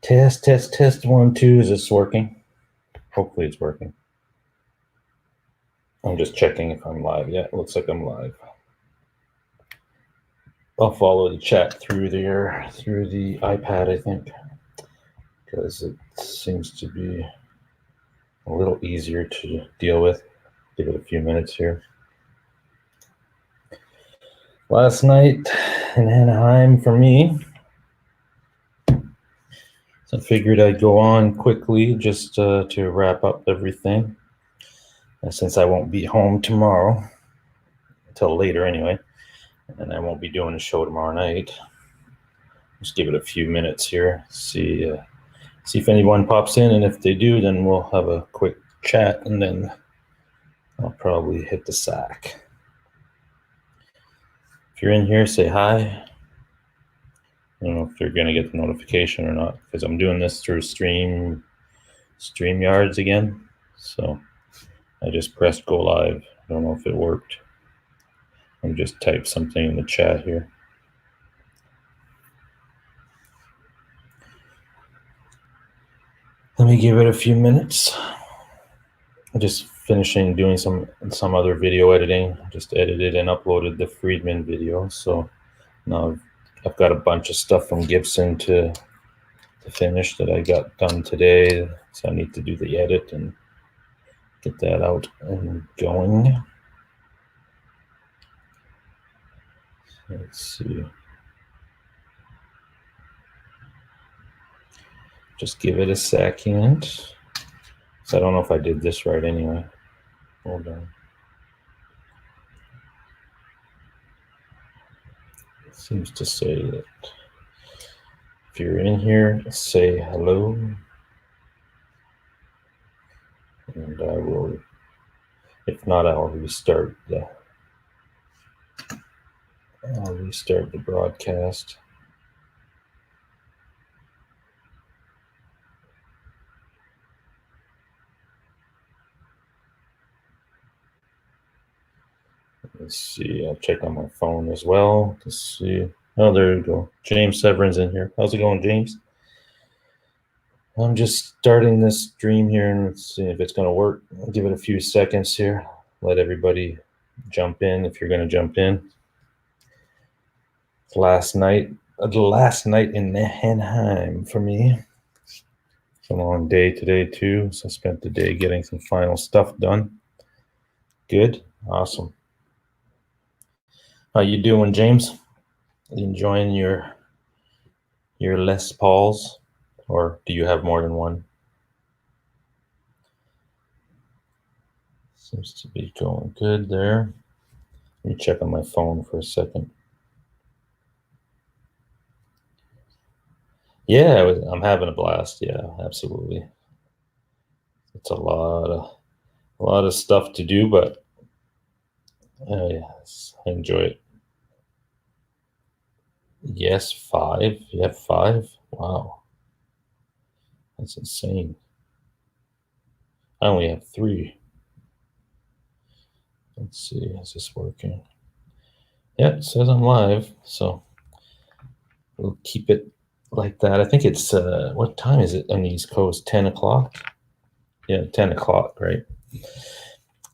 Test, test, test. 1, 2. Is this working? Hopefully it's working. I'm just checking if I'm live. Yeah, it looks like I'm live. I'll follow the chat through there, through the iPad, I think, because it seems to be a little easier to deal with. Give it a few minutes here. Last night in Anaheim for me, so I figured I'd go on quickly just to wrap up everything. And since I won't be home tomorrow, until later anyway, and I won't be doing a show tomorrow night, just give it a few minutes here, see if anyone pops in, and if they do, then we'll have a quick chat, and then I'll probably hit the sack. If you're in here, say hi. I don't know if you're going to get the notification or not, because I'm doing this through StreamYards again. So I just pressed go live. I don't know if it worked. I'll just type something in the chat here. Let me give it a few minutes. I'm just finishing doing some other video editing. Just edited and uploaded the Friedman video. So now I've got a bunch of stuff from Gibson to finish that I got done today. So I need to do the edit and get that out and going. Let's see. Just give it a second. So I don't know if I did this right anyway. Hold on. It seems to say that if you're in here, say hello. And I will, if not, I'll restart the broadcast. Let's see, I'll check on my phone as well to see. Oh, there you go. James Severin's in here. How's it going, James? I'm just starting this stream here and let's see if it's going to work. I'll give it a few seconds here. Let everybody jump in if you're going to jump in. The last night in Anaheim for me. It's a long day today too, so I spent the day getting some final stuff done. Good, awesome. How you doing, James? You enjoying your Les Pauls, or do you have more than one? Seems to be going good there. Let me check on my phone for a second. Yeah, I'm having a blast. Yeah, absolutely. It's a lot of stuff to do, but yes, I enjoy it. Yes, 5. You have 5? Wow. That's insane. I only have 3. Let's see, is this working? Yeah, it says I'm live, so we'll keep it like that. I think it's, what time is it on the East Coast? 10 o'clock? Yeah, 10 o'clock, right?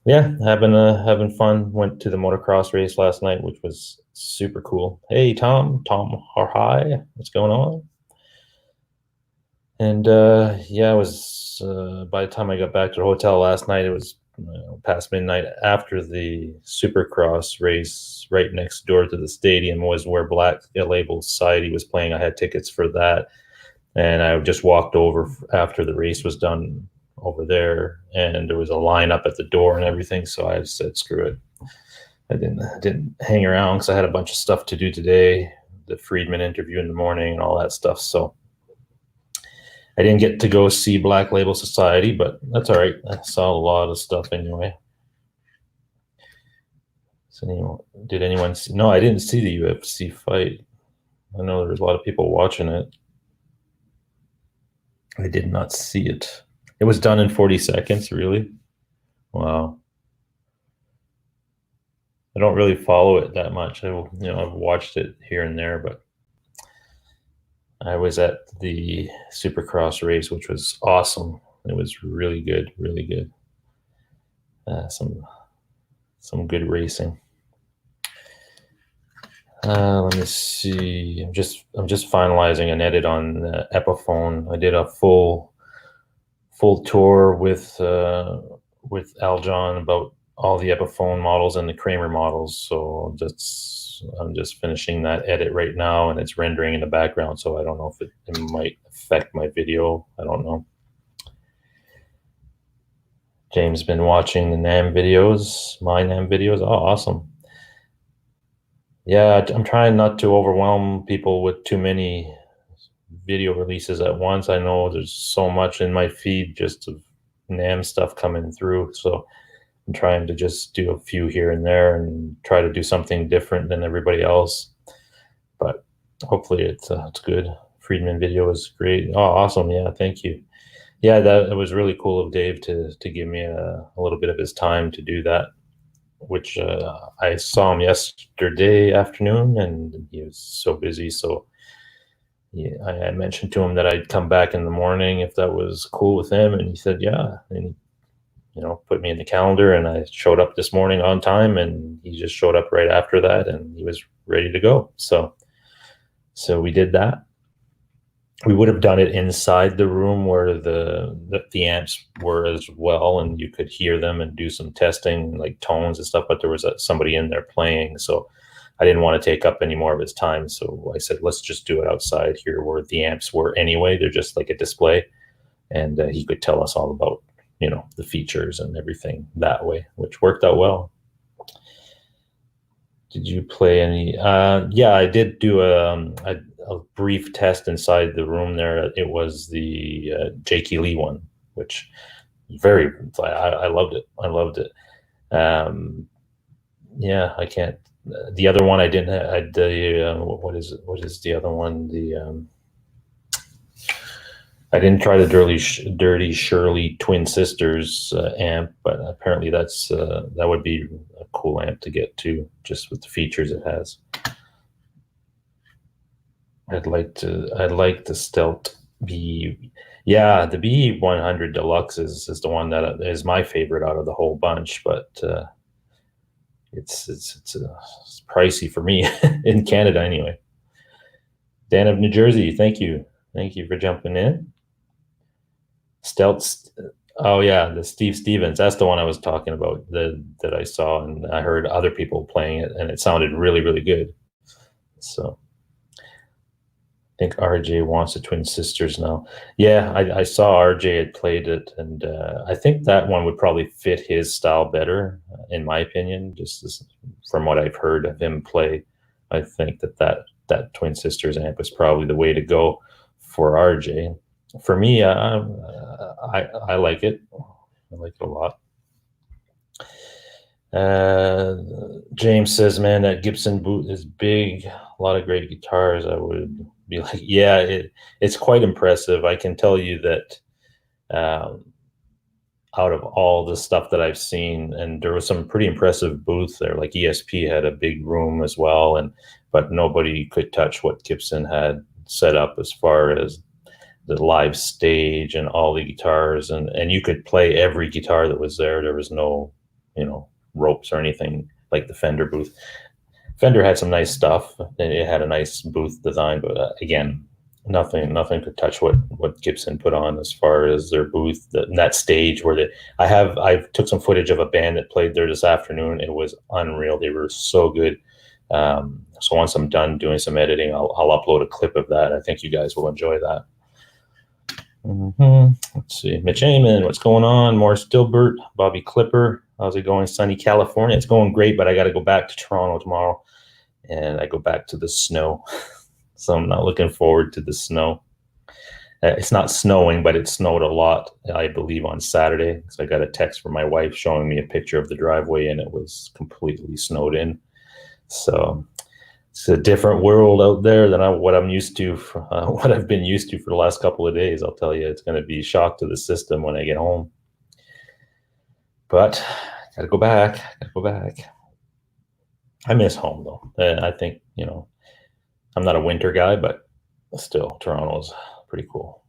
Yeah, having fun. Went to the motocross race last night, which was super cool. Hey, Tom, hi, what's going on? And yeah, it was by the time I got back to the hotel last night, it was past midnight. After the Supercross race, right next door to the stadium was where Black Label Society was playing. I had tickets for that, and I just walked over after the race was done over there, and there was a line up at the door and everything. So I said, screw it. I didn't hang around because I had a bunch of stuff to do today, the Friedman interview in the morning and all that stuff. So I didn't get to go see Black Label Society, but that's all right. I saw a lot of stuff anyway. So did anyone see? No, I didn't see the UFC fight. I know there's a lot of people watching it. I did not see it. It was done in 40 seconds, really? Wow. I don't really follow it that much. I've watched it here and there, but I was at the Supercross race, which was awesome. It was really good, really good. Some good racing. Let me see. I'm just finalizing an edit on Epiphone. I did a full tour with Aljon about all the Epiphone models and the Kramer models. So I'm just finishing that edit right now, and it's rendering in the background. So I don't know if it might affect my video. I don't know. James been watching the NAMM videos, my NAMM videos. Oh, awesome. Yeah, I'm trying not to overwhelm people with too many video releases at once. I know there's so much in my feed just of NAMM stuff coming through. So I'm trying to just do a few here and there and try to do something different than everybody else. But hopefully it's good. Friedman video is great. Oh, awesome. Yeah, thank you. Yeah, that it was really cool of Dave to give me a little bit of his time to do that, which I saw him yesterday afternoon, and he was so busy. So yeah, I mentioned to him that I'd come back in the morning if that was cool with him, and he said yeah, and put me in the calendar, and I showed up this morning on time, and he just showed up right after that, and he was ready to go. So we did that. We would have done it inside the room where the amps were as well, and you could hear them and do some testing, like tones and stuff. But there was somebody in there playing, so I didn't want to take up any more of his time. So I said, let's just do it outside here where the amps were anyway. They're just like a display, and he could tell us all about the features and everything that way, which worked out well. Did you play any? Yeah, I did do a brief test inside the room there. It was the Jakey Lee one, which very I loved it. I loved it. Yeah, I can't. The other one I didn't. What is it? What is the other one? I didn't try the Dirty Shirley Twin Sisters amp, but apparently that would be a cool amp to get to, just with the features it has. I'd like the Stealth B. Yeah, the B100 Deluxe is the one that is my favorite out of the whole bunch, but it's pricey for me in Canada anyway. Dan of New Jersey, thank you for jumping in. Stealth. Oh yeah, the Steve Stevens. That's the one I was talking about. That I saw, and I heard other people playing it, and it sounded really, really good. So I think RJ wants the Twin Sisters now. Yeah, I saw RJ had played it, and I think that one would probably fit his style better, in my opinion. From what I've heard of him play, I think that Twin Sisters amp is probably the way to go for RJ. For me, I like it. I like it a lot. James says, "Man, that Gibson boot is big. A lot of great guitars." I would be like, "Yeah, it's quite impressive." I can tell you that out of all the stuff that I've seen, and there was some pretty impressive booths there. Like ESP had a big room as well, but nobody could touch what Gibson had set up as far as the live stage and all the guitars, and you could play every guitar that was there. There was no ropes or anything like the Fender booth. Fender had some nice stuff, and it had a nice booth design, but again, nothing could touch what Gibson put on as far as their booth. That stage where I took some footage of a band that played there this afternoon. It was unreal. They were so good. So once I'm done doing some editing, I'll upload a clip of that. I think you guys will enjoy that. Let's see. Mitch Amon, what's going on? Morris Dilbert, Bobby Clipper. How's it going? Sunny California. It's going great, but I got to go back to Toronto tomorrow, and I go back to the snow. So I'm not looking forward to the snow. It's not snowing, but it snowed a lot, I believe, on Saturday. So I got a text from my wife showing me a picture of the driveway, and it was completely snowed in. So it's a different world out there than what I'm used to, what I've been used to for the last couple of days. I'll tell you, it's going to be a shock to the system when I get home. But gotta go back. I miss home though. I think I'm not a winter guy, but still, Toronto's pretty cool.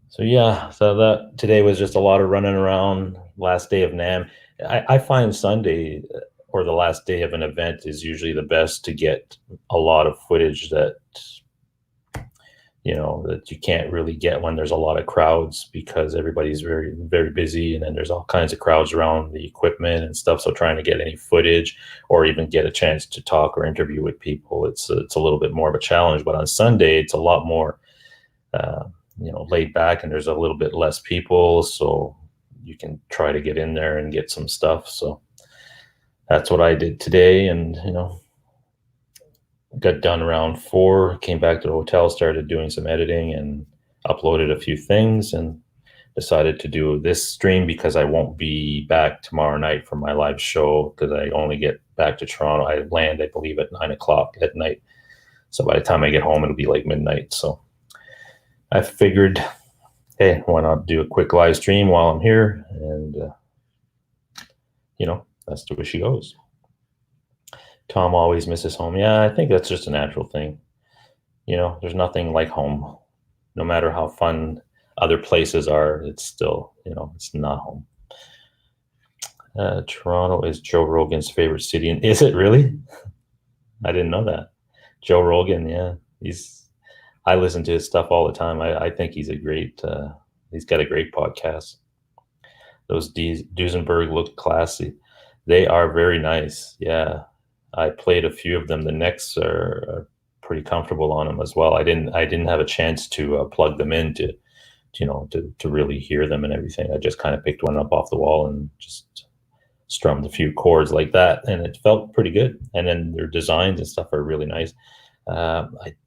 So yeah, so that today was just a lot of running around. Last day of NAMM. I find Sunday or the last day of an event is usually the best to get a lot of footage that that you can't really get when there's a lot of crowds because everybody's very very busy, and then there's all kinds of crowds around the equipment and stuff. So trying to get any footage or even get a chance to talk or interview with people, it's a little bit more of a challenge. But on Sunday, it's a lot more uh, laid back, and there's a little bit less people, so you can try to get in there and get some stuff. So that's what I did today, and got done around 4, came back to the hotel, started doing some editing and uploaded a few things, and decided to do this stream because I won't be back tomorrow night for my live show because I only get back to Toronto. I land, I believe, at 9 o'clock at night. So by the time I get home, it'll be like midnight. So I figured, hey, why not do a quick live stream while I'm here? And, that's the way she goes. Tom always misses home. Yeah, I think that's just a natural thing. There's nothing like home. No matter how fun other places are, it's still, it's not home. Toronto is Joe Rogan's favorite city. And is it really? I didn't know that. Joe Rogan, yeah. I listen to his stuff all the time. I think he's he's got a great podcast. Those Duesenberg look classy. They are very nice. Yeah. I played a few of them. The necks are pretty comfortable on them as well. I didn't have a chance to plug them in to really hear them and everything. I just kind of picked one up off the wall and just strummed a few chords like that, and it felt pretty good. And then their designs and stuff are really nice.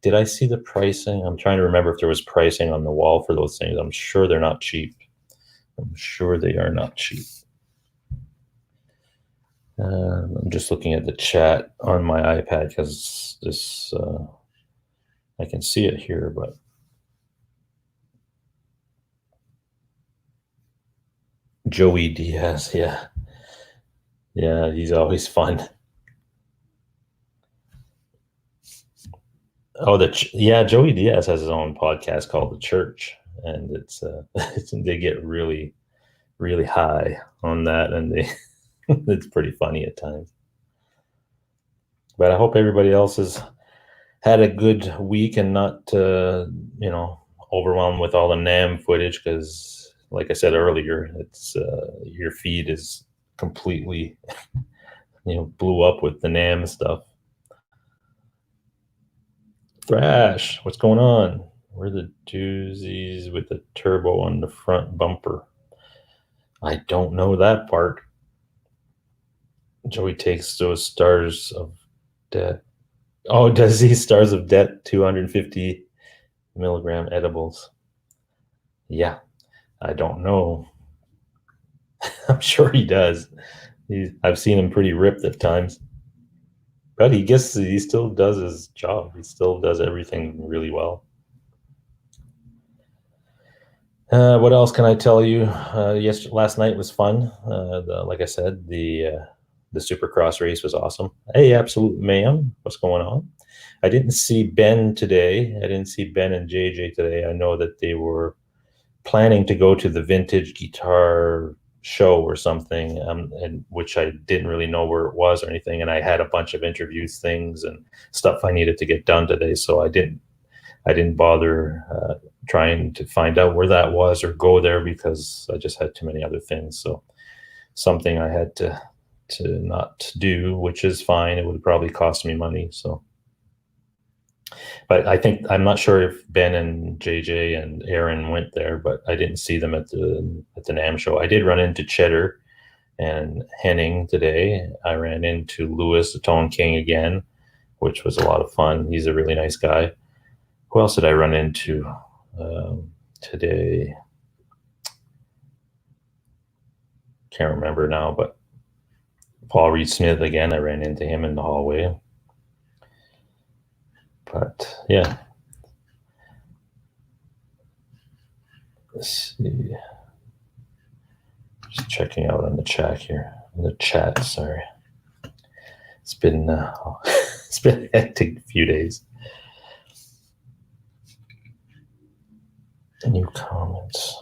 Did I see the pricing? I'm trying to remember if there was pricing on the wall for those things. I'm sure they're not cheap. I'm sure they are not cheap. I'm just looking at the chat on my iPad because this I can see it here, but Joey Diaz, yeah, he's always fun. Oh, Joey Diaz has his own podcast called The Church, and they get really really high on that, and it's pretty funny at times. But I hope everybody else has had a good week and not overwhelmed with all the NAMM footage, because like I said earlier, it's your feed is completely blew up with the NAMM stuff. Thrash, what's going on? Where are the doozies with the turbo on the front bumper? I don't know that part. Joey takes those stars of debt. Oh, does he? Stars of debt, 250 milligram edibles. Yeah, I don't know. I'm sure he does. I've seen him pretty ripped at times. But he still does his job. He still does everything really well. What else can I tell you? Last night was fun. Like I said, the Supercross race was awesome. Hey, Absolute Mayhem, what's going on? I didn't see Ben today. I didn't see Ben and JJ today. I know that they were planning to go to the vintage guitar show or something, and which I didn't really know where it was or anything. And I had a bunch of interviews, things, and stuff I needed to get done today, so I didn't bother trying to find out where that was or go there because I just had too many other things. So something I had to not do, which is fine. It would probably cost me money. So, but I'm not sure if Ben and JJ and Aaron went there, but I didn't see them at the NAMM show. I did run into Cheddar and Henning today. I ran into Lewis, the Tone King, again, which was a lot of fun. He's a really nice guy. Who else did I run into today? Can't remember now, but Paul Reed Smith again. I ran into him in the hallway. But yeah. Let's see. Just checking out on the chat here. In the chat, sorry. It's been It's been a hectic few days. New comments.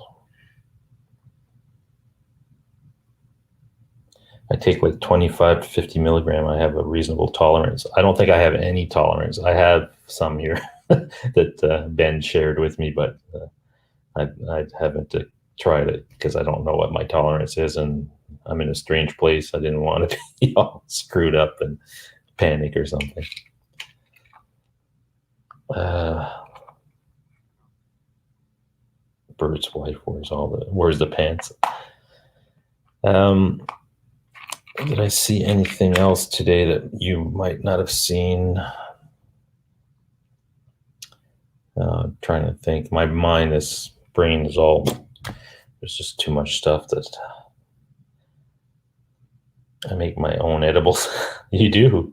I take like 25 to 50 milligram. I have a reasonable tolerance. I don't think I have any tolerance. I have some here that Ben shared with me, but I haven't tried it because I don't know what my tolerance is, and I'm in a strange place. I didn't want to be all screwed up and panic or something. Bird's wife, where's the pants? Did I see anything else today that you might not have seen? Trying to think. My brain is all, there's just too much stuff that I make my own edibles. You do?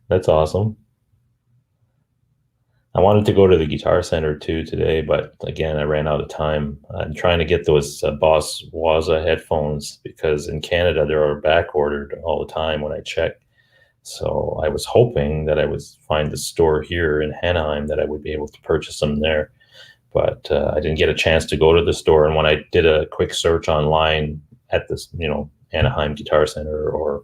That's awesome. I wanted to go to the Guitar Center too today, but again, I ran out of time. I'm trying to get those Boss Waza headphones because in Canada, they're back ordered all the time when I check. So I was hoping that I would find the store here in Anaheim that I would be able to purchase them there. But I didn't get a chance to go to the store. And when I did a quick search online at this, Anaheim Guitar Center or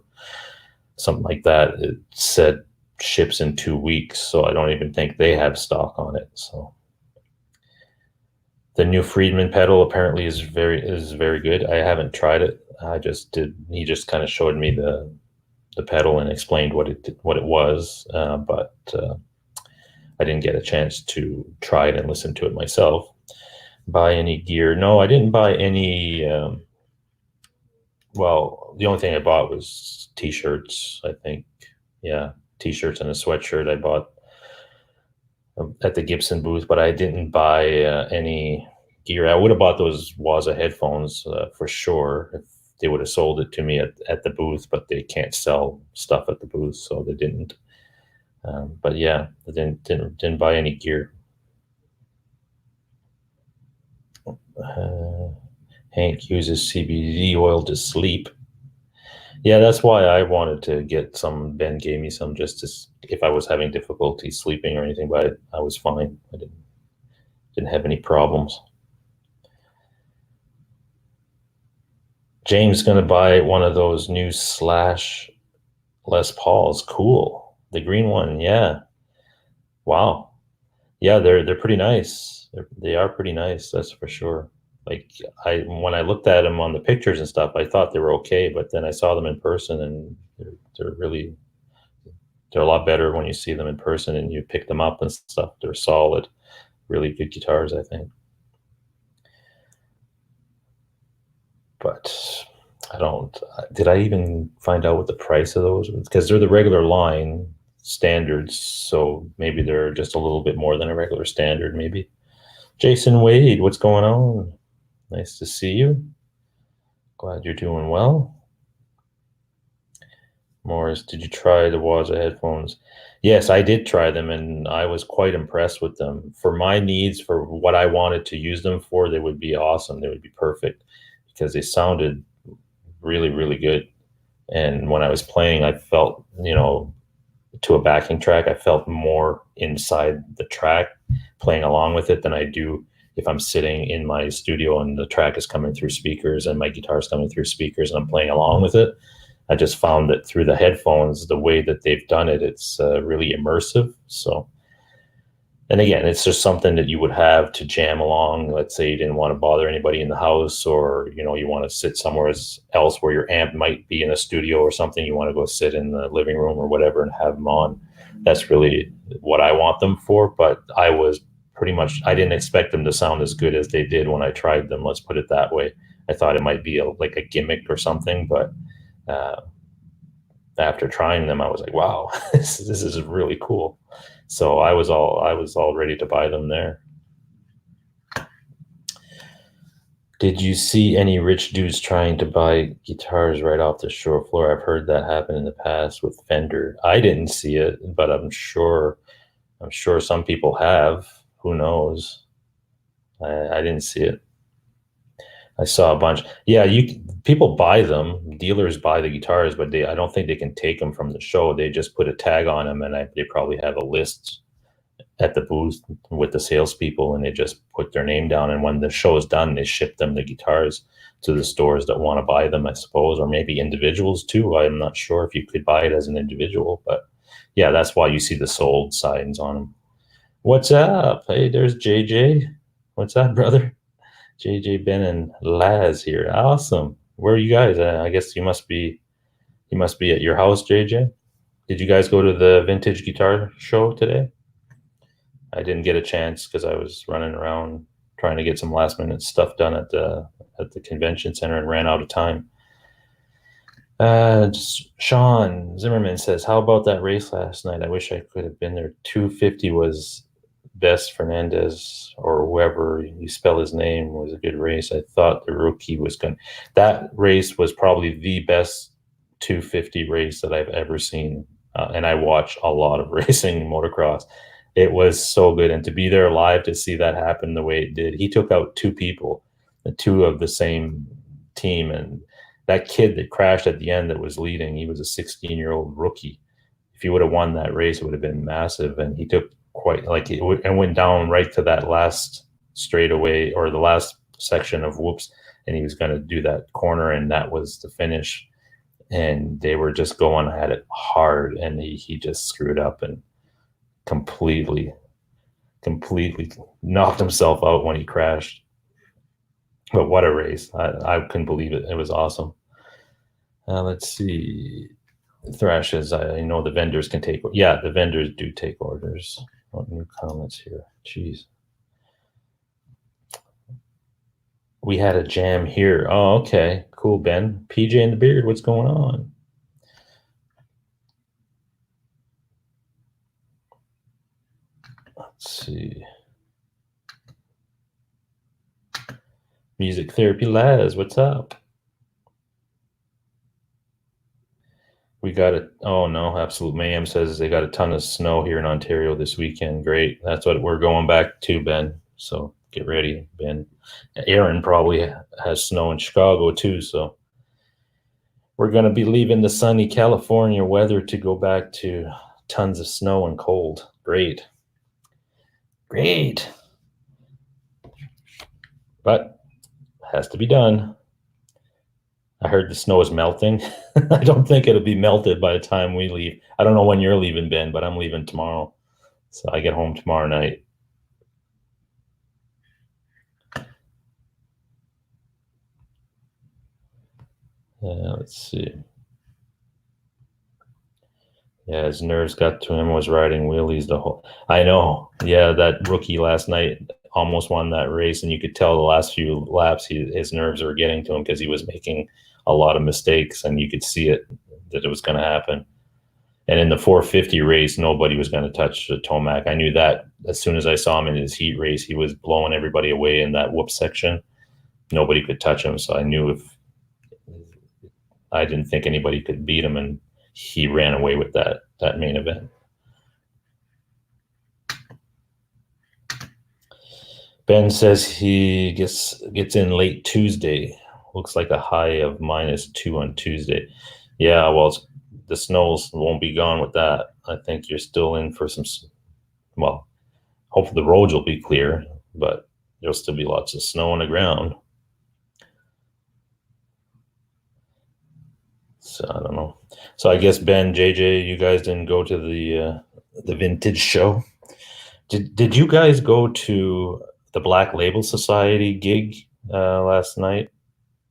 something like that, it said ships in 2 weeks. So I don't even think they have stock on it. So the new Friedman pedal apparently is very good. I haven't tried it. He just kind of showed me the pedal and explained what it was, but I didn't get a chance to try it and listen to it myself. Buy any gear? No, I didn't buy any. Well, the only thing I bought was t-shirts, I think. Yeah, t-shirts and a sweatshirt I bought at the Gibson booth, but I didn't buy any gear. I would have bought those Waza headphones for sure if they would have sold it to me at the booth, but they can't sell stuff at the booth, so they didn't. But yeah, I didn't buy any gear. Hank uses CBD oil to sleep. Yeah, that's why I wanted to get some. Ben gave me some just if I was having difficulty sleeping or anything, but I was fine. I didn't have any problems. James is going to buy one of those new Slash Les Pauls. Cool. The green one. Yeah. Wow. Yeah, they're pretty nice. They are pretty nice. That's for sure. Like when I looked at them on the pictures and stuff, I thought they were okay, but then I saw them in person and they're a lot better when you see them in person and you pick them up and stuff. They're solid, really good guitars, I think. But did I even find out what the price of those was? Because they're the regular line standards, so maybe they're just a little bit more than a regular standard, maybe. Jason Wade, what's going on? Nice to see you. Glad you're doing well. Morris, did you try the Waza headphones? Yes, I did try them, and I was quite impressed with them. For my needs, for what I wanted to use them for, they would be awesome. They would be perfect because they sounded really, really good. And when I was playing, I felt, to a backing track, I felt more inside the track playing along with it than I do if I'm sitting in my studio and the track is coming through speakers and my guitar is coming through speakers and I'm playing along with it. I just found that through the headphones, the way that they've done it, it's really immersive. So, and again, it's just something that you would have to jam along. Let's say you didn't want to bother anybody in the house, or you want to sit somewhere else where your amp might be in a studio or something. You want to go sit in the living room or whatever and have them on. That's really what I want them for. But I didn't expect them to sound as good as they did when I tried them. Let's put it that way. I thought it might be like a gimmick or something, but after trying them, I was like, wow, this is really cool. So I was all ready to buy them there. Did you see any rich dudes trying to buy guitars right off the show floor? I've heard that happen in the past with Fender. I didn't see it, but I'm sure some people have. Who knows? I didn't see it. I saw a bunch. Yeah, people buy them. Dealers buy the guitars, but I don't think they can take them from the show. They just put a tag on them, and they probably have a list at the booth with the salespeople, and they just put their name down. And when the show is done, they ship them the guitars to the stores that want to buy them, I suppose, or maybe individuals too. I'm not sure if you could buy it as an individual, but yeah, that's why you see the sold signs on them. What's up? Hey, there's JJ. What's up, brother? JJ, Ben, and Laz here. Awesome. Where are you guys? I guess you must be at your house, JJ. Did you guys go to the vintage guitar show today? I didn't get a chance because I was running around trying to get some last minute stuff done at the convention center and ran out of time. Sean Zimmerman says, "How about that race last night? I wish I could have been there. 250 was best. Fernandez or whoever you spell his name was a good race. I thought the rookie was going. That race was probably the best 250 race that I've ever seen. And I watch a lot of racing motocross. It was so good, and to be there live to see that happen the way it did. He took out two people, two of the same team, and that kid that crashed at the end that was leading, he was a 16-year-old rookie. If he would have won that race, it would have been massive. And he took quite like it and went down right to that last straightaway or the last section of whoops, and he was going to do that corner, and that was the finish. And they were just going at it hard, and he just screwed up and completely knocked himself out when he crashed. But what a race. I couldn't believe it. It was awesome. Let's see. Thrashes, I know the vendors can take. Yeah, the vendors do take orders. What new comments here? Jeez. We had a jam here. Oh, okay. Cool, Ben. PJ and the Beard, what's going on? Let's see. Music Therapy Laz, what's up? We got it. Oh no, Absolute Mayhem says they got a ton of snow here in Ontario this weekend. Great. That's what we're going back to, Ben. So get ready, Ben. Aaron probably has snow in Chicago too. So we're going to be leaving the sunny California weather to go back to tons of snow and cold. Great. Great. But has to be done. I heard the snow is melting. I don't think it'll be melted by the time we leave. I don't know when you're leaving, Ben, but I'm leaving tomorrow. So I get home tomorrow night. Let's see. Yeah, his nerves got to him, was riding wheelies the whole. I know. Yeah, that rookie last night almost won that race, and you could tell the last few laps his nerves were getting to him because he was making a lot of mistakes, and you could see it that it was going to happen. And in the 450 race, nobody was going to touch the Tomac. I knew that as soon as I saw him in his heat race, he was blowing everybody away in that whoop section. Nobody could touch him, so I knew if I didn't think anybody could beat him, and he ran away with that main event. Ben says he gets in late Tuesday. Looks like a high of -2 on Tuesday. Yeah, well, the snows won't be gone with that. I think you're still in for some. Well, hopefully the roads will be clear, but there'll still be lots of snow on the ground. So I don't know. So I guess Ben, JJ, you guys didn't go to the vintage show. Did you guys go to the Black Label Society gig last night?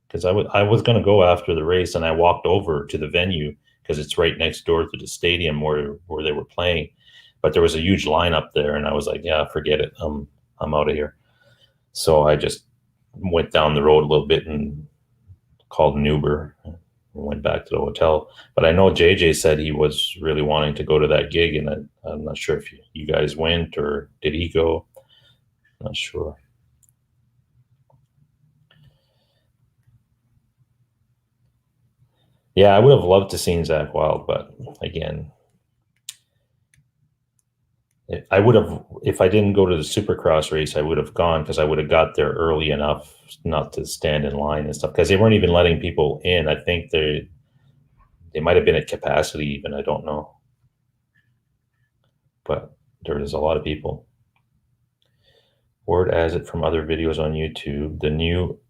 Because I was going to go after the race, and I walked over to the venue because it's right next door to the stadium where they were playing. But there was a huge line up there, and I was like, yeah, forget it. I'm out of here. So I just went down the road a little bit and called an Uber and went back to the hotel. But I know JJ said he was really wanting to go to that gig, and I'm not sure if you guys went or did he go? Not sure. Yeah, I would have loved to seen Zach Wild, but again, I would have, if I didn't go to the Supercross race, I would have gone because I would have got there early enough not to stand in line and stuff. Because they weren't even letting people in. I think they might have been at capacity even. I don't know, but there was a lot of people. Word as it from other videos on YouTube. The new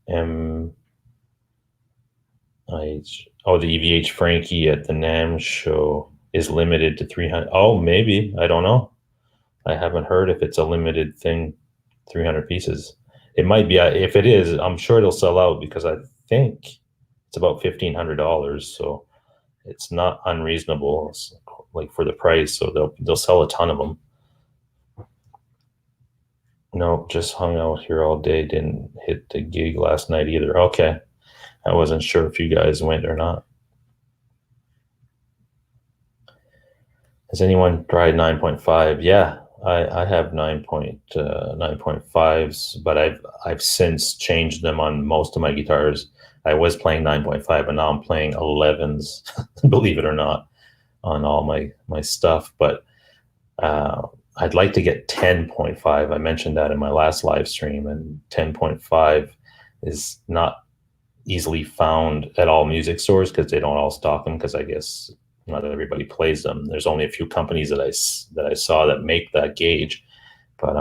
the EVH Frankie at the NAMM show is limited to 300. Oh, maybe. I don't know. I haven't heard if it's a limited thing, 300 pieces. It might be. If it is, I'm sure it'll sell out because I think it's about $1,500. So it's not unreasonable, like for the price. So they'll sell a ton of them. No, just hung out here all day. Didn't hit the gig last night either. Okay. I wasn't sure if you guys went or not. Has anyone tried 9.5? Yeah, I have 9.5s, but I've since changed them on most of my guitars. I was playing 9.5, and now I'm playing 11s, believe it or not, on all my stuff. But I'd like to get 10.5. I mentioned that in my last live stream, and 10.5 is not easily found at all music stores because they don't all stock them, because I guess not everybody plays them. There's only a few companies that I saw that make that gauge, but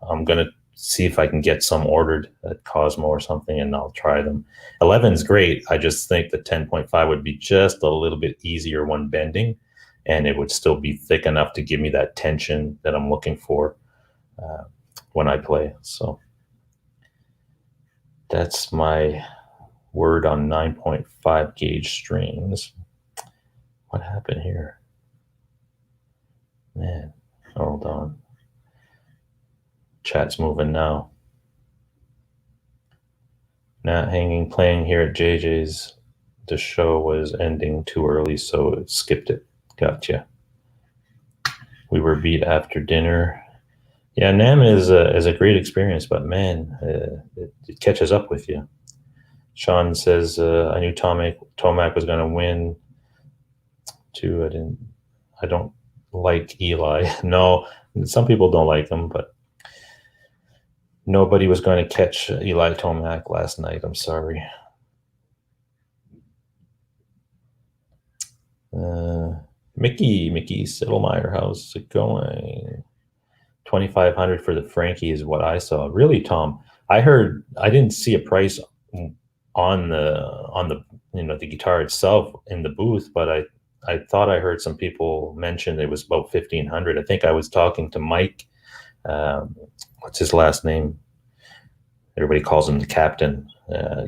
I'm gonna see if I can get some ordered at Cosmo or something, and I'll try them. 11's great. I just think the 10.5 would be just a little bit easier when bending, and it would still be thick enough to give me that tension that I'm looking for when I play. So that's my word on 9.5 gauge strings. What happened here? Man, hold on. Chat's moving now. Not hanging, playing here at JJ's. The show was ending too early, so it skipped it. Gotcha. We were beat after dinner. Yeah, NAMM is a great experience, but man, it catches up with you. Sean says, I knew Tomac was going to win too. I don't like Eli. No, some people don't like him, but nobody was going to catch Eli Tomac last night. I'm sorry. Mickey Sittlemeyer, how's it going? 2,500 for the Frankie is what I saw. Really, Tom? I didn't see a price on the the guitar itself in the booth, but I thought I heard some people mention it was about 1,500. I think I was talking to Mike. What's his last name? Everybody calls him the Captain.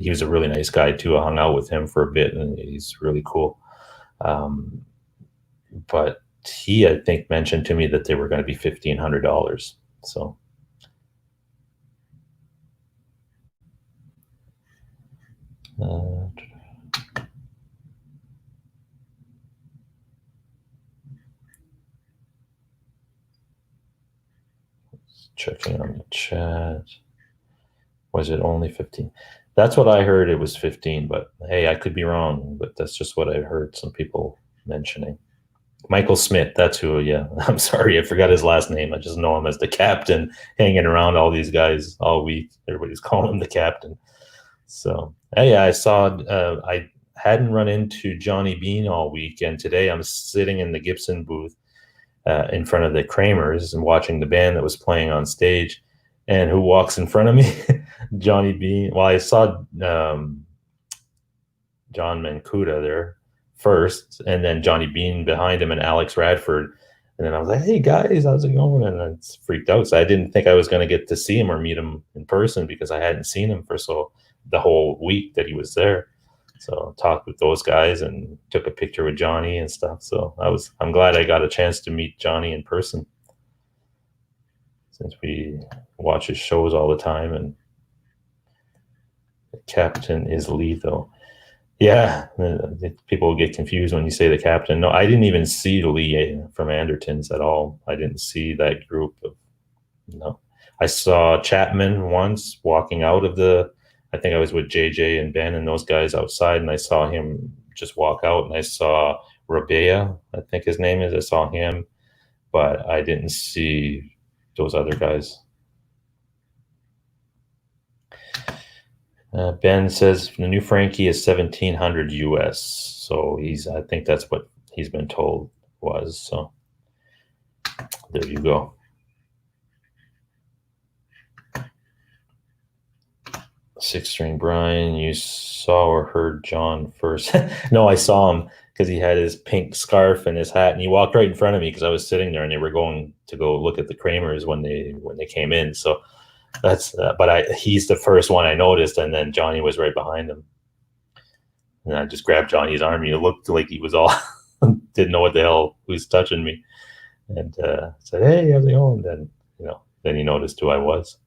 He was a really nice guy too. I hung out with him for a bit, and he's really cool. But he, I think, mentioned to me that they were going to be $1,500. So. Checking on the chat. Was it only 15? That's what I heard. It was 15, but hey, I could be wrong, but that's just what I heard some people mentioning. Michael Smith, that's who. Yeah, I'm sorry, I forgot his last name. I just know him as the Captain, hanging around all these guys all week. Everybody's calling him the Captain. So hey, I saw. I hadn't run into Johnny Bean all week, and today I'm sitting in the Gibson booth in front of the Kramers and watching the band that was playing on stage. And who walks in front of me? Johnny Bean. Well, I saw John Mancuda there first, and then Johnny Bean behind him, and Alex Radford. And then I was like, "Hey guys, how's it going?" And I freaked out. So I didn't think I was going to get to see him or meet him in person because I hadn't seen him for the whole week that he was there. So I talked with those guys and took a picture with Johnny and stuff. So I'm glad I got a chance to meet Johnny in person, since we watch his shows all the time. And the Captain is lethal. Yeah, people get confused when you say the Captain. No, I didn't even see Lee from Andertons at all. I didn't see that group. No, I saw Chapman once walking out of I think I was with JJ and Ben and those guys outside, and I saw him just walk out. And I saw Rabea, I think his name is. I saw him, but I didn't see those other guys. Ben says the new Frankie is 1,700 US, so I think that's what he's been told was. So there you go. Six String Brian, you saw or heard John first? No, I saw him because he had his pink scarf and his hat, and he walked right in front of me because I was sitting there, and they were going to go look at the Kramers when they came in. So that's but he's the first one I noticed, and then Johnny was right behind him, and I just grabbed Johnny's arm. He looked like he was all didn't know what the hell was touching me, and said, "Hey, how's it going?" Then then he noticed who I was.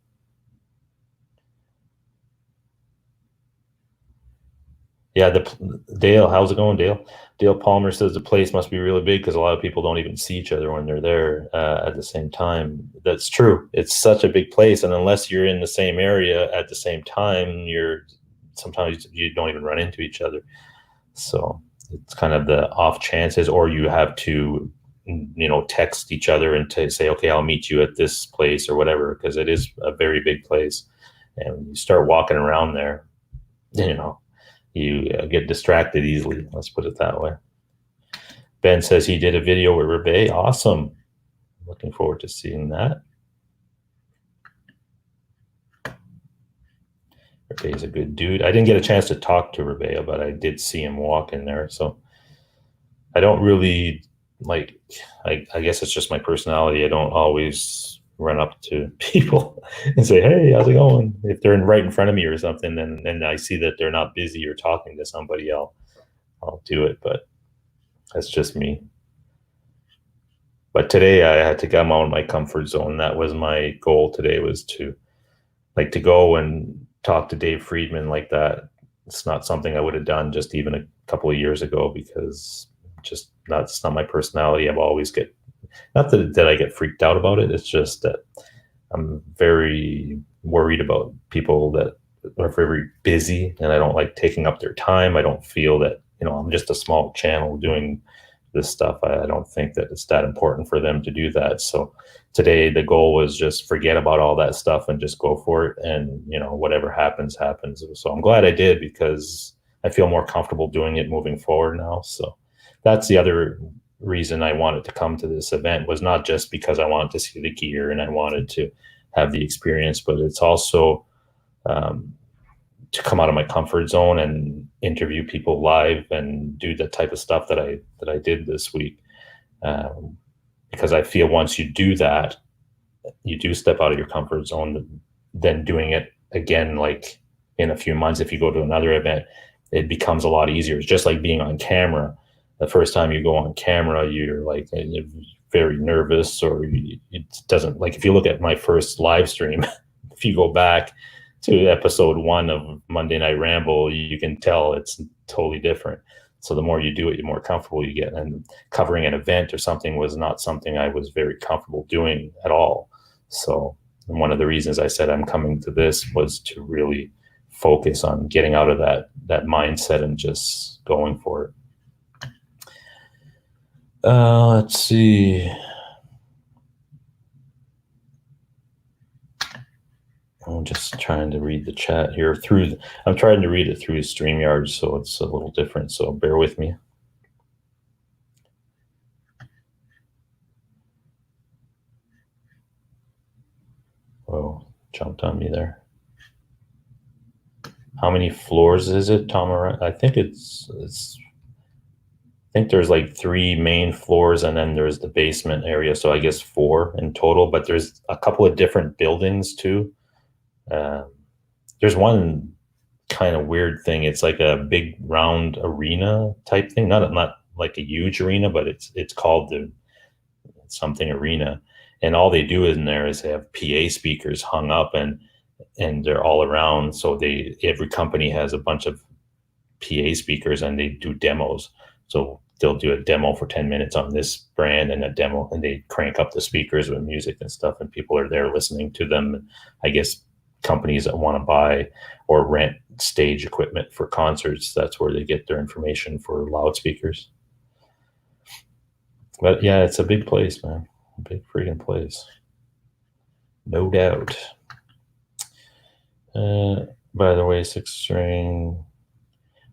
Yeah, Dale, how's it going, Dale? Dale Palmer says the place must be really big because a lot of people don't even see each other when they're there at the same time. That's true. It's such a big place, and unless you're in the same area at the same time, sometimes you don't even run into each other. So it's kind of the off chances, or you have to, text each other and to say, okay, I'll meet you at this place or whatever, because it is a very big place, and when you start walking around there, you get distracted easily. Let's put it that way. Ben says he did a video with Rebay. Awesome. Looking forward to seeing that. Rebay is a good dude. I didn't get a chance to talk to Rebay, but I did see him walk in there. So I don't really I guess it's just my personality. I don't always run up to people and say, hey, how's it going? If they're right in front of me or something, then I see that they're not busy or talking to somebody, I'll do it. But that's just me. But today I had to come out of my comfort zone. That was my goal today, was to go and talk to Dave Friedman like that. It's not something I would have done just even a couple of years ago, because that's not my personality. I've always not that I get freaked out about it. It's just that I'm very worried about people that are very busy, and I don't like taking up their time. I don't feel that, I'm just a small channel doing this stuff. I don't think that it's that important for them to do that. So today the goal was just forget about all that stuff and just go for it. And, whatever happens, happens. So I'm glad I did, because I feel more comfortable doing it moving forward now. So that's the other reason I wanted to come to this event, was not just because I wanted to see the gear and I wanted to have the experience, but it's also to come out of my comfort zone and interview people live and do the type of stuff that I did this week. Because I feel once you do that, you do step out of your comfort zone, then doing it again, like in a few months, if you go to another event, it becomes a lot easier. It's just like being on camera. The first time you go on camera, you're very nervous, or it doesn't, like if you look at my first live stream, if you go back to episode 1 of Monday Night Ramble, you can tell it's totally different. So the more you do it, the more comfortable you get. And covering an event or something was not something I was very comfortable doing at all. So one of the reasons I said I'm coming to this was to really focus on getting out of that mindset and just going for it. Let's see. I'm just trying to read the chat here I'm trying to read it through StreamYard, so it's a little different, so bear with me. Oh, jumped on me there. How many floors is it, Tom? I think I think there's like 3 main floors, and then there's the basement area. So I guess 4 in total, but there's a couple of different buildings too. There's one kind of weird thing. It's like a big round arena type thing. Not like a huge arena, but it's called the something arena. And all they do in there is they have PA speakers hung up, and they're all around. So every company has a bunch of PA speakers, and they do demos. So they'll do a demo for 10 minutes on this brand, and a demo, and they crank up the speakers with music and stuff, and people are there listening to them. I guess companies that want to buy or rent stage equipment for concerts, that's where they get their information for loudspeakers. But yeah, it's a big place, man. Big freaking place. No doubt. By the way, Six String,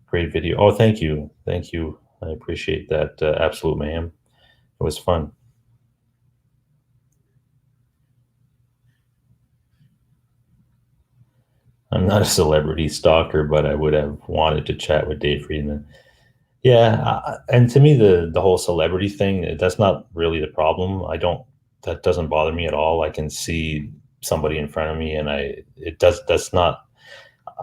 great video. Oh, thank you. Thank you. I appreciate that. Absolute mayhem. It was fun. I'm not a celebrity stalker, but I would have wanted to chat with Dave Friedman. Yeah, and to me, the whole celebrity thing, that's not really the problem. That doesn't bother me at all. I can see somebody in front of me, and that's not,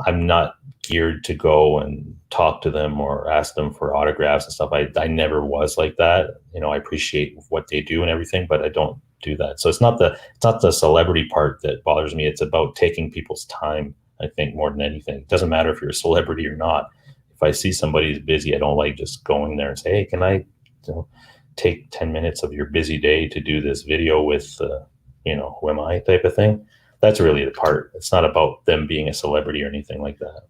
I'm not geared to go and talk to them or ask them for autographs and stuff. I never was like that. I appreciate what they do and everything, but I don't do that. So it's not the celebrity part that bothers me. It's about taking people's time, I think, more than anything. It doesn't matter if you're a celebrity or not. If I see somebody's busy, I don't like just going there and say, hey, can I take 10 minutes of your busy day to do this video with, who am I type of thing. That's really the part. It's not about them being a celebrity or anything like that.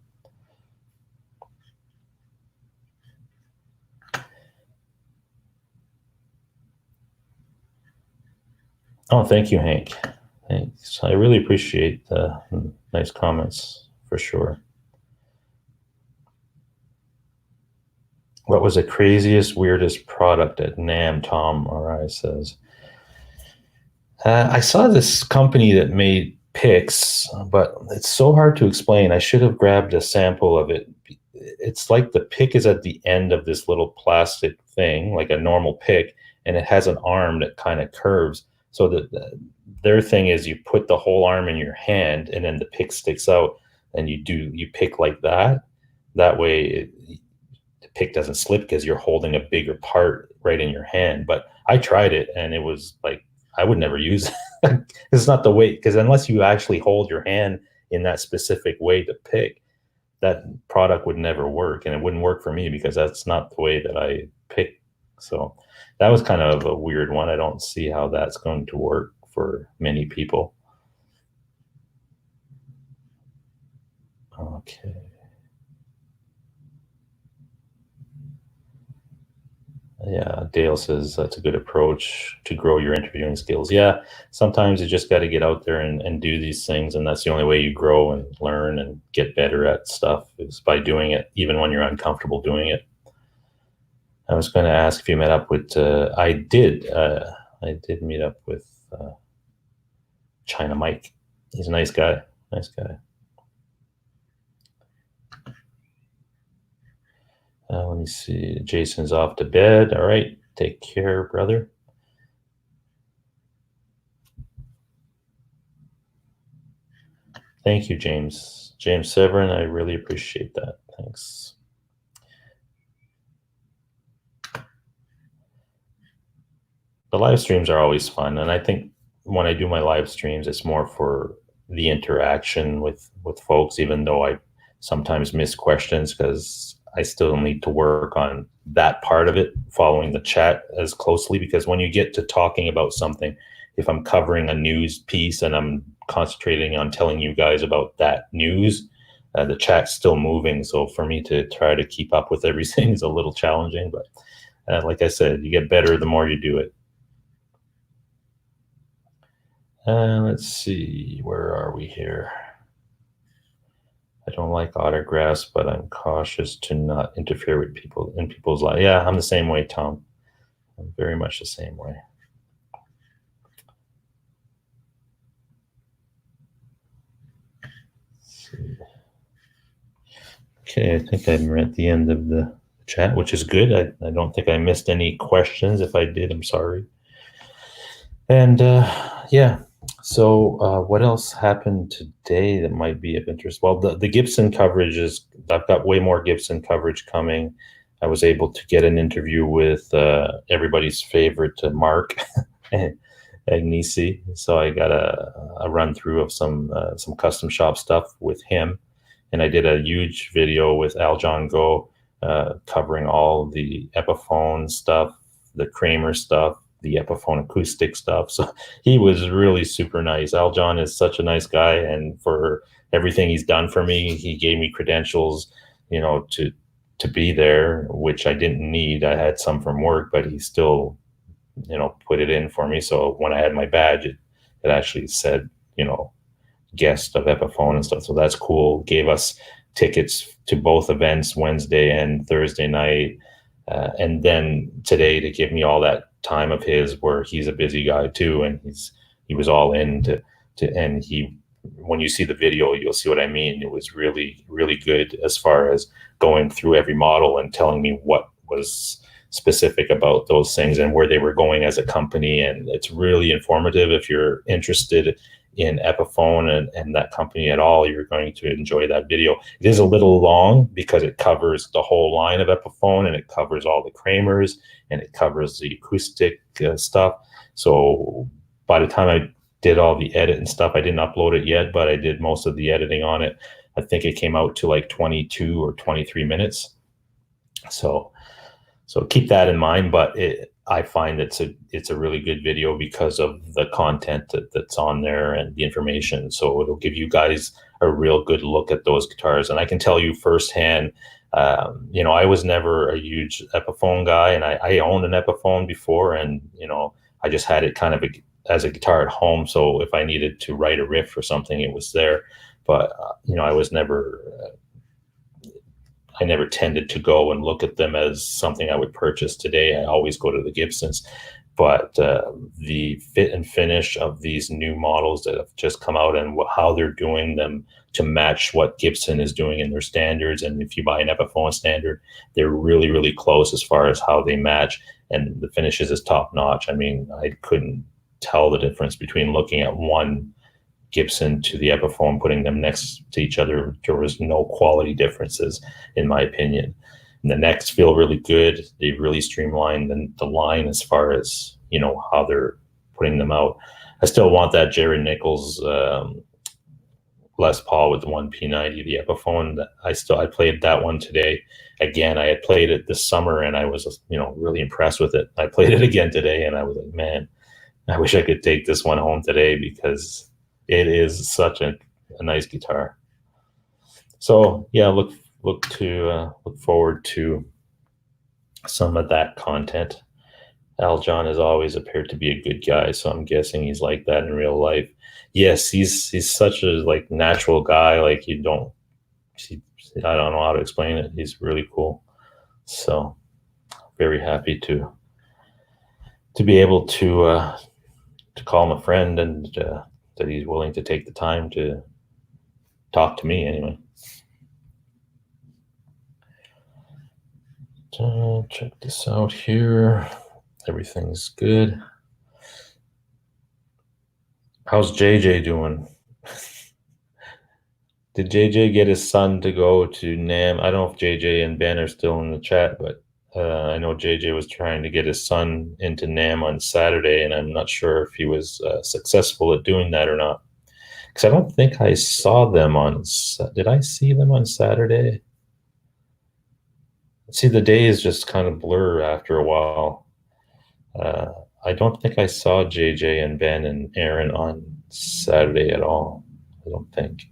Oh, thank you, Hank. Thanks. I really appreciate the nice comments for sure. What was the craziest, weirdest product at NAMM? Tom RI says. I saw this company that made picks, but it's so hard to explain. I should have grabbed a sample of it. It's like the pick is at the end of this little plastic thing, like a normal pick, and it has an arm that kind of curves. So their thing is you put the whole arm in your hand, and then the pick sticks out, and you pick like that. That way, the pick doesn't slip because you're holding a bigger part right in your hand. But I tried it, and it was like, I would never use it. It's not the way, because unless you actually hold your hand in that specific way to pick, that product would never work, and it wouldn't work for me because that's not the way that I pick. So that was kind of a weird one. I don't see how that's going to work for many people. Okay. Yeah, Dale says that's a good approach to grow your interviewing skills. Yeah, sometimes you just got to get out there and do these things, and that's the only way you grow and learn and get better at stuff is by doing it, even when you're uncomfortable doing it. I was going to ask if you met up with. I did. I did meet up with China Mike. He's a nice guy. Nice guy. Let me see. Jason's off to bed. All right. Take care, brother. Thank you, James. James Severin, I really appreciate that. Thanks. The live streams are always fun. And I think when I do my live streams, it's more for the interaction with folks, even though I sometimes miss questions because I still need to work on that part of it, following the chat as closely, because when you get to talking about something, if I'm covering a news piece and I'm concentrating on telling you guys about that news, the chat's still moving. So for me to try to keep up with everything is a little challenging, but like I said, you get better the more you do it. Let's see, where are we here? I don't like autographs, but I'm cautious to not interfere with people in people's lives. Yeah, I'm the same way, Tom. I'm very much the same way. Let's see. Okay, I think I'm at the end of the chat, which is good. I don't think I missed any questions. If I did, I'm sorry. And yeah, so what else happened today that might be of interest? Well, the Gibson coverage is, I've got way more Gibson coverage coming. I was able to get an interview with everybody's favorite Mark Agnesi. So I got a run through of some custom shop stuff with him. And I did a huge video with Al John Go covering all the Epiphone stuff, the Kramer stuff, the Epiphone acoustic stuff. So he was really super nice. Al John is such a nice guy, and for everything he's done for me, he gave me credentials, to be there, which I didn't need. I had some from work, but he still put it in for me. So when I had my badge, it actually said, guest of Epiphone and stuff. So that's cool. Gave us tickets to both events, Wednesday and Thursday night. And then today to give me all that time of his where he's a busy guy too. And he was all in and when you see the video, you'll see what I mean. It was really, really good as far as going through every model and telling me what was specific about those things and where they were going as a company. And it's really informative. If you're interested in Epiphone and that company at all, you're going to enjoy that video. It is a little long because it covers the whole line of Epiphone, and it covers all the Kramers, and it covers the acoustic stuff. So by the time I did all the edit and stuff, I didn't upload it yet, but I did most of the editing on it. I think it came out to like 22 or 23 minutes. So keep that in mind. But I find it's a really good video because of the content that's on there and the information. So it'll give you guys a real good look at those guitars. And I can tell you firsthand, I was never a huge Epiphone guy, and I owned an Epiphone before, and I just had it kind of as a guitar at home. So if I needed to write a riff or something, it was there. But I was never. I never tended to go and look at them as something I would purchase today. I always go to the Gibsons. But the fit and finish of these new models that have just come out and how they're doing them to match what Gibson is doing in their standards. And if you buy an Epiphone standard, they're really, really close as far as how they match. And the finishes is top notch. I mean, I couldn't tell the difference between looking at one Gibson to the Epiphone, putting them next to each other. There was no quality differences, in my opinion. And the necks feel really good. They really streamlined the line as far as how they're putting them out. I still want that Jerry Nichols Les Paul with the 1P90, the Epiphone. I played that one today. Again, I had played it this summer and I was really impressed with it. I played it again today and I was like, man, I wish I could take this one home today because it is such a nice guitar. So yeah, look forward to some of that content. Al John has always appeared to be a good guy, so I'm guessing he's like that in real life. Yes, he's such a natural guy. I don't know how to explain it. He's really cool. So very happy to be able to call him a friend and that he's willing to take the time to talk to me anyway. Check this out here. Everything's good. How's JJ doing? Did JJ get his son to go to NAMM? I don't know if JJ and Ben are still in the chat, but I know JJ was trying to get his son into NAMM on Saturday, and I'm not sure if he was successful at doing that or not. Because I don't think I saw them on. Did I see them on Saturday? See, the days just kind of blur after a while. I don't think I saw JJ and Ben and Aaron on Saturday at all. I don't think.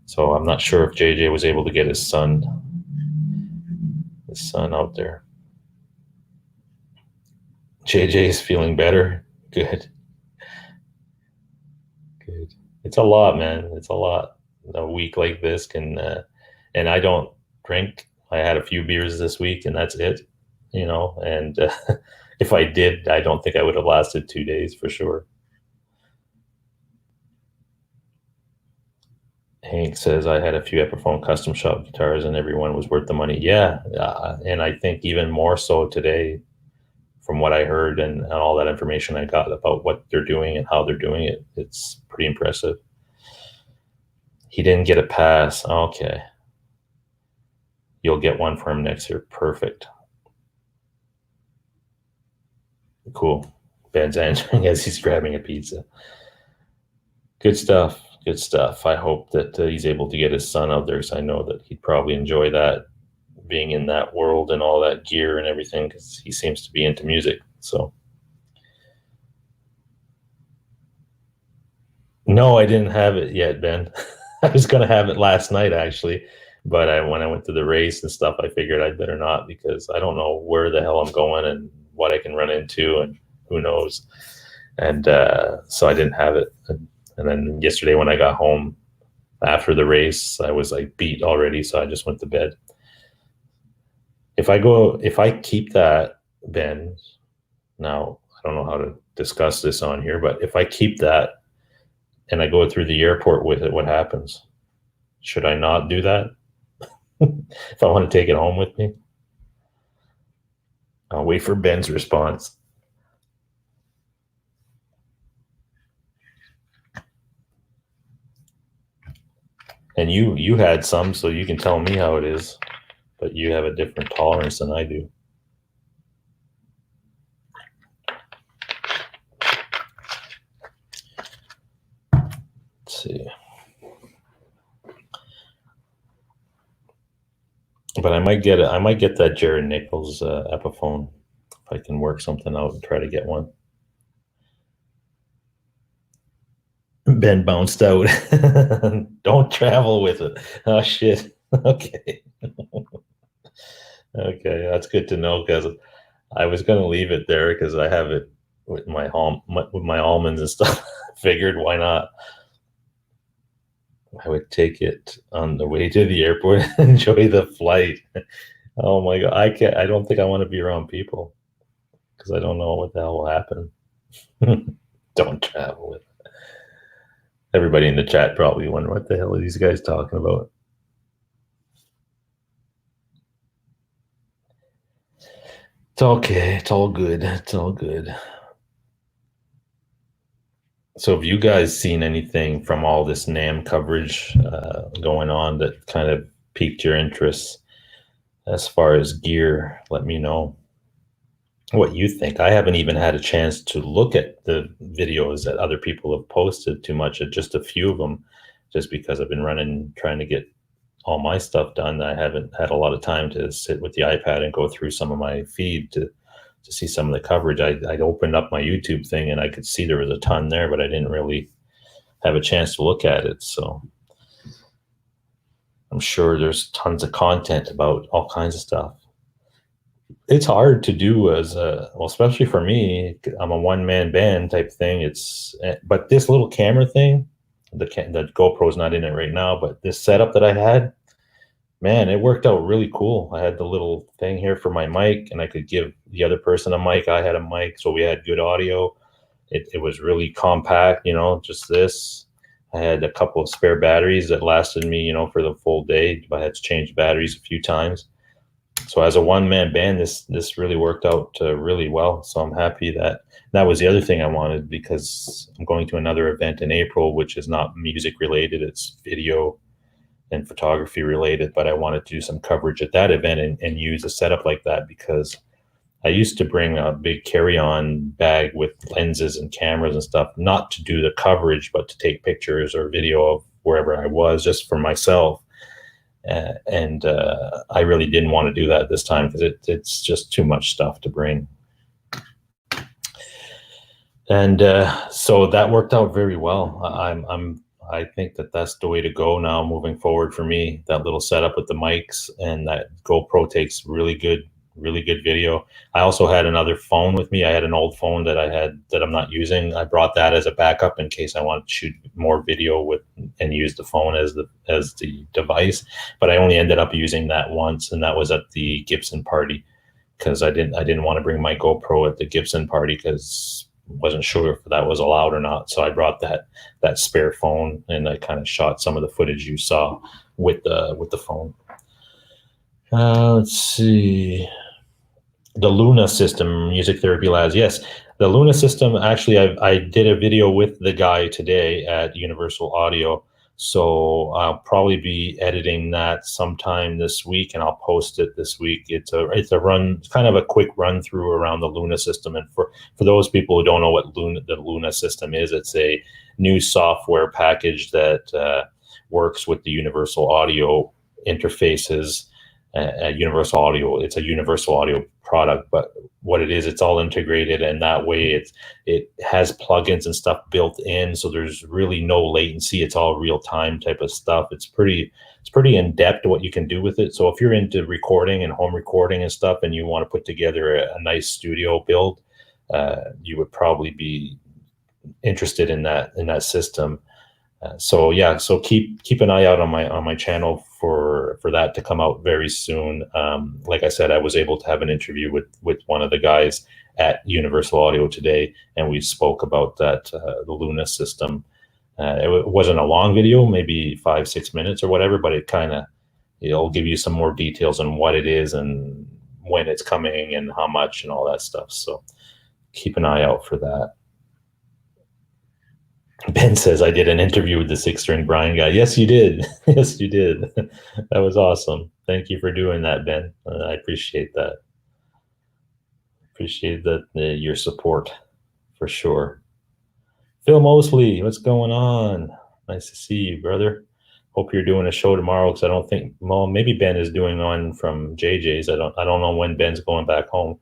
So I'm not sure if JJ was able to get his son out there. JJ is feeling better. Good. It's a lot, man. It's a lot. A week like this can, and I don't drink. I had a few beers this week and that's it, and if I did, I don't think I would have lasted 2 days for sure. Hank says, I had a few Epiphone custom shop guitars and everyone was worth the money. Yeah. And I think even more so today from what I heard and all that information I got about what they're doing and how they're doing it, it's pretty impressive. He didn't get a pass. Okay. You'll get one for him next year. Perfect. Cool. Ben's answering as he's grabbing a pizza. Good stuff. Good stuff. I hope that he's able to get his son out there because I know that he'd probably enjoy that, being in that world and all that gear and everything, because he seems to be into music. So no, I didn't have it yet, Ben. I was going to have it last night actually, but when I went to the race and stuff, I figured I'd better not because I don't know where the hell I'm going and what I can run into, and who knows? And so I didn't have it. And then yesterday when I got home after the race, I was like beat already, so I just went to bed. If I keep that, Ben, now I don't know how to discuss this on here, but if I keep that and I go through the airport with it, what happens? Should I not do that? If I want to take it home with me? I'll wait for Ben's response. And you had some, so you can tell me how it is, but you have a different tolerance than I do. Let's see. But I might get that Jared Nichols Epiphone if I can work something out and try to get one. Ben bounced out. Don't travel with it. Oh shit. Okay. Okay, that's good to know because I was gonna leave it there because I have it with my almonds and stuff. Figured why not? I would take it on the way to the airport and enjoy the flight. Oh my god, I can't. I don't think I want to be around people because I don't know what the hell will happen. Don't travel with it. Everybody in the chat probably wondering what the hell are these guys talking about. It's okay. It's all good. It's all good. So have you guys seen anything from all this NAMM coverage going on that kind of piqued your interest as far as gear? Let me know what you think. I haven't even had a chance to look at the videos that other people have posted too much, just a few of them, just because I've been trying to get all my stuff done. I haven't had a lot of time to sit with the iPad and go through some of my feed to see some of the coverage. I'd opened up my YouTube thing and I could see there was a ton there, but I didn't really have a chance to look at it. So I'm sure there's tons of content about all kinds of stuff. It's hard to do well, especially for me. I'm a one-man band type thing. But this little camera thing, the GoPro's not in it right now, but this setup that I had, man, it worked out really cool. I had the little thing here for my mic, and I could give the other person a mic. I had a mic, so we had good audio. It was really compact, just this. I had a couple of spare batteries that lasted me, for the full day. I had to change batteries a few times. So as a one-man band, this really worked out really well. So I'm happy that was the other thing I wanted, because I'm going to another event in April, which is not music related. It's video and photography related, but I wanted to do some coverage at that event and use a setup like that, because I used to bring a big carry-on bag with lenses and cameras and stuff, not to do the coverage, but to take pictures or video of wherever I was, just for myself. And I really didn't want to do that this time because it's just too much stuff to bring. And so that worked out very well. I think that's the way to go now moving forward for me. That little setup with the mics and that GoPro takes really good video. I also had another phone with me. I had an old phone that I'm not using. I brought that as a backup in case I wanted to shoot more video with and use the phone as the device. But I only ended up using that once, and that was at the Gibson party, because I didn't want to bring my GoPro at the Gibson party because wasn't sure if that was allowed or not. So I brought that spare phone, and I kind of shot some of the footage you saw with the phone. Let's see. The Luna system, Music Therapy Labs. Yes, the Luna system. Actually, I did a video with the guy today at Universal Audio. So I'll probably be editing that sometime this week, and I'll post it this week. It's kind of a quick run through around the Luna system. And for those people who don't know what the Luna system is, it's a new software package that works with the Universal Audio interfaces. Universal Audio, it's a Universal Audio product, but what it is, it's all integrated, and that way it has plugins and stuff built in, so there's really no latency. It's all real-time type of stuff. It's pretty in-depth what you can do with it. So if you're into recording and home recording and stuff, and you want to put together a nice studio build, you would probably be interested in that system. So yeah, so keep an eye out on my channel for that to come out very soon. Like I said, I was able to have an interview with one of the guys at Universal Audio today, and we spoke about that the Luna system. It wasn't a long video, maybe 5-6 minutes or whatever, but it'll give you some more details on what it is and when it's coming and how much and all that stuff. So keep an eye out for that. Ben says I did an interview with the 6-string Brian guy. Yes, you did. Yes, you did. That was awesome. Thank you for doing that, Ben. I appreciate that. Appreciate that your support for sure. Phil Mosley, what's going on? Nice to see you, brother. Hope you're doing a show tomorrow because I don't think, well, maybe Ben is doing one from JJ's. I don't know when Ben's going back home.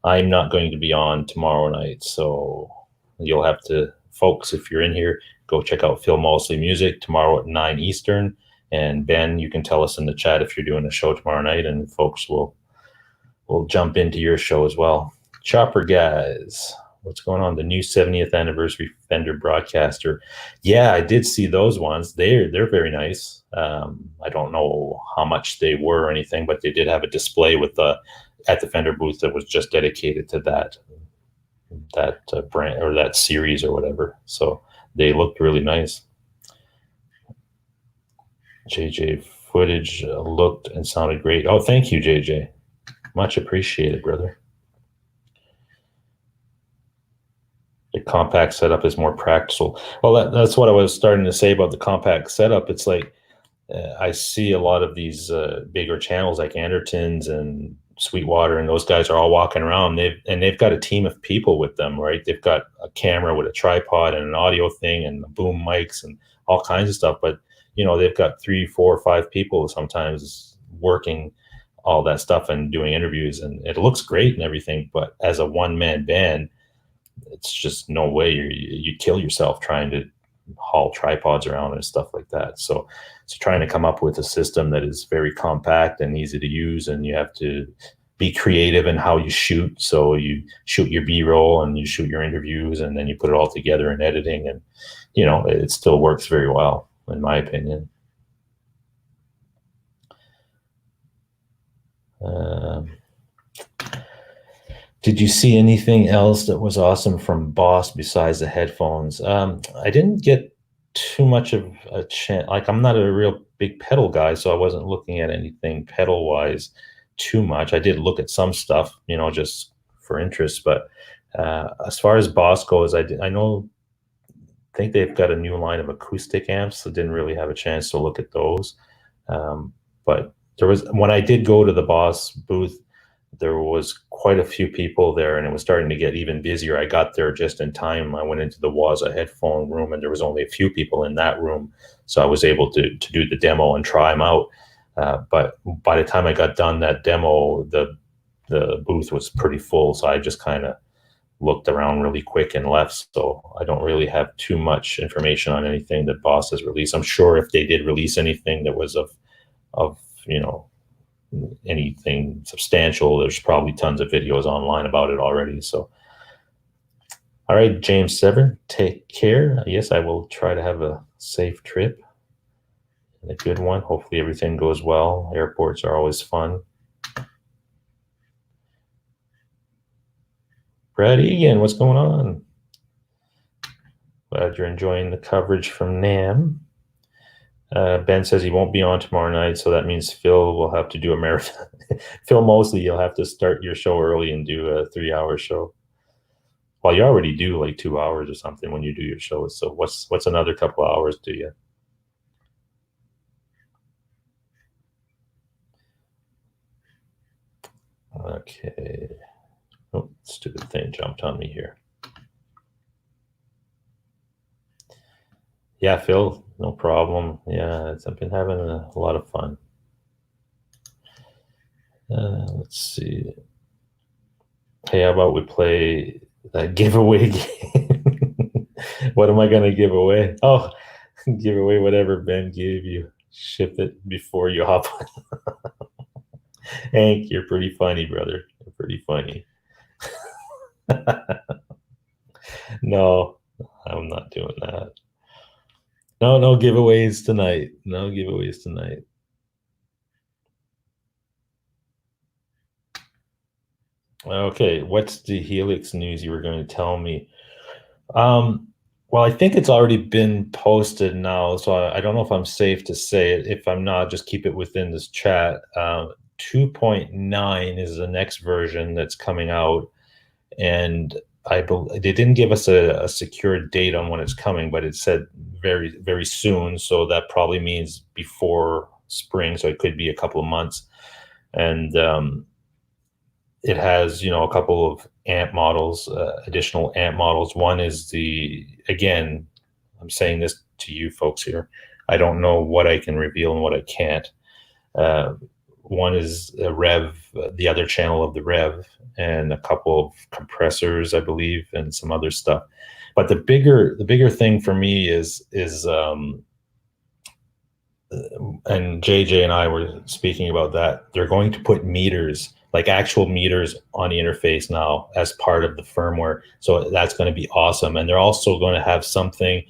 I'm not going to be on tomorrow night, so you'll have to, folks, if you're in here, go check out Phil Mosley Music tomorrow at 9 Eastern. And Ben, you can tell us in the chat if you're doing a show tomorrow night, and folks will jump into your show as well. Chopper guys, what's going on? The new 70th anniversary Fender broadcaster. Yeah, I did see those ones. They're very nice. I don't know how much they were or anything, but they did have a display with at the Fender booth that was just dedicated to that brand or that series or whatever. So they looked really nice. JJ footage looked and sounded great. Oh, thank you, JJ. Much appreciated, brother. The compact setup is more practical. Well, that's what I was starting to say about the compact setup. It's like I see a lot of these bigger channels like Andertons and Sweetwater, and those guys are all walking around. They've got a team of people with them, right? They've got a camera with a tripod and an audio thing and boom mics and all kinds of stuff. But they've got 3, 4, 5 people sometimes working all that stuff and doing interviews, and it looks great and everything. But as a one-man band, it's just no way. You kill yourself trying to haul tripods around and stuff like that. So trying to come up with a system that is very compact and easy to use, and you have to be creative in how you shoot. So you shoot your B-roll and you shoot your interviews, and then you put it all together in editing, and it still works very well, in my opinion. Did you see anything else that was awesome from Boss besides the headphones? I didn't get too much of a chance. Like, I'm not a real big pedal guy, so I wasn't looking at anything pedal wise too much. I did look at some stuff, just for interest. But as far as Boss goes, I think they've got a new line of acoustic amps. So didn't really have a chance to look at those. But when I did go to the Boss booth, there was quite a few people there, and it was starting to get even busier. I got there just in time. I went into the Waza headphone room, and there was only a few people in that room, so I was able to do the demo and try them out. But by the time I got done that demo, the booth was pretty full, so I just kind of looked around really quick and left. So I don't really have too much information on anything that Boss has released. I'm sure if they did release anything that was of anything substantial, there's probably tons of videos online about it already. So all right, James Severn, take care. Yes, I will try to have a safe trip and a good one. Hopefully everything goes well. Airports are always fun. Brad Egan, what's going on? Glad you're enjoying the coverage from NAMM. Ben says he won't be on tomorrow night, so that means Phil will have to do a marathon. Phil Mosley, you'll have to start your show early and do a 3-hour show. Well, you already do like 2 hours or something when you do your show. So what's another couple of hours do you? Okay. Oh, stupid thing jumped on me here. Yeah, Phil, no problem. Yeah, I've been having a lot of fun. Let's see. Hey, how about we play that giveaway game? What am I going to give away? Oh, give away whatever Ben gave you. Ship it before you hop on. Hank, you're pretty funny, brother. You're pretty funny. No, I'm not doing that. No, no giveaways tonight. No giveaways tonight. Okay, what's the Helix news you were going to tell me? Um, well, I think it's already been posted now, so I don't know if I'm safe to say it. If I'm not, just keep it within this chat. 2.9 is the next version that's coming out, and they didn't give us a secure date on when it's coming, but it said very, very soon. So that probably means before spring. So it could be a couple of months. And it has, a couple of amp models, additional amp models. One is again, I'm saying this to you folks here. I don't know what I can reveal and what I can't. Uh, One is a Rev, the other channel of the Rev, and a couple of compressors, I believe, and some other stuff. But the bigger thing for me is and JJ and I were speaking about that. They're going to put meters, like actual meters, on the interface now as part of the firmware. So that's going to be awesome. And they're also going to have something.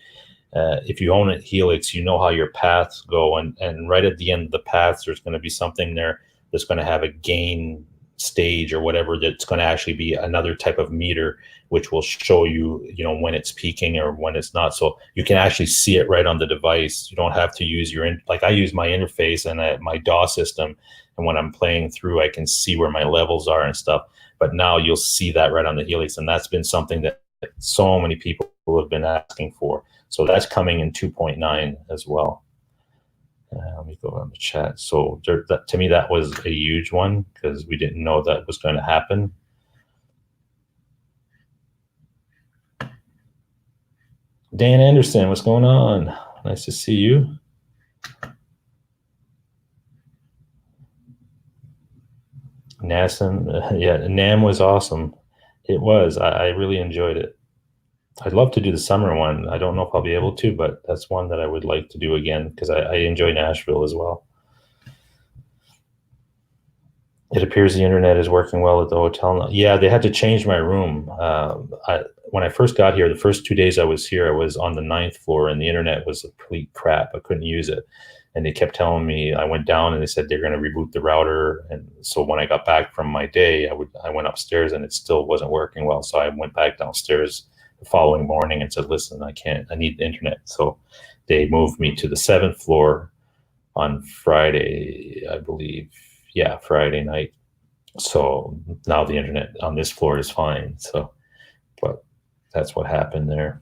If you own a Helix, you know how your paths go, and right at the end of the paths, there's going to be something there that's going to have a gain stage or whatever, that's going to actually be another type of meter, which will show you, when it's peaking or when it's not. So you can actually see it right on the device. You don't have to use like I use my interface and my DAW system, and when I'm playing through, I can see where my levels are and stuff. But now you'll see that right on the Helix, and that's been something that so many people have been asking for. So that's coming in 2.9 as well. Let me go on the chat. So to me, that was a huge one because we didn't know that was going to happen. Dan Anderson, what's going on? Nice to see you. NASM, yeah, NAMM was awesome. It was. I really enjoyed it. I'd love to do the summer one. I don't know if I'll be able to, but that's one that I would like to do again because I enjoy Nashville as well. It appears the internet is working well at the hotel now. Yeah, they had to change my room. When I first got here, the first 2 days I was here, I was on the 9th floor, and the internet was complete crap. I couldn't use it. And they kept telling me, I went down and they said they're going to reboot the router. And so when I got back from my day, I went upstairs and it still wasn't working well. So I went back downstairs the following morning and said, listen, I need the internet. So they moved me to the 7th floor on Friday, I believe. Yeah, Friday night. So now the internet on this floor is fine. So, but that's what happened there.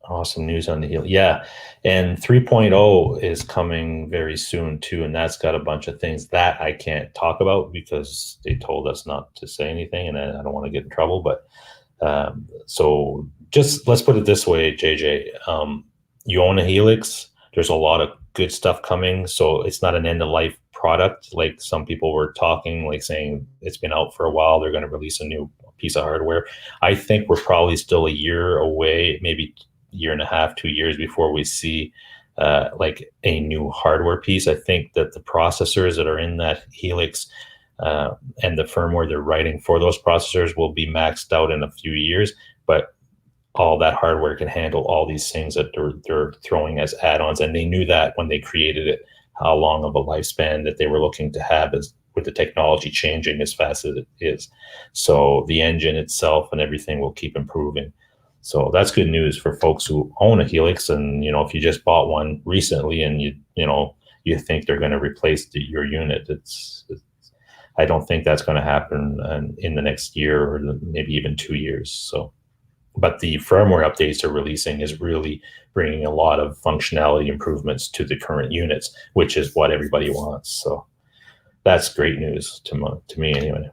Awesome news on the heel. Yeah. And 3.0 is coming very soon too. And that's got a bunch of things that I can't talk about because they told us not to say anything, and I don't want to get in trouble. But so just let's put it this way, JJ. You own a Helix. There's a lot of good stuff coming. So it's not an end of life product like some people were talking, like saying it's been out for a while, they're going to release a new piece of hardware. I think we're probably still a year away, maybe year and a half, 2 years before we see like a new hardware piece. I think that the processors that are in that Helix and the firmware they're writing for those processors will be maxed out in a few years, but all that hardware can handle all these things that they're throwing as add-ons. And they knew that when they created it, how long of a lifespan that they were looking to have, as with the technology changing as fast as it is. So the engine itself and everything will keep improving. So that's good news for folks who own a Helix. And, if you just bought one recently and you think they're going to replace your unit, I don't think that's going to happen in the next year or maybe even 2 years. So, but the firmware updates they're releasing is really bringing a lot of functionality improvements to the current units, which is what everybody wants. So that's great news to me anyway.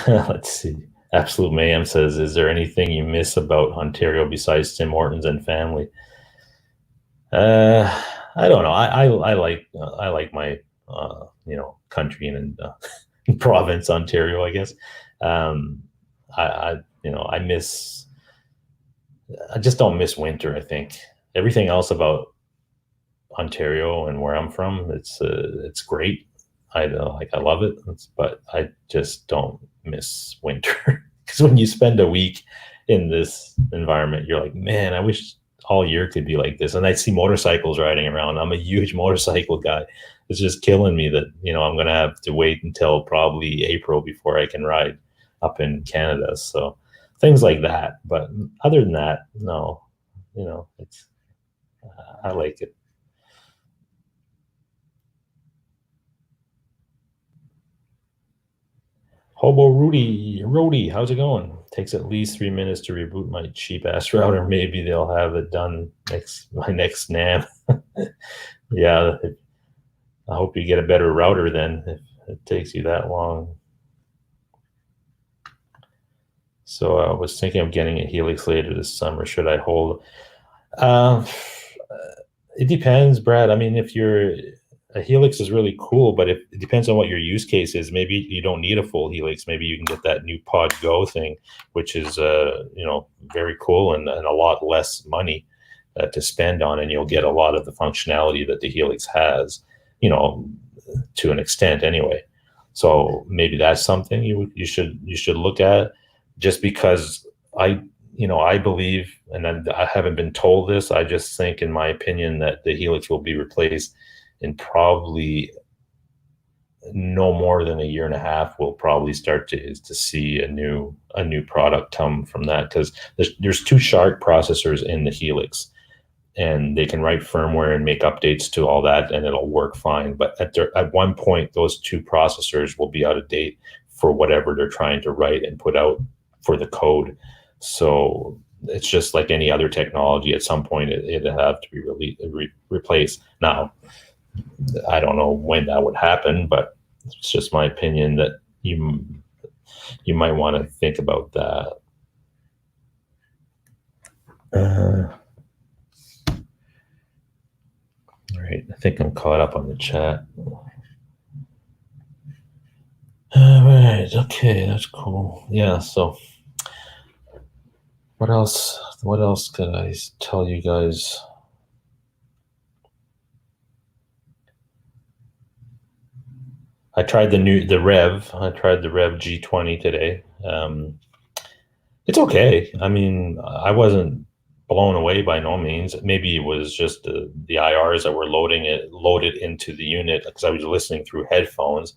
Let's see. Absolute Mayhem says, is there anything you miss about Ontario besides Tim Hortons and family? I don't know. I like my country and province, Ontario, I guess. I I just don't miss winter. I think everything else about Ontario and where I'm from, it's great. I love it, but I just don't miss winter because when you spend a week in this environment, you're like, man, I wish all year could be like this. And I see motorcycles riding around. I'm a huge motorcycle guy. It's just killing me that I'm going to have to wait until probably April before I can ride up in Canada. So things like that. But other than that, no, it's I like it. Hobo Rudy, how's it going? Takes at least 3 minutes to reboot my cheap ass router. Maybe they'll have it done my next NAMM. Yeah, I hope you get a better router then if it takes you that long. So I was thinking of getting a Helix later this summer. Should I hold? Uh, it depends, Brad. I mean, if you're a Helix is really cool, but if it depends on what your use case is. Maybe you don't need a full Helix. Maybe you can get that new Pod Go thing, which is very cool and a lot less money to spend on, and you'll get a lot of the functionality that the Helix has, to an extent anyway. So maybe that's something you should look at, just because I believe, and I haven't been told this, I just think, in my opinion, that the Helix will be replaced in probably no more than a year and a half. We'll probably start to see a new product come from that, because there's two Shark processors in the Helix, and they can write firmware and make updates to all that, and it'll work fine. But at one point, those two processors will be out of date for whatever they're trying to write and put out for the code. So it's just like any other technology. At some point, it'll have to be replaced. Now, I don't know when that would happen, but it's just my opinion that you might want to think about that. All right, I think I'm caught up on the chat. All right, okay, that's cool. Yeah, so what else could I tell you guys? I tried the Rev. I tried the Rev G20 today. It's okay. I mean, I wasn't blown away by no means. Maybe it was just the IRs that were loaded into the unit, because I was listening through headphones.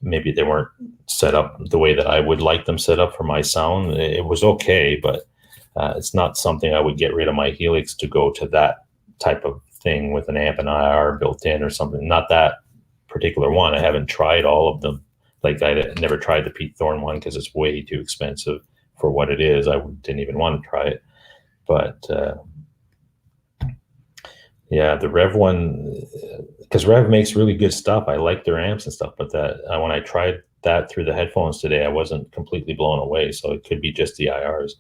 Maybe they weren't set up the way that I would like them set up for my sound. It was okay, but it's not something I would get rid of my Helix to go to that type of thing with an amp and IR built in or something. Not that particular one. I haven't tried all of them. Like, I never tried the Pete Thorne one because it's way too expensive for what it is. I didn't even want to try it. But yeah, the Rev one, because Rev makes really good stuff. I like their amps and stuff, but when I tried that through the headphones today, I wasn't completely blown away. So it could be just the IRs.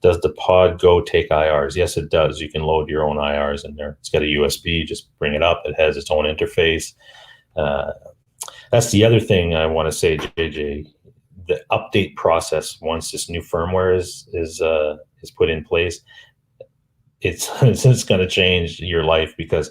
Does the Pod Go take IRs? Yes, it does. You can load your own IRs in there. It's got a USB. Just bring it up. It has its own interface. That's the other thing I want to say, JJ. The update process, once this new firmware is put in place, it's going to change your life, because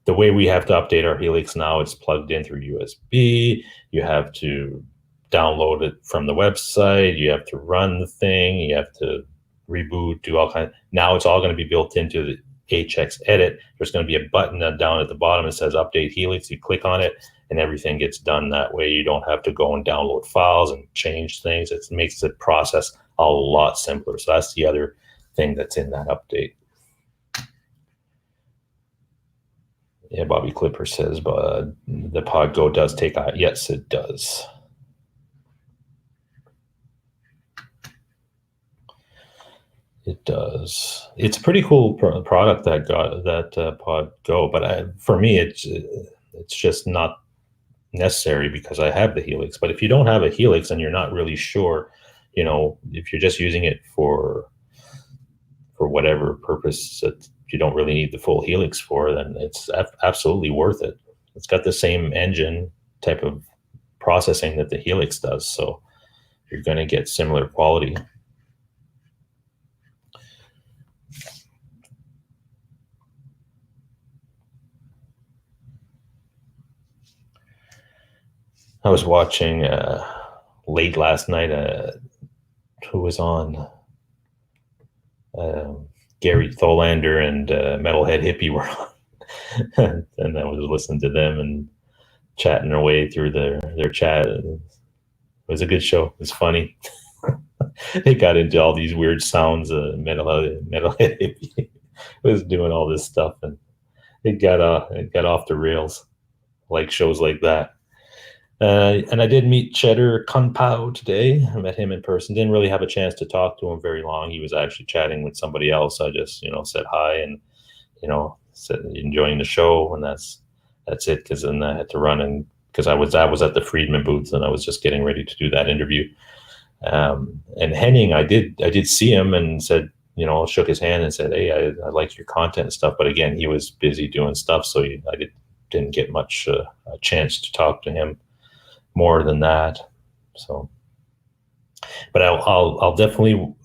the way we have to update our Helix now, it's plugged in through USB. You have to download it from the website. You have to run the thing. You have to reboot, do all kinds. Now it's all going to be built into the HX Edit. There's going to be a button down at the bottom that says Update Helix. You click on it, and everything gets done that way. You don't have to go and download files and change things. It makes the process a lot simpler. So that's the other thing that's in that update. Yeah, Bobby Clipper says, but the Pod Go does take out. Yes, it does. It does. It's a pretty cool product that Pod Go, but for me, it's just not necessary because I have the Helix. But if you don't have a Helix and you're not really sure, if you're just using it for whatever purpose that you don't really need the full Helix for, then it's absolutely worth it. It's got the same engine type of processing that the Helix does, so you're going to get similar quality. I was watching late last night. Who was on? Um, Gary Tholander and Metalhead Hippie were on, and I was listening to them and chatting their way through their chat. It was a good show. It was funny. They got into all these weird sounds. Metalhead Hippie was doing all this stuff, and it got off the rails, like shows like that. And I did meet Cheddar Kunpao today. I met him in person. Didn't really have a chance to talk to him very long. He was actually chatting with somebody else. I just, said hi and, said enjoying the show, and that's it. Because then I had to run, and because I was at the Friedman booth, and I was just getting ready to do that interview. And Henning, I did see him and said, shook his hand and said, "Hey, I like your content and stuff." But again, he was busy doing stuff, so didn't get much a chance to talk to him more than that. So, but I'll definitely.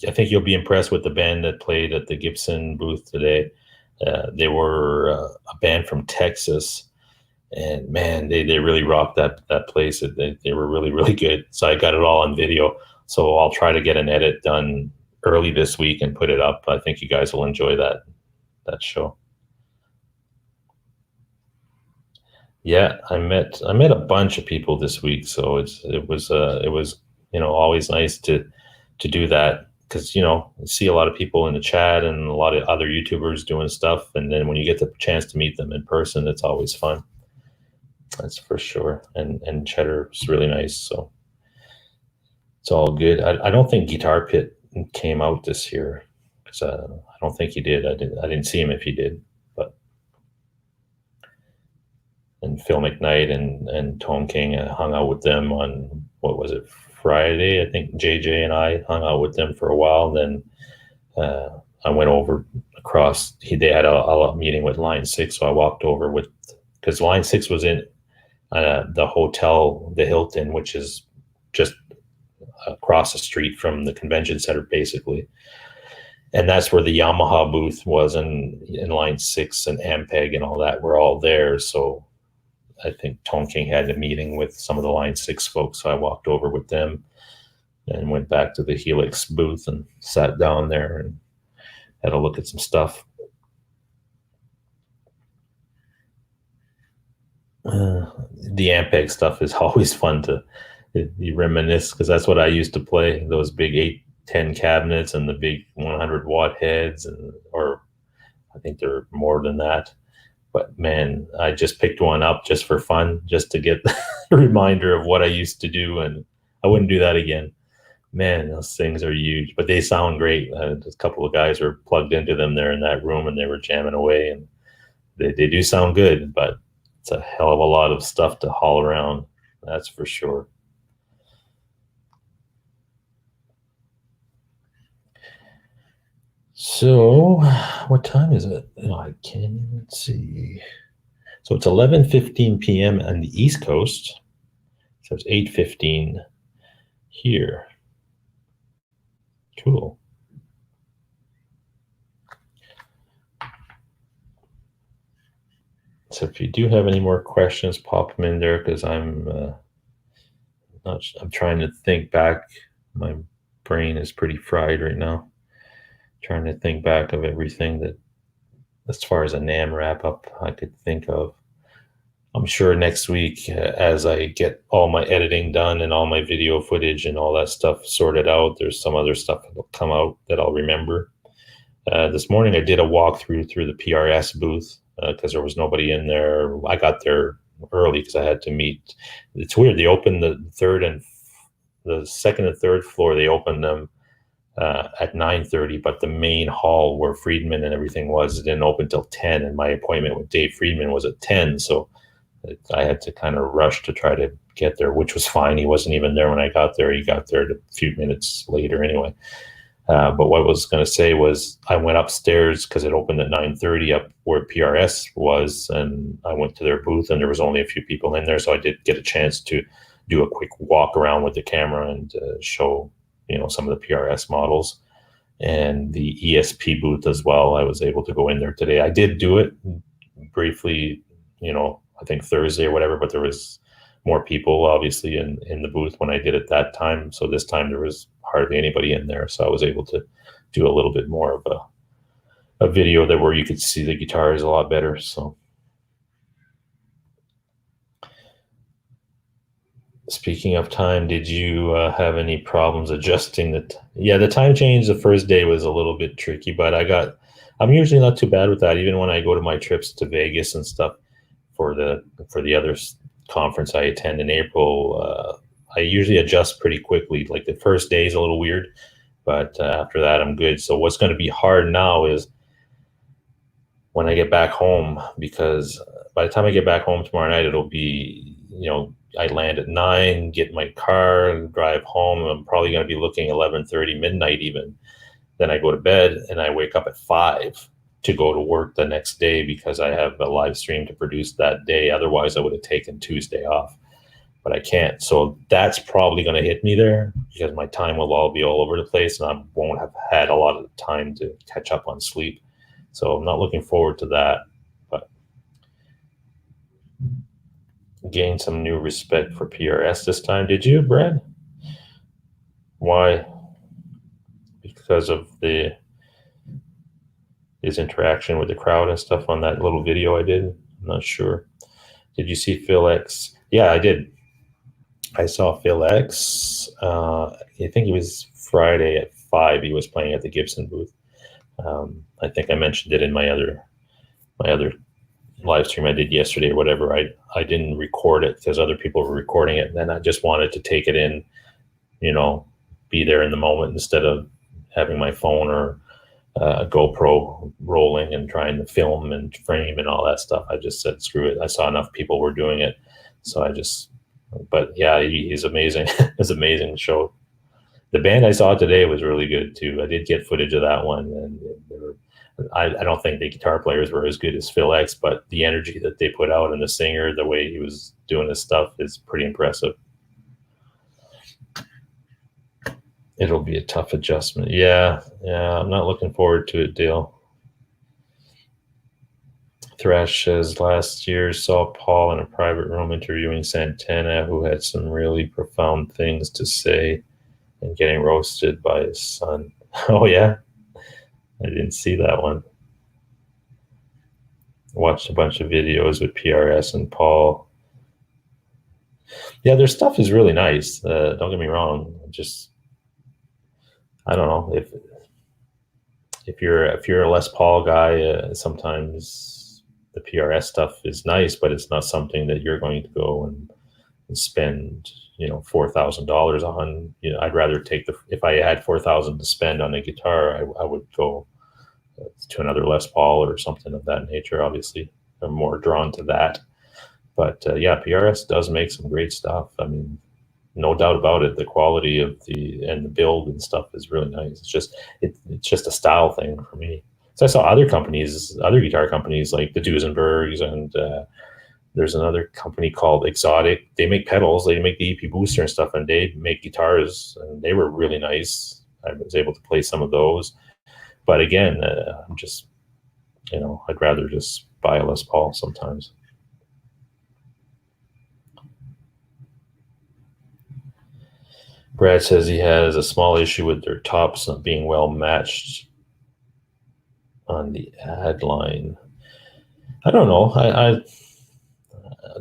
I think you'll be impressed with the band that played at the Gibson booth today. They were a band from Texas, and man, they really rocked that place. They were really, really good. So I got it all on video. So I'll try to get an edit done early this week and put it up. I think you guys will enjoy that show. Yeah, I met a bunch of people this week, so it was always nice to do that, because you see a lot of people in the chat and a lot of other YouTubers doing stuff, and then when you get the chance to meet them in person, it's always fun. That's for sure. And Cheddar's really nice, so it's all good. I don't think Guitar Pit came out this year, because I don't think he did. I didn't see him if he did. And Phil McKnight and Tone King hung out with them on, what was it, Friday? I think JJ and I hung out with them for a while. Then I went over across. They had a meeting with Line 6, so I walked over because Line 6 was in the hotel, the Hilton, which is just across the street from the convention center, basically. And that's where the Yamaha booth was, and in Line 6 and Ampeg and all that were all there. So I think Tone King had a meeting with some of the Line 6 folks, so I walked over with them and went back to the Helix booth and sat down there and had a look at some stuff. The Ampeg stuff is always fun to reminisce, because that's what I used to play, those big 810 cabinets and the big 100-watt heads, or I think they're more than that. But man, I just picked one up just for fun, just to get a reminder of what I used to do, and I wouldn't do that again. Man, those things are huge, but they sound great. A couple of guys were plugged into them there in that room, and they were jamming away, and they do sound good, but it's a hell of a lot of stuff to haul around. That's for sure. So, what time is it? Oh, I can't see. So it's 11:15 p.m. on the East Coast. So it's 8:15 here. Cool. So if you do have any more questions, pop them in there, because I'm trying to think back. My brain is pretty fried right now. Trying to think back of everything that, as far as a NAMM wrap up, I could think of. I'm sure next week, as I get all my editing done and all my video footage and all that stuff sorted out, there's some other stuff that'll come out that I'll remember. This morning I did a walkthrough through the PRS booth, because there was nobody in there. I got there early because I had to meet. It's weird. They opened the second and third floor. They opened them at 9:30, but the main hall where Friedman and everything was, it didn't open till 10. And my appointment with Dave Friedman was at 10, so I had to kind of rush to try to get there, which was fine. He wasn't even there when I got there. He got there a few minutes later anyway. But what I was going to say was, I went upstairs because it opened at 9:30 up where PRS was, and I went to their booth, and there was only a few people in there, so I did get a chance to do a quick walk around with the camera and show some of the PRS models, and the ESP booth as well. I was able to go in there today. I did do it briefly, I think Thursday or whatever, but there was more people obviously in the booth when I did it that time. So this time there was hardly anybody in there. So I was able to do a little bit more of a video that where you could see the guitars a lot better. So speaking of time, did you have any problems adjusting yeah, the time change the first day was a little bit tricky, but I'm usually not too bad with that. Even when I go to my trips to Vegas and stuff for the other conference I attend in April, I usually adjust pretty quickly. Like the first day is a little weird, but after that I'm good. So what's going to be hard now is when I get back home, because by the time I get back home tomorrow night, it'll be, I land at 9, get in my car and drive home. I'm probably going to be looking 11:30, midnight even. Then I go to bed and I wake up at 5 to go to work the next day because I have a live stream to produce that day. Otherwise, I would have taken Tuesday off, but I can't. So that's probably going to hit me there because my time will all be all over the place and I won't have had a lot of time to catch up on sleep. So I'm not looking forward to that, but gain some new respect for PRS this time. Did you, Brad? Why? Because of his interaction with the crowd and stuff on that little video I did? I'm not sure. Did you see Phil X? Yeah, I did. I saw Phil X. I think it was Friday at 5. He was playing at the Gibson booth. I think I mentioned it in my other live stream I did yesterday or whatever. I didn't record it because other people were recording it, and then I just wanted to take it in, be there in the moment instead of having my phone or a GoPro rolling and trying to film and frame and all that stuff. I just said, screw it. I saw enough people were doing it. So but yeah, he's amazing. It's an amazing show. The band I saw today was really good too. I did get footage of that one, and I don't think the guitar players were as good as Phil X, but the energy that they put out and the singer, the way he was doing his stuff is pretty impressive. It'll be a tough adjustment. Yeah, I'm not looking forward to it, Dale. Thrash says last year saw Paul in a private room interviewing Santana, who had some really profound things to say, and getting roasted by his son. Oh yeah, I didn't see that one. Watched a bunch of videos with PRS and Paul. Yeah, their stuff is really nice. Don't get me wrong. Just I don't know if you're a Les Paul guy. Sometimes the PRS stuff is nice, but it's not something that you're going to go and spend $4,000 on. I'd rather if I had $4,000 to spend on a guitar, I would go to another Les Paul or something of that nature. Obviously, I'm more drawn to that. But yeah, PRS does make some great stuff. I mean, no doubt about it. The quality of the build and stuff is really nice. It's just a style thing for me. So I saw other guitar companies like the Duesenbergs, and there's another company called Exotic. They make pedals. They make the EP booster and stuff, and they make guitars, and they were really nice. I was able to play some of those. But again, I'm just, I'd rather just buy a Les Paul sometimes. Brad says he has a small issue with their tops not being well matched on the ad line. I don't know.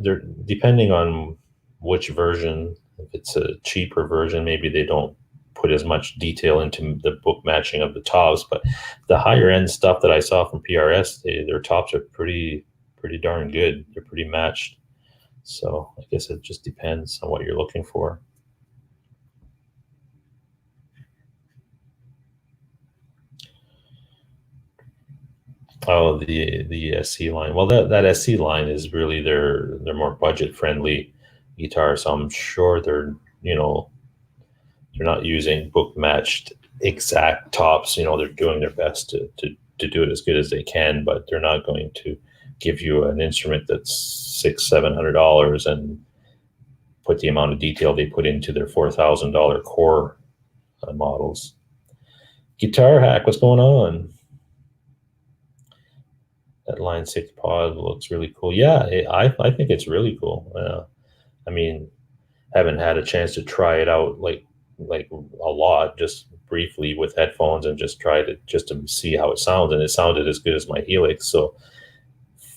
They're depending on which version. If it's a cheaper version, maybe they don't put as much detail into the book matching of the tops. But the higher end stuff that I saw from PRS, their tops are pretty darn good. They're pretty matched. So I guess it just depends on what you're looking for. Oh, the SC line. Well, that SC line is really their more budget friendly guitar. So I'm sure they're not using book matched exact tops. They're doing their best to do it as good as they can, but they're not going to give you an instrument that's $600-700 and put the amount of detail they put into their $4,000 core models. Guitar Hack, what's going on? That Line 6 pod looks really cool. Yeah, I think it's really cool. I mean, haven't had a chance to try it out like a lot, just briefly with headphones and just tried it just to see how it sounds, and it sounded as good as my Helix. So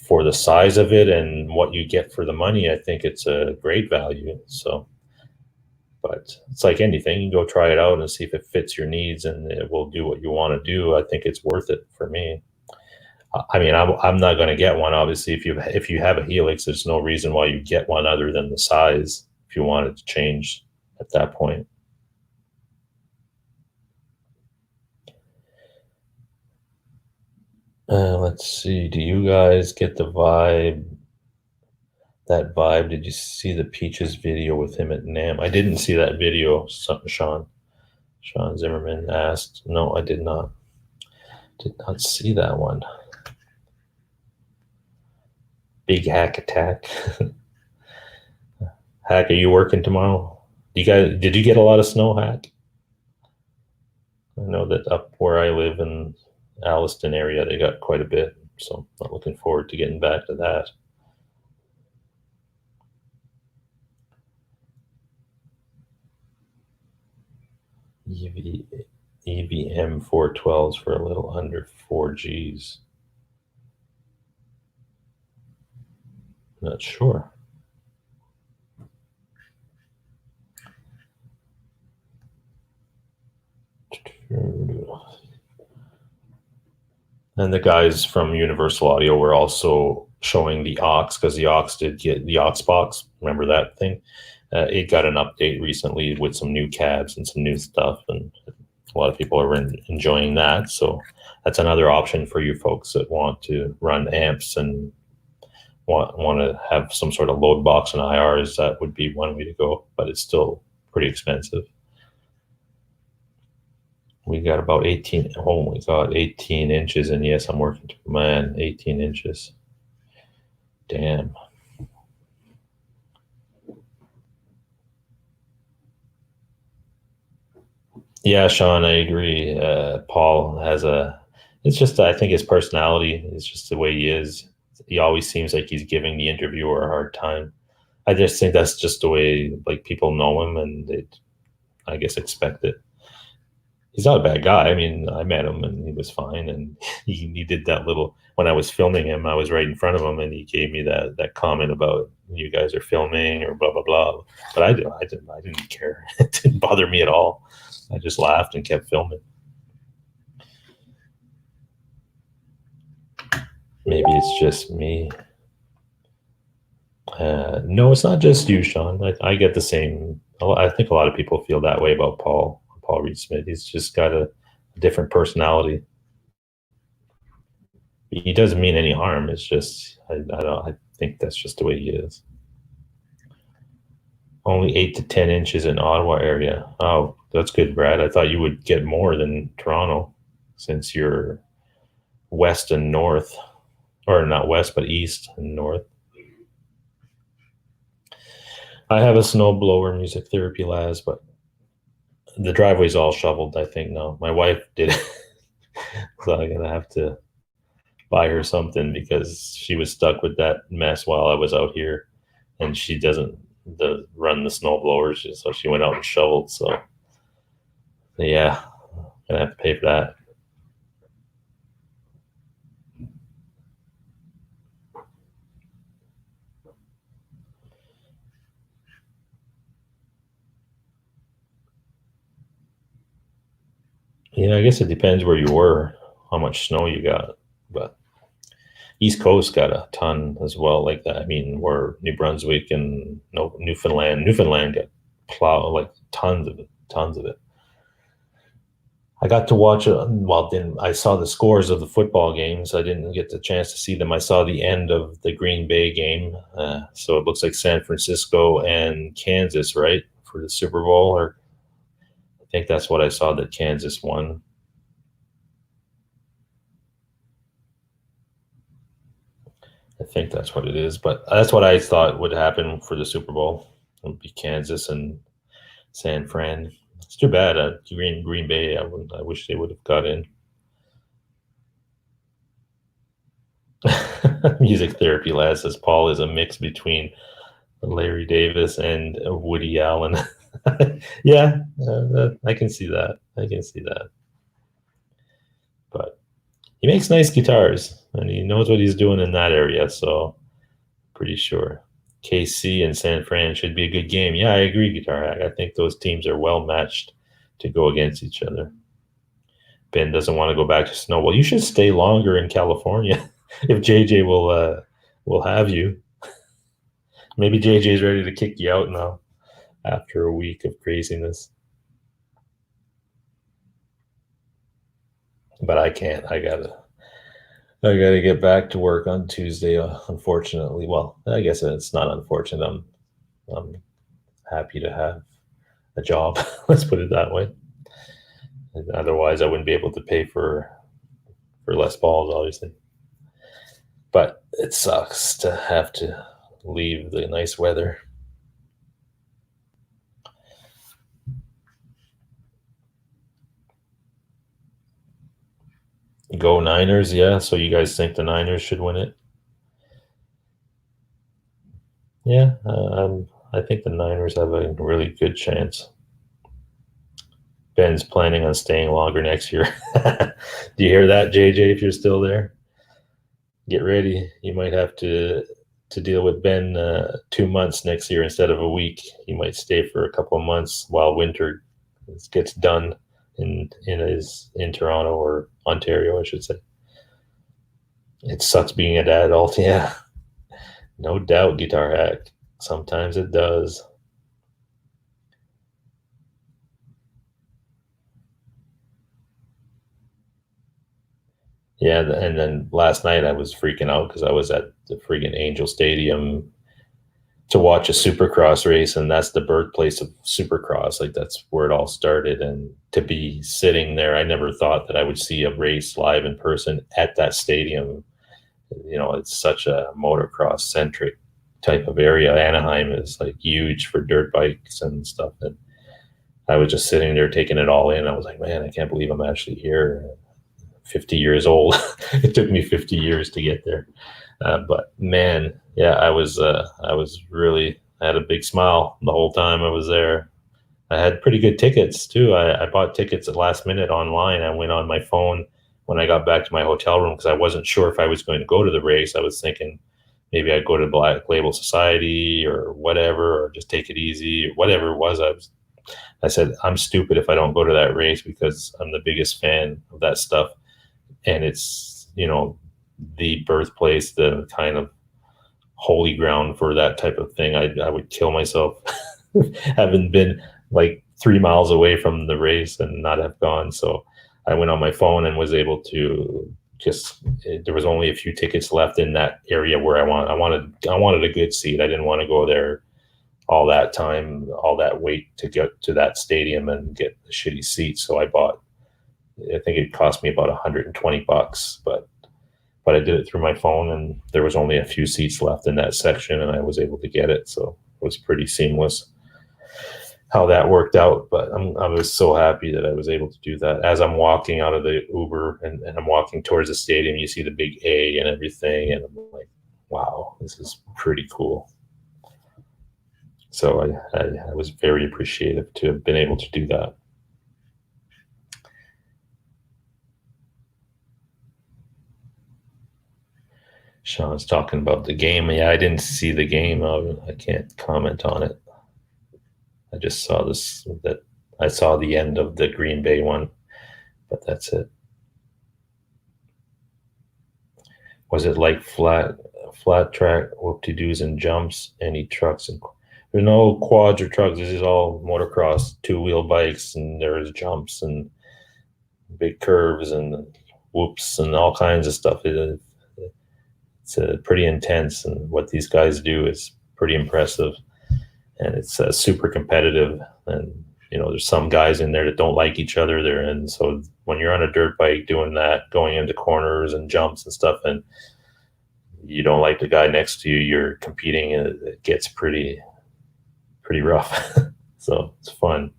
for the size of it and what you get for the money, I think it's a great value. So, but it's like anything, you go try it out and see if it fits your needs and it will do what you want to do. I think it's worth it for me. I mean, I'm not going to get one. Obviously, if you have a Helix, there's no reason why you get one other than the size. If you wanted to change at that point, let's see. Do you guys get the vibe? That vibe? Did you see the Peaches video with him at NAMM? I didn't see that video. Sean Zimmerman asked. No, I did not. Did not see that one. Big hack attack. Hack, are you working tomorrow? Did you get a lot of snow, Hack? I know that up where I live in Alliston area, they got quite a bit. So I'm looking forward to getting back to that. EVM 412s for a little under 4 Gs. Not sure. And the guys from Universal Audio were also showing the aux, because the aux did get the aux box. Remember that thing? It got an update recently with some new cabs and some new stuff, and a lot of people are enjoying that. So that's another option for you folks that want to run amps and want to have some sort of load box and IRs. That would be one way to go, but it's still pretty expensive. We got about 18. Oh my God, 18 inches. And yes, I'm working, man, 18 inches. Damn. Yeah, Sean, I agree. Paul has it's just, I think his personality is just the way he is. He always seems like he's giving the interviewer a hard time. I just think that's just the way, like, people know him, and they, I guess, expect it. He's not a bad guy. I mean, I met him and he was fine. And he did that little, when I was filming him, I was right in front of him and he gave me that comment about, you guys are filming or blah, blah, blah. But I didn't care. It didn't bother me at all. I just laughed and kept filming. Maybe it's just me. No, it's not just you, Sean. I get the same. I think a lot of people feel that way about Paul Reed Smith. He's just got a different personality. He doesn't mean any harm. It's just I think that's just the way he is. Only 8 to 10 inches in Ottawa area. Oh, that's good, Brad. I thought you would get more than Toronto, since you're west and north, or not west, but east and north. I have a snowblower, music therapy, Laz, but the driveway's all shoveled, I think, now. My wife did it. So I'm going to have to buy her something, because she was stuck with that mess while I was out here, and she doesn't run the snow blowers, so she went out and shoveled. So yeah, I'm gonna have to pay for that. Yeah, I guess it depends where you were, how much snow you got, but East Coast got a ton as well, like that. I mean, where New Brunswick and Newfoundland got plowed, like tons of it, tons of it. I got to watch it. Well, then I saw the scores of the football games. I didn't get the chance to see them. I saw the end of the Green Bay game. So it looks like San Francisco and Kansas, right, for the Super Bowl. Or I think that's what I saw, that Kansas won. I think that's what it is. But that's what I thought would happen for the Super Bowl. It would be Kansas and San Fran. It's too bad. Green Bay. I wish they would have got in. Music therapy, lad, says Paul is a mix between Larry Davis and Woody Allen. Yeah, I can see that. I can see that. But he makes nice guitars, and he knows what he's doing in that area. So pretty sure KC and San Fran should be a good game. Yeah, I agree, Guitar Hack. I think those teams are well matched to go against each other. Ben doesn't want to go back to snow. Well, you should stay longer in California if JJ will have you. Maybe JJ's ready to kick you out now after a week of craziness. But I can't. I gotta get back to work on Tuesday. Unfortunately, well, I guess it's not unfortunate. I'm happy to have a job. Let's put it that way. And otherwise, I wouldn't be able to pay for less balls, obviously. But it sucks to have to leave the nice weather. Go Niners, yeah. So you guys think the Niners should win it? Yeah, I think the Niners have a really good chance. Ben's planning on staying longer next year. Do you hear that, JJ? If you're still there, get ready. You might have to deal with Ben 2 months next year instead of a week. He might stay for a couple of months while winter gets done in Toronto or Ontario, I should say. It sucks being a dad. All yeah, no doubt. Guitar Hack. Sometimes it does. Yeah, and then last night I was freaking out because I was at the friggin' Angel Stadium to watch a Supercross race, and that's the birthplace of Supercross. Like that's where it all started. And to be sitting there, I never thought that I would see a race live in person at that stadium. It's such a motocross centric type of area. Anaheim is like huge for dirt bikes and stuff. And I was just sitting there taking it all in. I was like, man, I can't believe I'm actually here. 50 years old. It took me 50 years to get there. But man, yeah, I was really, I had a big smile the whole time I was there. I had pretty good tickets too. I bought tickets at last minute online. I went on my phone when I got back to my hotel room because I wasn't sure if I was going to go to the race. I was thinking maybe I'd go to Black Label Society or whatever, or just take it easy or whatever it was. I said, I'm stupid if I don't go to that race because I'm the biggest fan of that stuff. And it's, the birthplace, the kind of holy ground for that type of thing. I would kill myself having been like 3 miles away from the race and not have gone. So I went on my phone and was able to there was only a few tickets left in that area where I wanted a good seat. I didn't want to go there all that time, all that wait to get to that stadium and get a shitty seat. So I think it cost me about $120, but I did it through my phone, and there was only a few seats left in that section, and I was able to get it. So it was pretty seamless how that worked out. But I was so happy that I was able to do that. As I'm walking out of the Uber and I'm walking towards the stadium, you see the big A and everything, and I'm like, wow, this is pretty cool. So I was very appreciative to have been able to do that. Sean's talking about the game. Yeah, I didn't see the game. I can't comment on it. I just saw that I saw the end of the Green Bay one, but that's it. Was it like flat track whoop-de-doos and jumps? Any trucks? And there's no quads or trucks. This is all motocross, two-wheel bikes, and there's jumps and big curves and whoops and all kinds of stuff. It's pretty intense, and what these guys do is pretty impressive, and it's super competitive. And there's some guys in there that don't like each other there, and so when you're on a dirt bike doing that, going into corners and jumps and stuff, and you don't like the guy next to you, you're competing, and it gets pretty rough. So it's fun.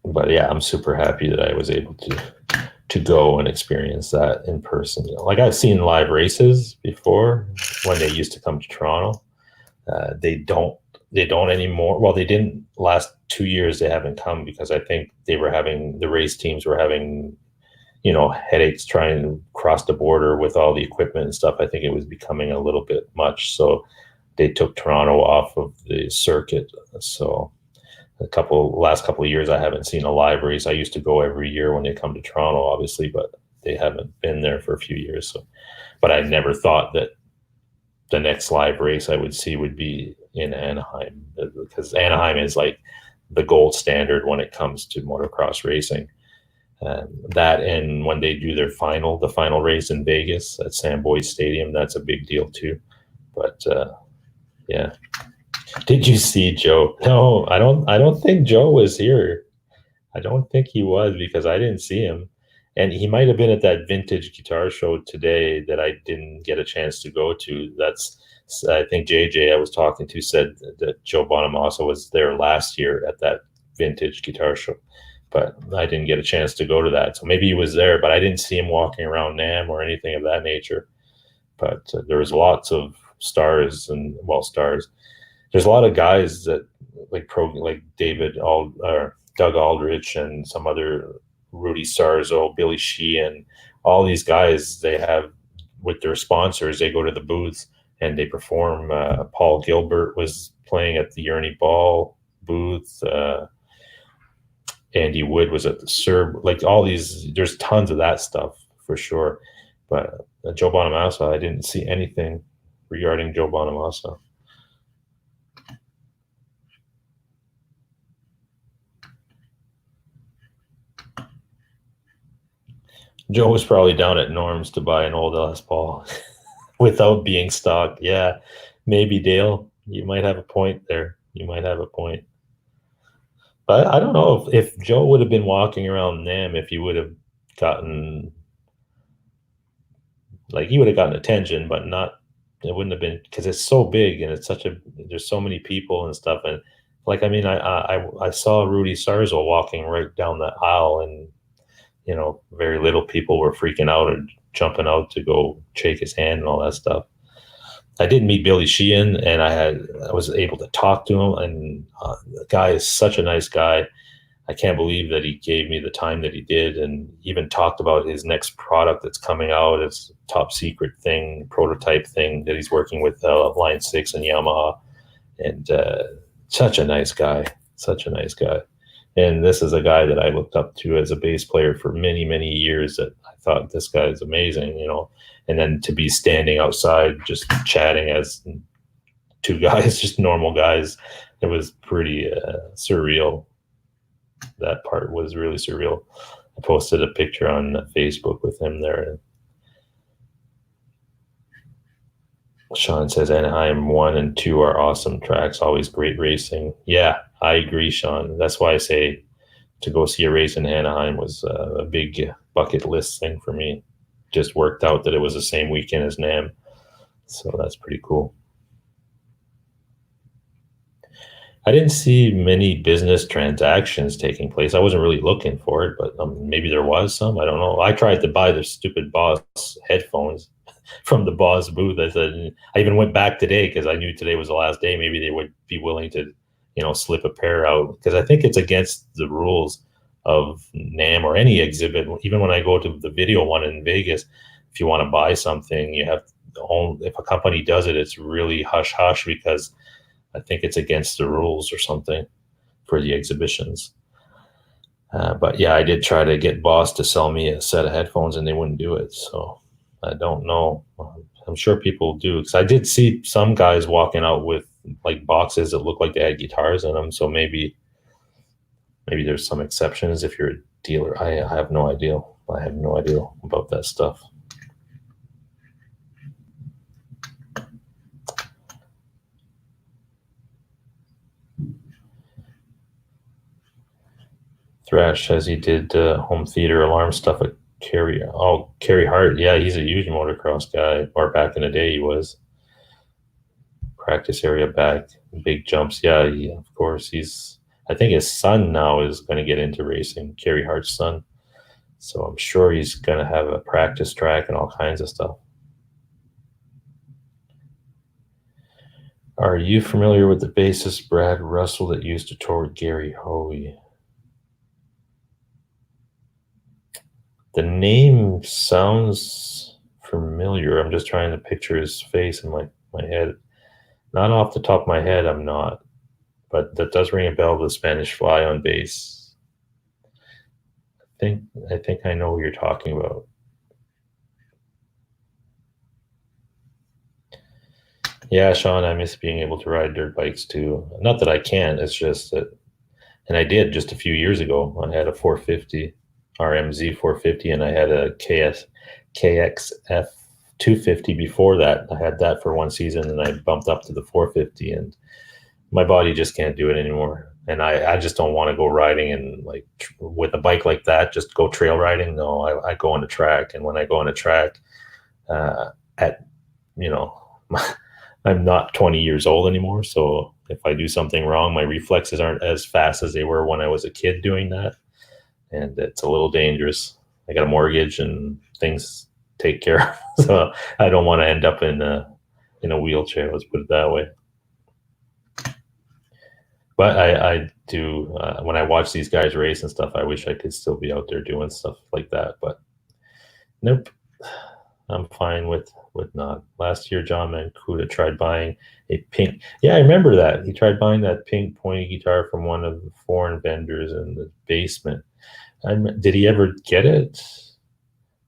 But yeah, I'm super happy that I was able to to go and experience that in person. Like I've seen live races before when they used to come to Toronto. They don't anymore. Well, they didn't last 2 years. They haven't come because I think the race teams were having, headaches trying to cross the border with all the equipment and stuff. I think it was becoming a little bit much. So they took Toronto off of the circuit. So last couple of years, I haven't seen a live race. I used to go every year when they come to Toronto, obviously, but they haven't been there for a few years. So, but I never thought that the next live race I would see would be in Anaheim, because Anaheim is like the gold standard when it comes to motocross racing. That, and when they do the final race in Vegas at Sam Boyd Stadium, that's a big deal too. But yeah. Did you see Joe? No, I don't think Joe was here. I don't think he was, because I didn't see him. And he might have been at that vintage guitar show today that I didn't get a chance to go to. I think JJ I was talking to said that Joe Bonamassa was there last year at that vintage guitar show, but I didn't get a chance to go to that. So maybe he was there, but I didn't see him walking around NAMM or anything of that nature. But there was lots of stars. There's a lot of guys that like Doug Aldrich and some other, Rudy Sarzo, Billy Sheehan, all these guys, they have, with their sponsors, they go to the booths and they perform. Paul Gilbert was playing at the Ernie Ball booth. Andy Wood was at the Serb. Like all these, there's tons of that stuff for sure. But Joe Bonamassa, I didn't see anything regarding Joe Bonamassa. Joe was probably down at Norm's to buy an old Les Paul without being stocked. Yeah, maybe, Dale. You might have a point there. You might have a point. But I don't know if Joe would have been walking around NAMM, if he would have gotten, like, he would have gotten attention, but not, it wouldn't have been, because it's so big and it's there's so many people and stuff. And like, I mean, I saw Rudy Sarzo walking right down the aisle, and very little people were freaking out or jumping out to go shake his hand and all that stuff. I did meet Billy Sheehan, and I was able to talk to him, and the guy is such a nice guy. I can't believe that he gave me the time that he did, and even talked about his next product that's coming out. It's a top secret thing, prototype thing that he's working with Line 6 and Yamaha, and such a nice guy. And this is a guy that I looked up to as a bass player for many, many years, that I thought, this guy is amazing, and then to be standing outside just chatting as two guys, just normal guys, it was pretty surreal. That part was really surreal. I posted a picture on Facebook with him there. Sean says Anaheim 1 and 2 are awesome tracks, always great racing. Yeah, I agree, Sean. That's why I say to go see a race in Anaheim was a big bucket list thing for me. Just worked out that it was the same weekend as NAMM, so that's pretty cool. I didn't see many business transactions taking place. I wasn't really looking for it, but maybe there was some. I don't know. I tried to buy the stupid Boss headphones from the Boss booth. I even went back today because I knew today was the last day. Maybe they would be willing to, slip a pair out, because I think it's against the rules of NAMM or any exhibit. Even when I go to the video one in Vegas, if you want to buy something, you have to if a company does it, it's really hush hush, because I think it's against the rules or something for the exhibitions. But yeah, I did try to get Boss to sell me a set of headphones, and they wouldn't do it. So I don't know. I'm sure people do, because I did see some guys walking out with like boxes that look like they had guitars in them. So maybe there's some exceptions if you're a dealer. I have no idea. I have no idea about that stuff. Thrash says he did home theater alarm stuff at Kerry Hart. Yeah, he's a huge motocross guy, or back in the day he was. Practice area back, big jumps. Yeah, of course. I think his son now is going to get into racing, Kerry Hart's son. So I'm sure he's going to have a practice track and all kinds of stuff. Are you familiar with the bassist Brad Russell that used to tour with Gary Hoey? The name sounds familiar. I'm just trying to picture his face in my head. Not off the top of my head, I'm not. But that does ring a bell, the Spanish Fly on bass. I think I know who you're talking about. Yeah, Sean, I miss being able to ride dirt bikes too. Not that I can't, it's just that, and I did just a few years ago. I had a 450 RMZ 450, and I had a KXF 250 before that. I had that for one season, and I bumped up to the 450, and my body just can't do it anymore. And I just don't want to go riding and like with a bike like that, just go trail riding. No, I go on the track, and when I go on a track, at you know, I'm not 20 years old anymore. So if I do something wrong, my reflexes aren't as fast as they were when I was a kid doing that, and it's a little dangerous. I got a mortgage and things take care of, so I don't want to end up in a wheelchair. Let's put it that way. But I do when I watch these guys race and stuff. I wish I could still be out there doing stuff like that, but nope. I'm fine with not. Last year, John Mancuda tried buying a pink. Yeah, I remember that he tried buying that pink pointy guitar from one of the foreign vendors in the basement. Did he ever get it?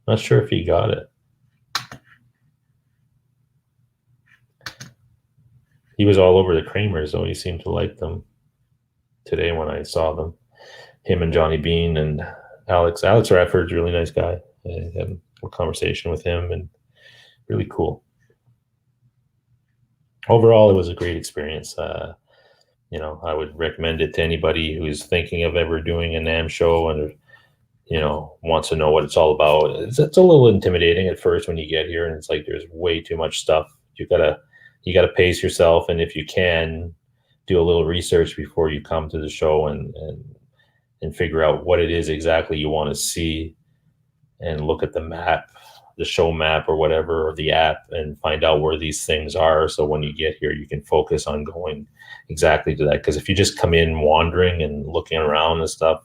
Not sure if he got it. He was all over the Kramers, though. He seemed to like them today when I saw them. Him and Johnny Bean and Alex Radford's a really nice guy. I had a conversation with him, and really cool. Overall, it was a great experience. I would recommend it to anybody who's thinking of ever doing a NAMM show and wants to know what it's all about. It's a little intimidating at first when you get here, and it's like there's way too much stuff. You gotta pace yourself, and if you can, do a little research before you come to the show and figure out what it is exactly you want to see, and look at the map, the show map or whatever, or the app, and find out where these things are. So when you get here, you can focus on going exactly to that. Because if you just come in wandering and looking around and stuff,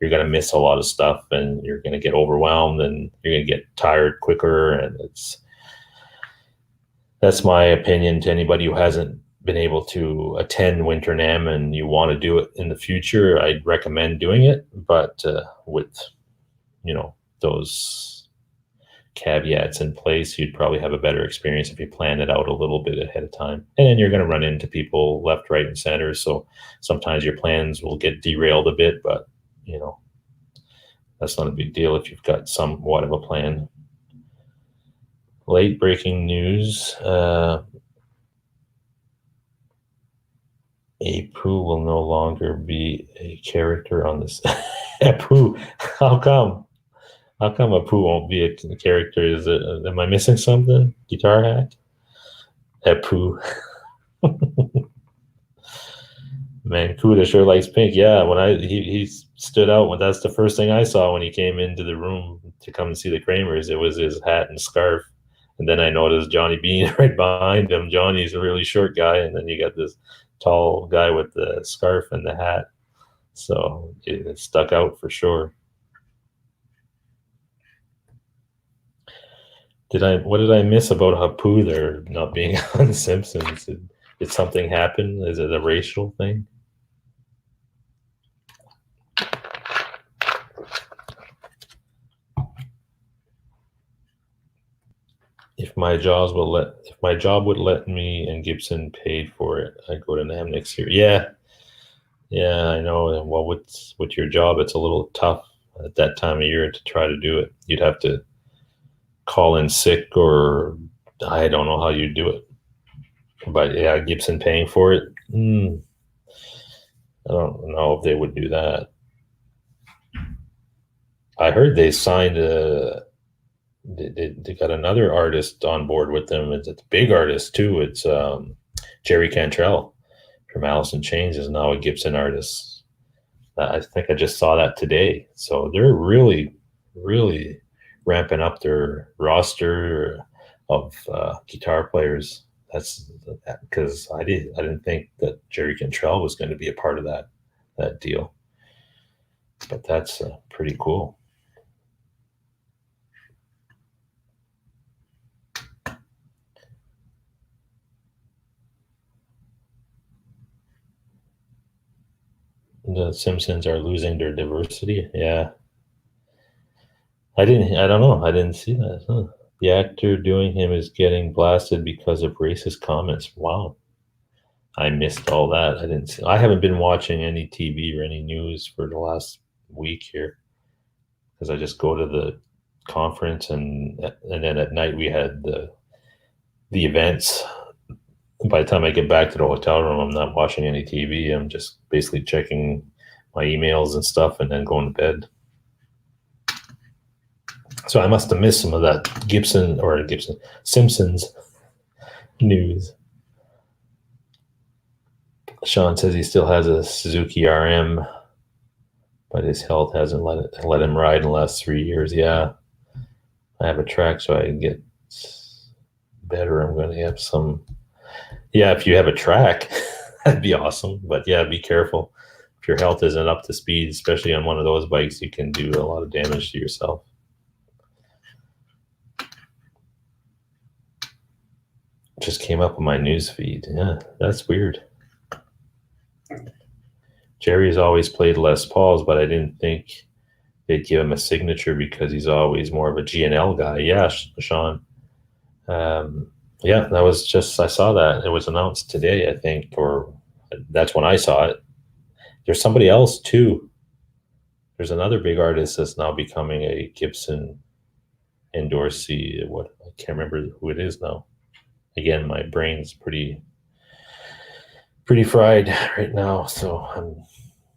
you're going to miss a lot of stuff, and you're going to get overwhelmed, and you're going to get tired quicker. And that's my opinion to anybody who hasn't been able to attend Winter NAMM and you want to do it in the future. I'd recommend doing it, but with those caveats in place, you'd probably have a better experience if you plan it out a little bit ahead of time. And then you're going to run into people left, right, and center. So sometimes your plans will get derailed a bit, but that's not a big deal if you've got somewhat of a plan. Late breaking news. Apu will no longer be a character on this. Apu, how come? How come Apu won't be a character? Am I missing something? Guitar hack? Apu. Mancuda sure likes pink. Yeah, when he stood out. That's the first thing I saw when he came into the room to come and see the Kramers. It was his hat and scarf. And then I noticed Johnny Bean right behind him. Johnny's a really short guy, and then you got this tall guy with the scarf and the hat. So it stuck out for sure. What did I miss about Hapu there not being on The Simpsons? Did something happen? Is it a racial thing? If my job would let me and Gibson paid for it, I'd go to NAMM next year. Yeah, I know. Well, with your job, it's a little tough at that time of year to try to do it. You'd have to call in sick, or I don't know how you do it. But yeah, Gibson paying for it. I don't know if they would do that. I heard they signed they got another artist on board with them. It's a big artist too. It's Jerry Cantrell from Alice in Chains is now a Gibson artist. I think I just saw that today. So they're really really ramping up their roster of guitar players. That's because I didn't think that Jerry Cantrell was going to be a part of that deal, but that's pretty cool. The Simpsons are losing their diversity. Yeah, I don't know. I didn't see that. Huh. The actor doing him is getting blasted because of racist comments. Wow. I missed all that. I didn't see, I haven't been watching any TV or any news for the last week here because I just go to the conference and then at night we had the events. By the time I get back to the hotel room, I'm not watching any TV. I'm just basically checking my emails and stuff and then going to bed. So I must have missed some of that Gibson Simpsons news. Sean says he still has a Suzuki RM, but his health hasn't let him ride in the last 3 years. Yeah, I have a track so I can get better. I'm going to have some. Yeah, if you have a track, that'd be awesome. But yeah, be careful. If your health isn't up to speed, especially on one of those bikes, you can do a lot of damage to yourself. Just came up on my news feed. Yeah, that's weird. Jerry's always played Les Pauls, but I didn't think they'd give him a signature because he's always more of a G&L guy. Yeah, Sean. Yeah, that was just, I saw that. It was announced today, I think, or that's when I saw it. There's somebody else too. There's another big artist that's now becoming a Gibson endorsee. What, I can't remember who it is now. Again, my brain's pretty fried right now, so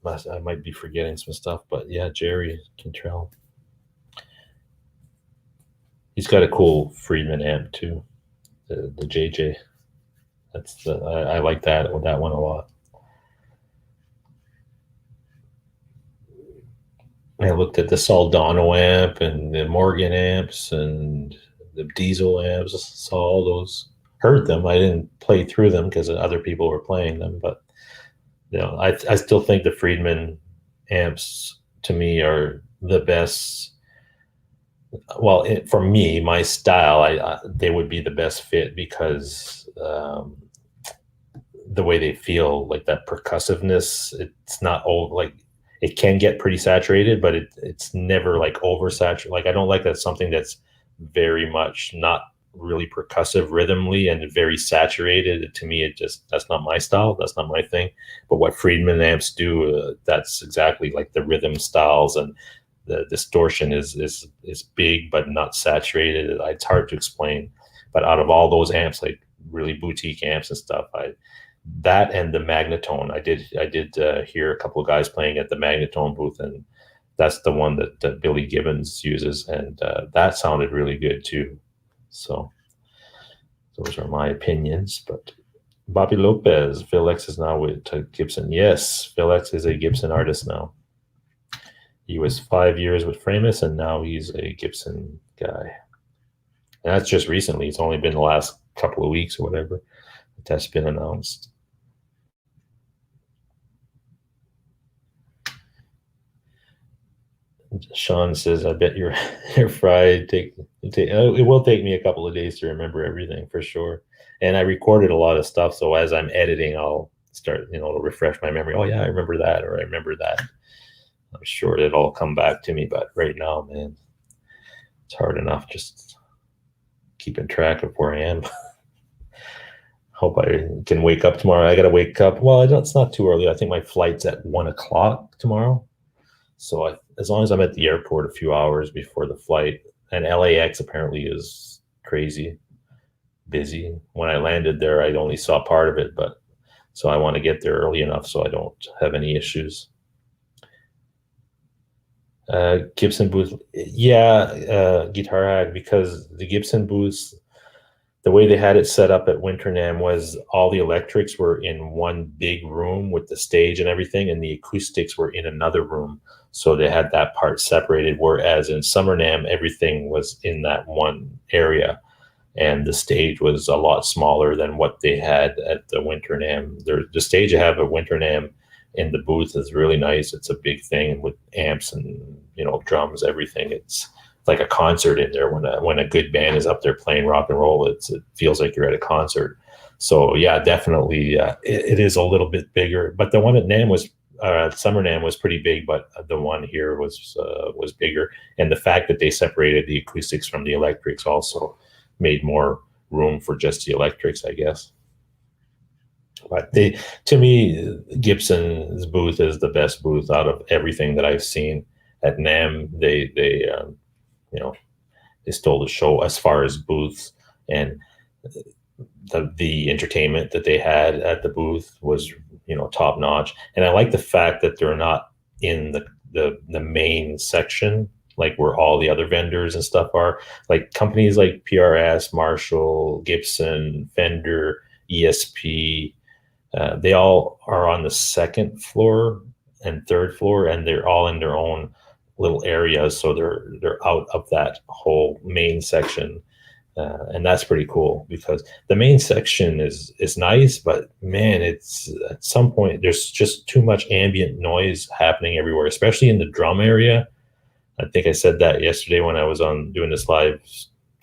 I might be forgetting some stuff. But yeah, Jerry Cantrell. He's got a cool Friedman amp too, the JJ. I like that one a lot. I looked at the Soldano amp and the Morgan amps and the diesel amps. Saw all those. Heard them. I didn't play through them because other people were playing them. But I still think the Friedman amps to me are the best. Well, for me, my style, they would be the best fit because the way they feel, like that percussiveness, it's not like it can get pretty saturated, but it's never like oversaturated. Like I don't like that something that's very much not really percussive rhythmly and very saturated. To me, that's not my style. That's not my thing. But what Friedman amps do, that's exactly like the rhythm styles, and the distortion is big but not saturated. It's hard to explain. But out of all those amps, like really boutique amps and stuff, that and the Magnetone. I did hear a couple of guys playing at the Magnetone booth, and that's the one that Billy Gibbons uses, and that sounded really good too. So those are my opinions. But Bobby Lopez, Phil X is now with Gibson. Yes, Phil X is a Gibson artist now. He was 5 years with Framus, and now he's a Gibson guy. And that's just recently. It's only been the last couple of weeks or whatever that's been announced. Sean says, "I bet you're fried. It will take me a couple of days to remember everything for sure." And I recorded a lot of stuff, so as I'm editing, I'll start, to refresh my memory. Oh yeah, I remember that, or I remember that. I'm sure it'll all come back to me, but right now, man, it's hard enough just keeping track of where I am. Hope I can wake up tomorrow. I got to wake up. Well, it's not too early. I think my flight's at 1:00 tomorrow. So as long as I'm at the airport a few hours before the flight, and LAX apparently is crazy busy. When I landed there, I only saw part of it, but so I want to get there early enough so I don't have any issues. Gibson booth, yeah, Guitar Hack, because the Gibson booths, the way they had it set up at Winter NAMM was all the electrics were in one big room with the stage and everything, and the acoustics were in another room. So they had that part separated. Whereas in Summer NAMM, everything was in that one area, and the stage was a lot smaller than what they had at the Winter NAMM. The stage you have at Winter NAMM in the booth is really nice. It's a big thing with amps and drums, everything. It's like a concert in there when a good band is up there playing rock and roll. It feels like you're at a concert. So yeah, definitely, it is a little bit bigger. But the one at NAMM was Summer NAMM was pretty big, but the one here was bigger. And the fact that they separated the acoustics from the electrics also made more room for just the electrics, I guess. But to me, Gibson's booth is the best booth out of everything that I've seen at NAMM. They stole the show as far as booths, and the entertainment that they had at the booth was top notch. And I like the fact that they're not in the main section like where all the other vendors and stuff are. Like companies like PRS, Marshall, Gibson, Fender, ESP, they all are on the second floor and third floor, and they're all in their own little areas, so they're out of that whole main section, and that's pretty cool because the main section is nice, but man, it's at some point there's just too much ambient noise happening everywhere, especially in the drum area. I think I said that yesterday when I was on doing this live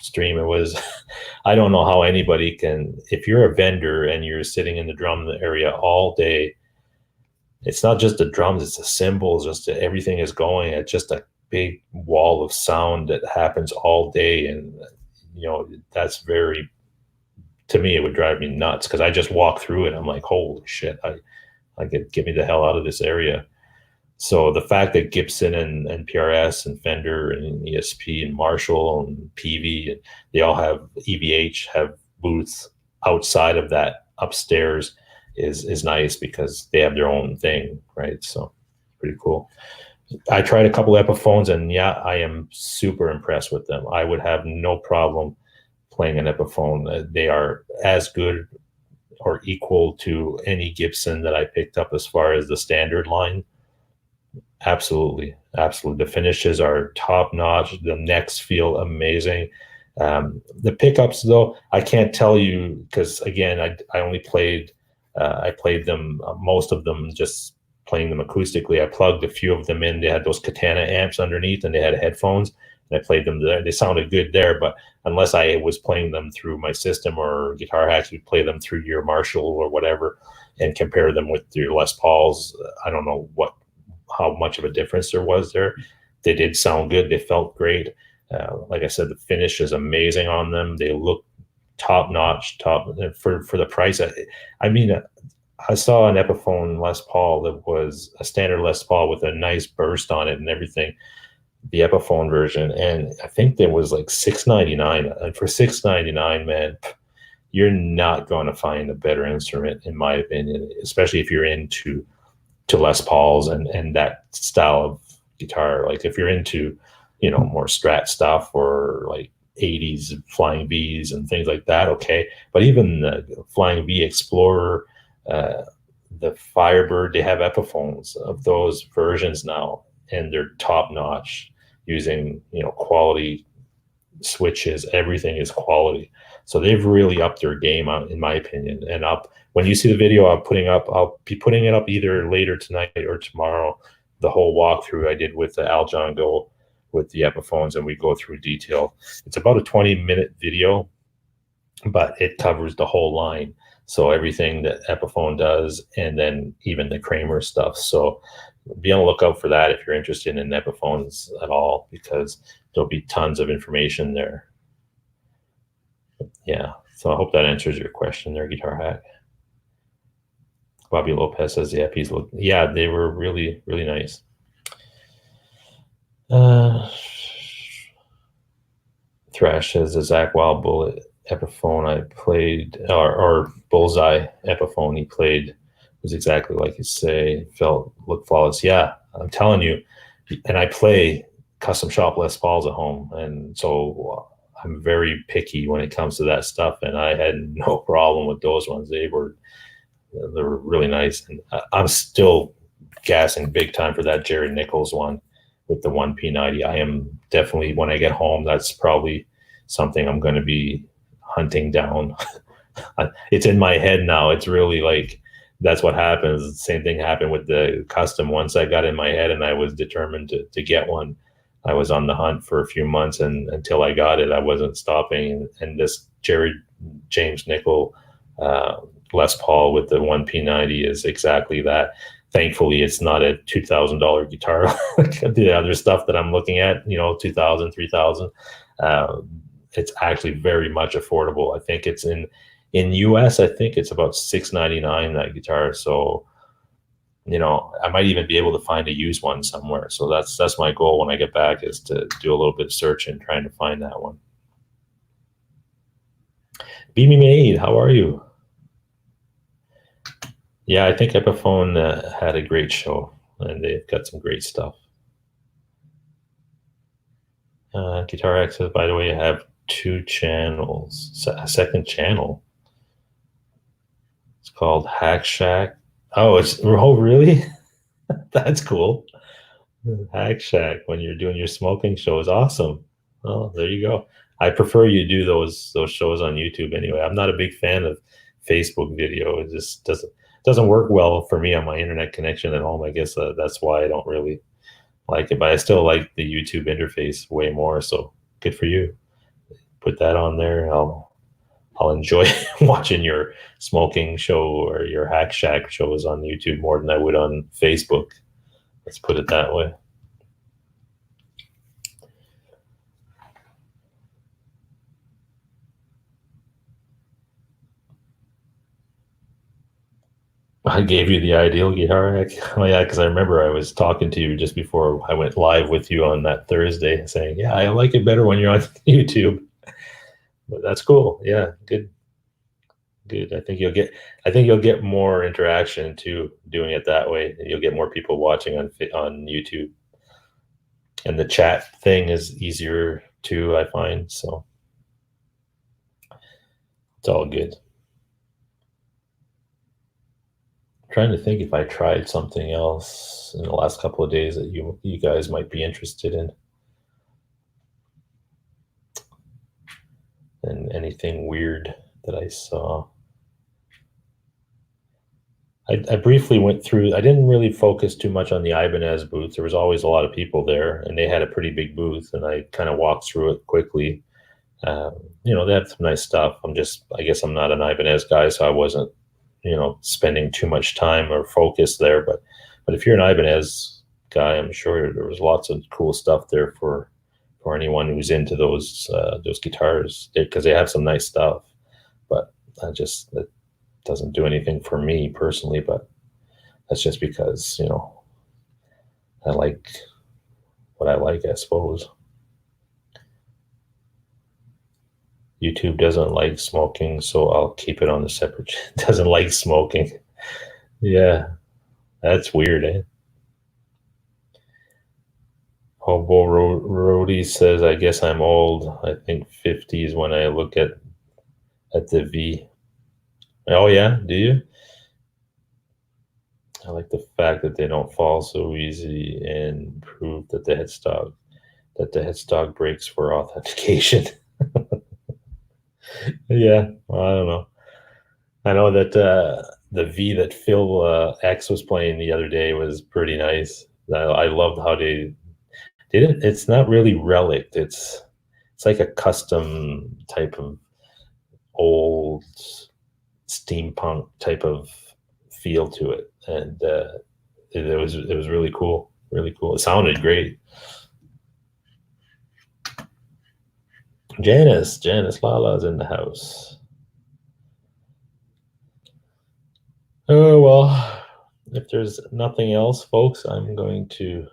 stream. It was I don't know how anybody can, if you're a vendor and you're sitting in the drum area all day, it's not just the drums, it's the cymbals, just everything is going at just a big wall of sound that happens all day. And that's very, to me, it would drive me nuts because I just walk through it. I'm like, holy shit, I get me the hell out of this area. So the fact that Gibson and PRS and Fender and ESP and Marshall and PV, and they all have EVH, have booths outside of that upstairs is nice because they have their own thing, right? So pretty cool. I tried a couple Epiphones, and yeah, I am super impressed with them. I would have no problem playing an Epiphone. They are as good or equal to any Gibson that I picked up as far as the standard line. Absolutely. The finishes are top notch. The necks feel amazing. The pickups, though, I can't tell you because again, I only played. I played them, most of them, just playing them acoustically. I plugged a few of them in. They had those Katana amps underneath, and they had headphones, and I played them there. They sounded good there, but unless I was playing them through my system or Guitar Hacks, would play them through your Marshall or whatever, and compare them with your Les Pauls. I don't know how much of a difference there was there. They did sound good. They felt great. Like I said, the finish is amazing on them. They look top notch, for the price. I mean, I saw an Epiphone Les Paul that was a standard Les Paul with a nice burst on it and everything, the Epiphone version, and I think there was like $699. And for $699, man, you're not going to find a better instrument, in my opinion, especially if you're into Les Pauls and that style of guitar. Like if you're into, more Strat stuff or like 80s Flying V's and things like that, okay. But even the Flying V Explorer, the Firebird, they have Epiphones of those versions now, and they're top notch using, quality switches. Everything is quality. So they've really upped their game, in my opinion. And when you see the video I'll be putting it up either later tonight or tomorrow, the whole walkthrough I did with the Al John Go with the Epiphones, and we go through detail. It's about a 20-minute video, but it covers the whole line. So everything that Epiphone does, and then even the Kramer stuff. So be on the lookout for that if you're interested in Epiphones at all, because there'll be tons of information there. Yeah, so I hope that answers your question there, Guitar Hack. Bobby Lopez says the Epis look, yeah, they were really, really nice. Thrash says the Zach Wild Bullet Epiphone I played, or Bullseye Epiphone he played, was exactly like you say. Looked flawless. Yeah, I'm telling you. And I play custom shop Les Pauls at home, and so I'm very picky when it comes to that stuff, and I had no problem with those ones. They were really nice, and I'm still gassing big time for that Jerry Nichols one with the 1P90. I am definitely, when I get home, that's probably something I'm going to be hunting down. It's in my head now. It's really like that's what happens. The same thing happened with the custom. Once I got in my head and I was determined to get one, I was on the hunt for a few months, and until I got it, I wasn't stopping. And this Jerry James Nickel Les Paul with the 1P90 is exactly that. Thankfully, it's not a $2,000 guitar like the other stuff that I'm looking at, 2,000, 3,000. It's actually very much affordable. I think it's in US, I think it's about $699, that guitar. So, I might even be able to find a used one somewhere. So that's my goal when I get back, is to do a little bit of searching, trying to find that one. Beamy Made, how are you? Yeah, I think Epiphone had a great show, and they've got some great stuff. Guitar Access, by the way, have 2 channels, a second channel. It's called Hack Shack. Oh, really? That's cool. Hack Shack, when you're doing your smoking show, is awesome. Well, there you go. I prefer you do those shows on YouTube anyway. I'm not a big fan of Facebook video. It just doesn't work well for me on my internet connection at home. I guess that's why I don't really like it, but I still like the YouTube interface way more. So good for you. Put that on there. I'll enjoy watching your smoking show or your Hack Shack shows on YouTube more than I would on Facebook. Let's put it that way. I gave you the ideal guitar rack. Oh yeah, because I remember I was talking to you just before I went live with you on that Thursday, saying, "Yeah, I like it better when you're on YouTube." But that's cool. Yeah, good, good. I think you'll get more interaction too doing it that way. You'll get more people watching on YouTube, and the chat thing is easier too, I find. So it's all good. Trying to think if I tried something else in the last couple of days that you guys might be interested in, and anything weird that I saw. I briefly went through. I didn't really focus too much on the Ibanez booth. There was always a lot of people there, and they had a pretty big booth, and I kind of walked through it quickly. They had some nice stuff. I guess I'm not an Ibanez guy, so I wasn't spending too much time or focus there. But if you're an Ibanez guy, I'm sure there was lots of cool stuff there for anyone who's into those guitars, because they have some nice stuff. But it doesn't do anything for me personally. But that's just because I like what I like, I suppose. YouTube doesn't like smoking, so I'll keep it on the separate. Doesn't like smoking. Yeah, that's weird, eh? Hobo Roadie says, "I guess I'm old. I think 50s when I look at the V." Oh yeah, do you? I like the fact that they don't fall so easy, and prove that the headstock breaks for authentication. Yeah, well, I don't know. I know that the V that Phil X was playing the other day was pretty nice. I loved how they did it. It's not really relic. It's like a custom type of old steampunk type of feel to it, and it was really cool. Really cool. It sounded great. Janice Lala's in the house. Oh, well, if there's nothing else, folks, I'm going to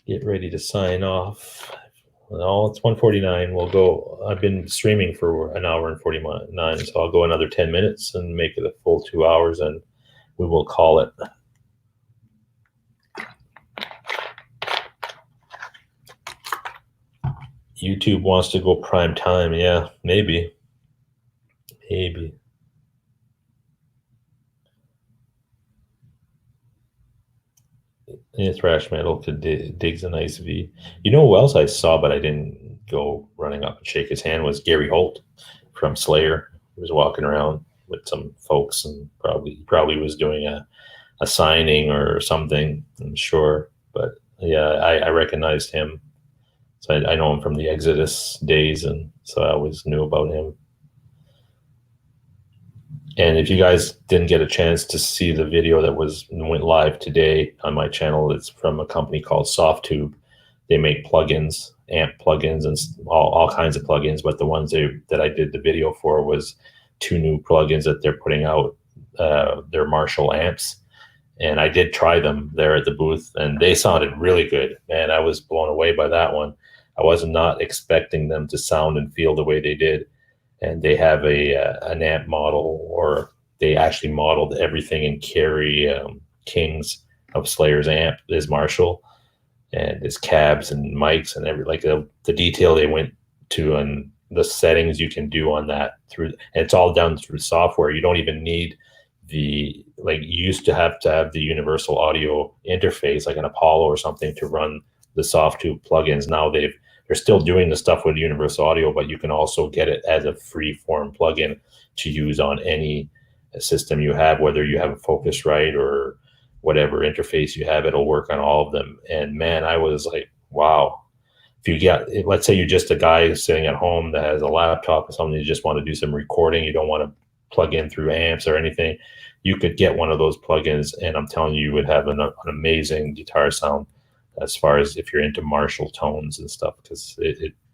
get ready to sign off. Well, it's 1:49. We'll go. I've been streaming for an hour and 49, so I'll go another 10 minutes and make it a full 2 hours, and we will call it. YouTube wants to go prime time. Yeah, maybe. Maybe. Yeah, thrash metal could digs a nice V. You know who else I saw, but I didn't go running up and shake his hand, was Gary Holt from Slayer. He was walking around with some folks and probably was doing a signing or something, I'm sure. But yeah, I recognized him. So I know him from the Exodus days, and so I always knew about him. And if you guys didn't get a chance to see the video that went live today on my channel, it's from a company called SoftTube. They make plugins, amp plugins, and all kinds of plugins. But the ones that I did the video for was two new plugins that they're putting out. They're Marshall amps, and I did try them there at the booth, and they sounded really good. Man, I was blown away by that one. I was not expecting them to sound and feel the way they did. And they have an amp model, or they actually modeled everything in Kerry King's of Slayer's amp, his Marshall, and his cabs and mics and every, like the detail they went to and the settings you can do on that through, and it's all done through software. You don't even need like you used to have the universal audio interface like an Apollo or something to run the SoftTube plugins. Now they're still doing the stuff with universal audio, but you can also get it as a free form plugin to use on any system you have, whether you have a Focusrite or whatever interface you have, it'll work on all of them. And man, I was like, wow. If you get, let's say you're just a guy sitting at home that has a laptop or something, you just want to do some recording, you don't want to plug in through amps or anything, you could get one of those plugins, and I'm telling you, you would have an amazing guitar sound as far as if you're into Marshall tones and stuff, because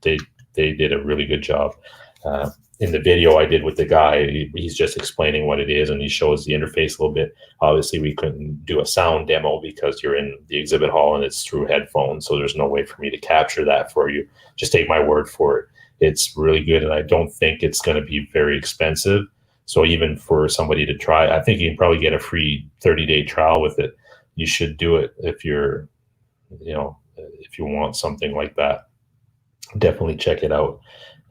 they did a really good job. In the video I did with the guy, he's just explaining what it is, and he shows the interface a little bit. Obviously, we couldn't do a sound demo because you're in the exhibit hall and it's through headphones, so there's no way for me to capture that for you. Just take my word for it. It's really good, and I don't think it's going to be very expensive. So even for somebody to try, I think you can probably get a free 30-day trial with it. You should do it if you're, if you want something like that. Definitely check it out.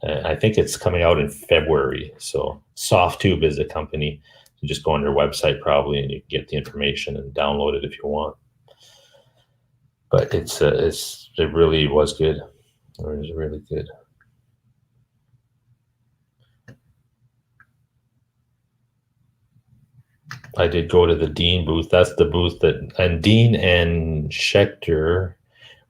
I think it's coming out in February. So SoftTube is a company. You just go on their website probably, and you get the information and download it if you want. But it really was good. It was really good. I did go to the Dean booth. That's the booth and Dean and Schechter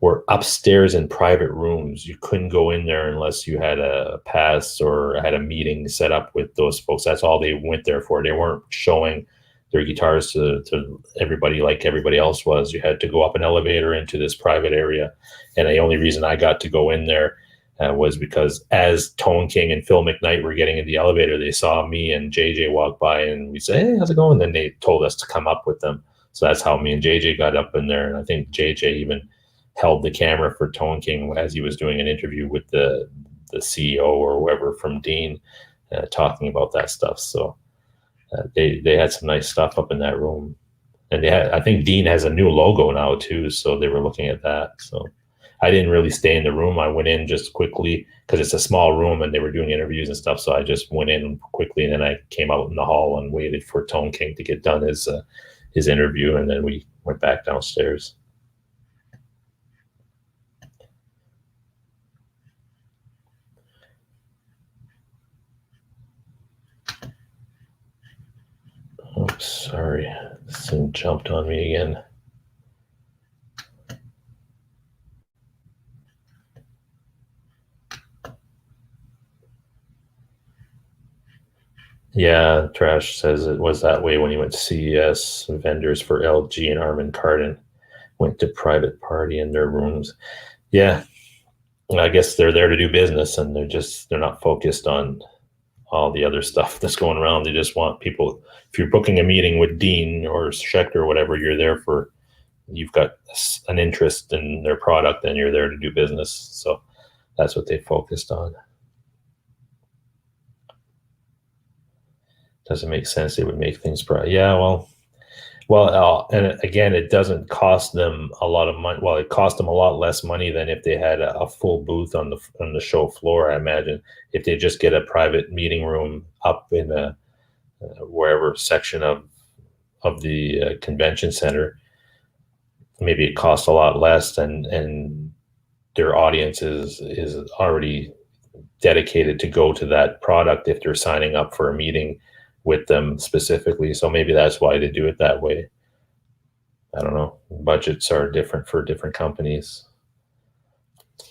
were upstairs in private rooms. You couldn't go in there unless you had a pass or had a meeting set up with those folks. That's all they went there for. They weren't showing their guitars to everybody like everybody else was. You had to go up an elevator into this private area. And the only reason I got to go in there was because as Tone King and Phil McKnight were getting in the elevator, they saw me and JJ walk by, and we said, "Hey, how's it going?" And then they told us to come up with them. So that's how me and JJ got up in there. And I think JJ even held the camera for Tone King as he was doing an interview with the CEO or whoever from Dean, talking about that stuff. So they had some nice stuff up in that room. And I think Dean has a new logo now too, so they were looking at that. So I didn't really stay in the room. I went in just quickly because it's a small room and they were doing interviews and stuff. So I just went in quickly, and then I came out in the hall and waited for Tone King to get done his interview, and then we went back downstairs. Oops, sorry. This thing jumped on me again. Yeah, Trash says it was that way when he went to CES. Vendors for LG and Armin Kardon went to private party in their rooms. Yeah, I guess they're there to do business, and they're not focused on all the other stuff that's going around. They just want people. If you're booking a meeting with Dean or Schechter or whatever, you're there for, you've got an interest in their product, and you're there to do business. So that's what they focused on. Doesn't make sense. They would make things yeah, well, Well, and again, it doesn't cost them a lot of money. Well, it cost them a lot less money than if they had a full booth on the show floor. I imagine if they just get a private meeting room up in a wherever section of the convention center, maybe it costs a lot less, and their audience is already dedicated to go to that product if they're signing up for a meeting with them specifically. So maybe that's why they do it that way. I don't know. Budgets are different for different companies.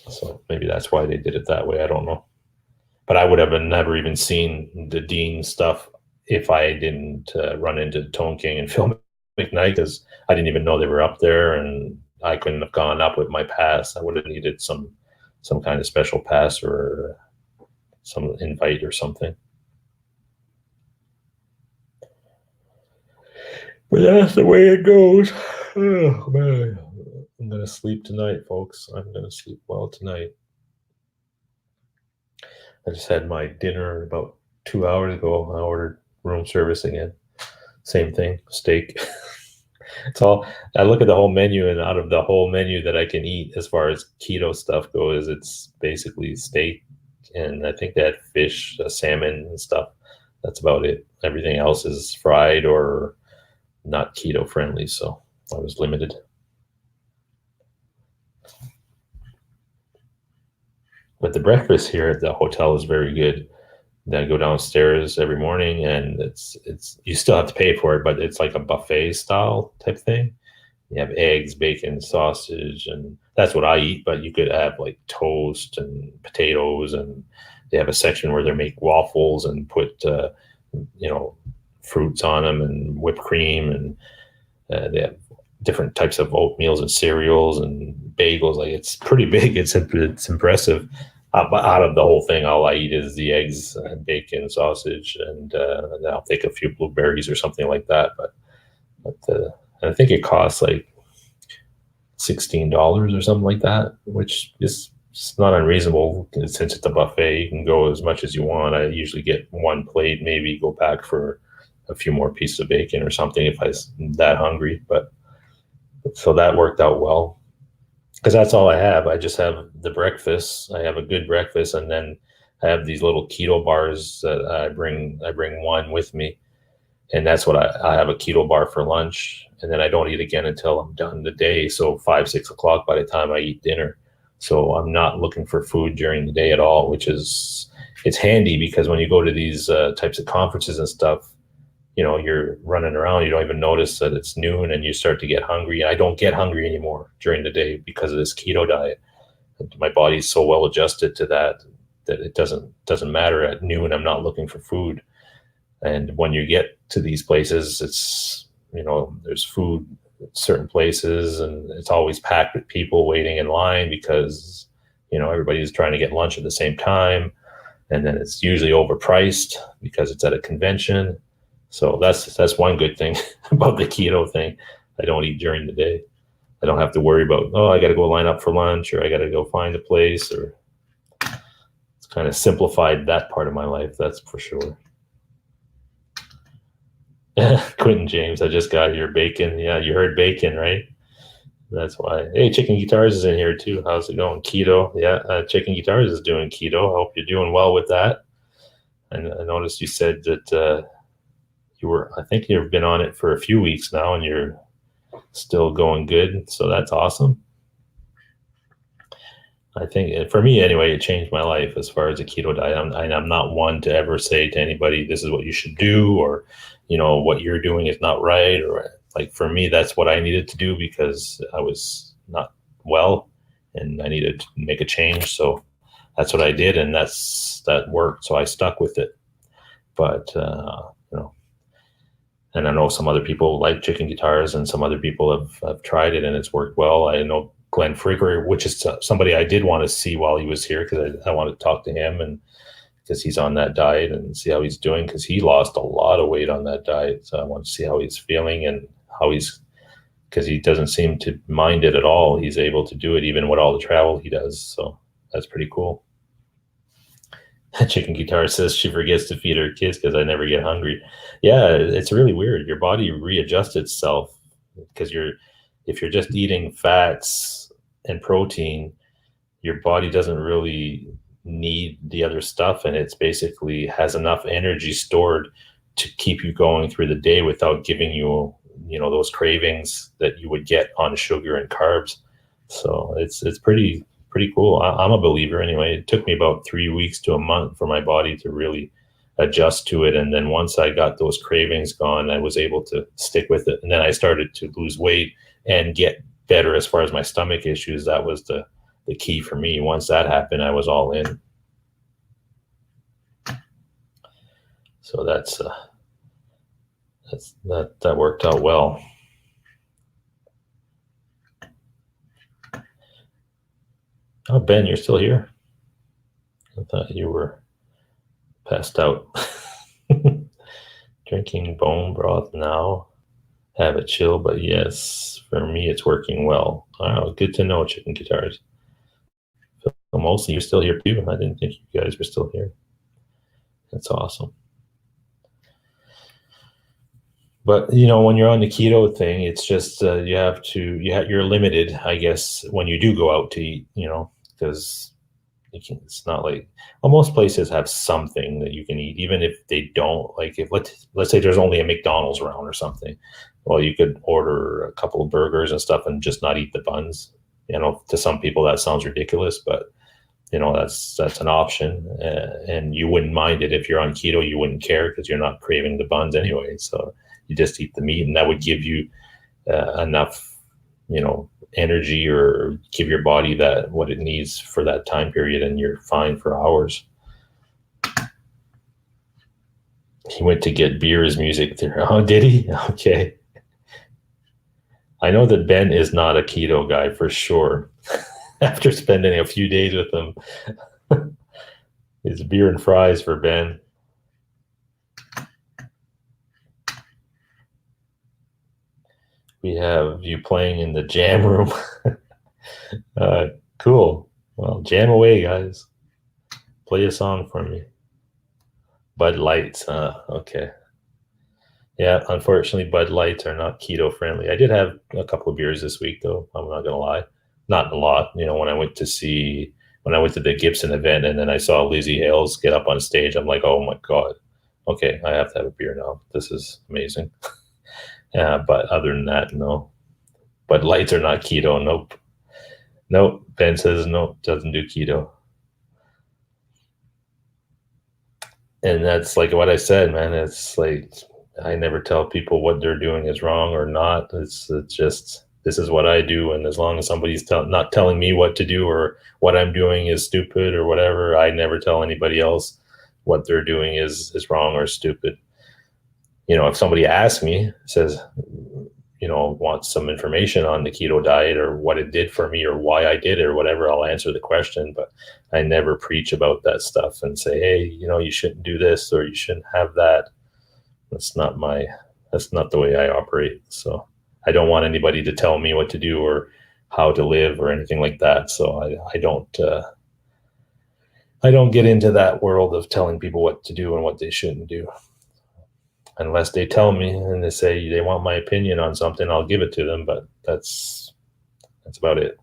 So maybe that's why they did it that way. I don't know. But I would have never even seen the Dean stuff if I didn't run into Tone King and Phil McKnight, because I didn't even know they were up there, and I couldn't have gone up with my pass. I would have needed some kind of special pass or some invite or something. But that's the way it goes. Oh, man. I'm going to sleep tonight, folks. I'm going to sleep well tonight. I just had my dinner about 2 hours ago. I ordered room service again. Same thing, steak. It's all, I look at the whole menu, and out of the whole menu that I can eat as far as keto stuff goes, it's basically steak. And I think they had fish, salmon and stuff. That's about it. Everything else is fried or not keto friendly. So I was limited. But the breakfast here at the hotel is very good. Then I go downstairs every morning, and it's you still have to pay for it, but it's like a buffet style type thing. You have eggs, bacon, sausage, and that's what I eat. But you could have like toast and potatoes, and they have a section where they make waffles and put fruits on them and whipped cream, and they have different types of oatmeals and cereals and bagels. Like, it's pretty big. It's impressive. But out of the whole thing, all I eat is the eggs, and bacon, sausage, and I'll take a few blueberries or something like that. But I think it costs like $16 or something like that, which is not unreasonable since it's a buffet. You can go as much as you want. I usually get one plate, maybe go back for a few more pieces of bacon or something if I'm that hungry. But so that worked out well, because that's all I have. I just have the breakfast. I have a good breakfast, and then I have these little keto bars that I bring one with me, and that's what I have, a keto bar for lunch, and then I don't eat again until I'm done the day. So 5-6 o'clock by the time I eat dinner. So I'm not looking for food during the day at all, which is, it's handy, because when you go to these types of conferences and stuff, you're running around, you don't even notice that it's noon, and you start to get hungry. I don't get hungry anymore during the day because of this keto diet. My body's so well adjusted to that it doesn't matter. At noon, I'm not looking for food. And when you get to these places, it's, there's food at certain places, and it's always packed with people waiting in line because, everybody's trying to get lunch at the same time. And then it's usually overpriced because it's at a convention. So that's one good thing about the keto thing. I don't eat during the day. I don't have to worry about, I got to go line up for lunch, or I got to go find a place, or it's kind of simplified that part of my life. That's for sure. Quentin James, I just got your bacon. Yeah, you heard bacon, right? That's why. Hey, Chicken Guitars is in here too. How's it going? Keto. Yeah, Chicken Guitars is doing keto. I hope you're doing well with that. And I noticed you said that I think you've been on it for a few weeks now, and you're still going good. So that's awesome. I think, for me anyway, it changed my life as far as a keto diet. I'm not one to ever say to anybody, this is what you should do, or, what you're doing is not right. Or, like, for me, that's what I needed to do because I was not well and I needed to make a change. So that's what I did, and that worked. So I stuck with it. But, and I know some other people like Chicken Guitars, and some other people have tried it and it's worked well. I know Glenn Frigger, which is somebody I did want to see while he was here, because I wanted to talk to him, and because he's on that diet and see how he's doing, because he lost a lot of weight on that diet. So I want to see how he's feeling and because he doesn't seem to mind it at all. He's able to do it even with all the travel he does. So that's pretty cool. Chicken Guitar says she forgets to feed her kids because I never get hungry. Yeah, it's really weird. Your body readjusts itself because if you're just eating fats and protein, your body doesn't really need the other stuff, and it's basically has enough energy stored to keep you going through the day without giving you those cravings that you would get on sugar and carbs. So it's pretty cool. I'm a believer anyway. It took me about 3 weeks to a month for my body to really adjust to it, and then once I got those cravings gone, I was able to stick with it, and then I started to lose weight and get better as far as my stomach issues. That was the key for me. Once that happened, I was all in. So that worked out well. Oh, Ben, you're still here? I thought you were passed out. Drinking bone broth now. Have a chill, but yes, for me it's working well. Oh, good to know, Chicken Guitars. Well, mostly you're still here too. I didn't think you guys were still here. That's awesome. But when you're on the keto thing, it's just you're limited, I guess, when you do go out to eat. Because it's not like, well, most places have something that you can eat, even if they don't. Like if let's say there's only a McDonald's around or something, well, you could order a couple of burgers and stuff and just not eat the buns. To some people that sounds ridiculous, but that's an option, and you wouldn't mind it if you're on keto. You wouldn't care because you're not craving the buns anyway. So you just eat the meat, and that would give you enough, energy, or give your body that what it needs for that time period, and you're fine for hours. He went to get beers music there. Oh, did he? Okay. I know that Ben is not a keto guy for sure. After spending a few days with him, it's beer and fries for Ben. We have you playing in the jam room. Cool. Well, jam away, guys. Play a song for me. Bud Lights. Okay. Yeah, unfortunately, Bud Lights are not keto friendly. I did have a couple of beers this week, though. I'm not gonna lie, not a lot. When I went to the Gibson event, and then I saw Lizzie Hales get up on stage, I'm like, oh my god, okay, I have to have a beer now. This is amazing. Yeah, but other than that, no. Bud Lights are not keto. Nope. Ben says no, doesn't do keto. And that's like what I said, man. It's like I never tell people what they're doing is wrong or not. It's just this is what I do, and as long as somebody's not telling me what to do or what I'm doing is stupid or whatever, I never tell anybody else what they're doing is wrong or stupid. If somebody asks me, says, wants some information on the keto diet or what it did for me or why I did it or whatever, I'll answer the question. But I never preach about that stuff and say, hey, you shouldn't do this or you shouldn't have that. That's not the way I operate. So I don't want anybody to tell me what to do or how to live or anything like that. So I don't get into that world of telling people what to do and what they shouldn't do. Unless they tell me and they say they want my opinion on something, I'll give it to them. But that's about it.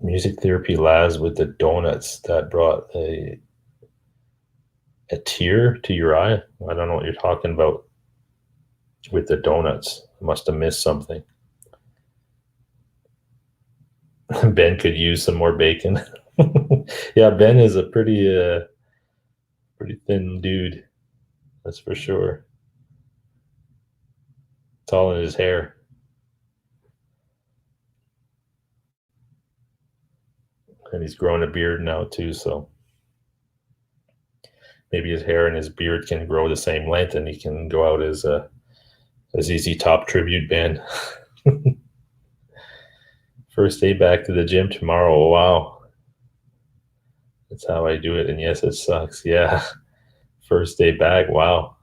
Music therapy labs with the donuts that brought a tear to your eye. I don't know what you're talking about with the donuts. I must have missed something. Ben could use some more bacon. Yeah, Ben is a pretty thin dude. That's for sure. It's all in his hair. And he's growing a beard now too, so maybe his hair and his beard can grow the same length and he can go out as ZZ Top tribute band. First day back to the gym tomorrow. Wow. That's how I do it. And yes, it sucks. Yeah. First day back. Wow.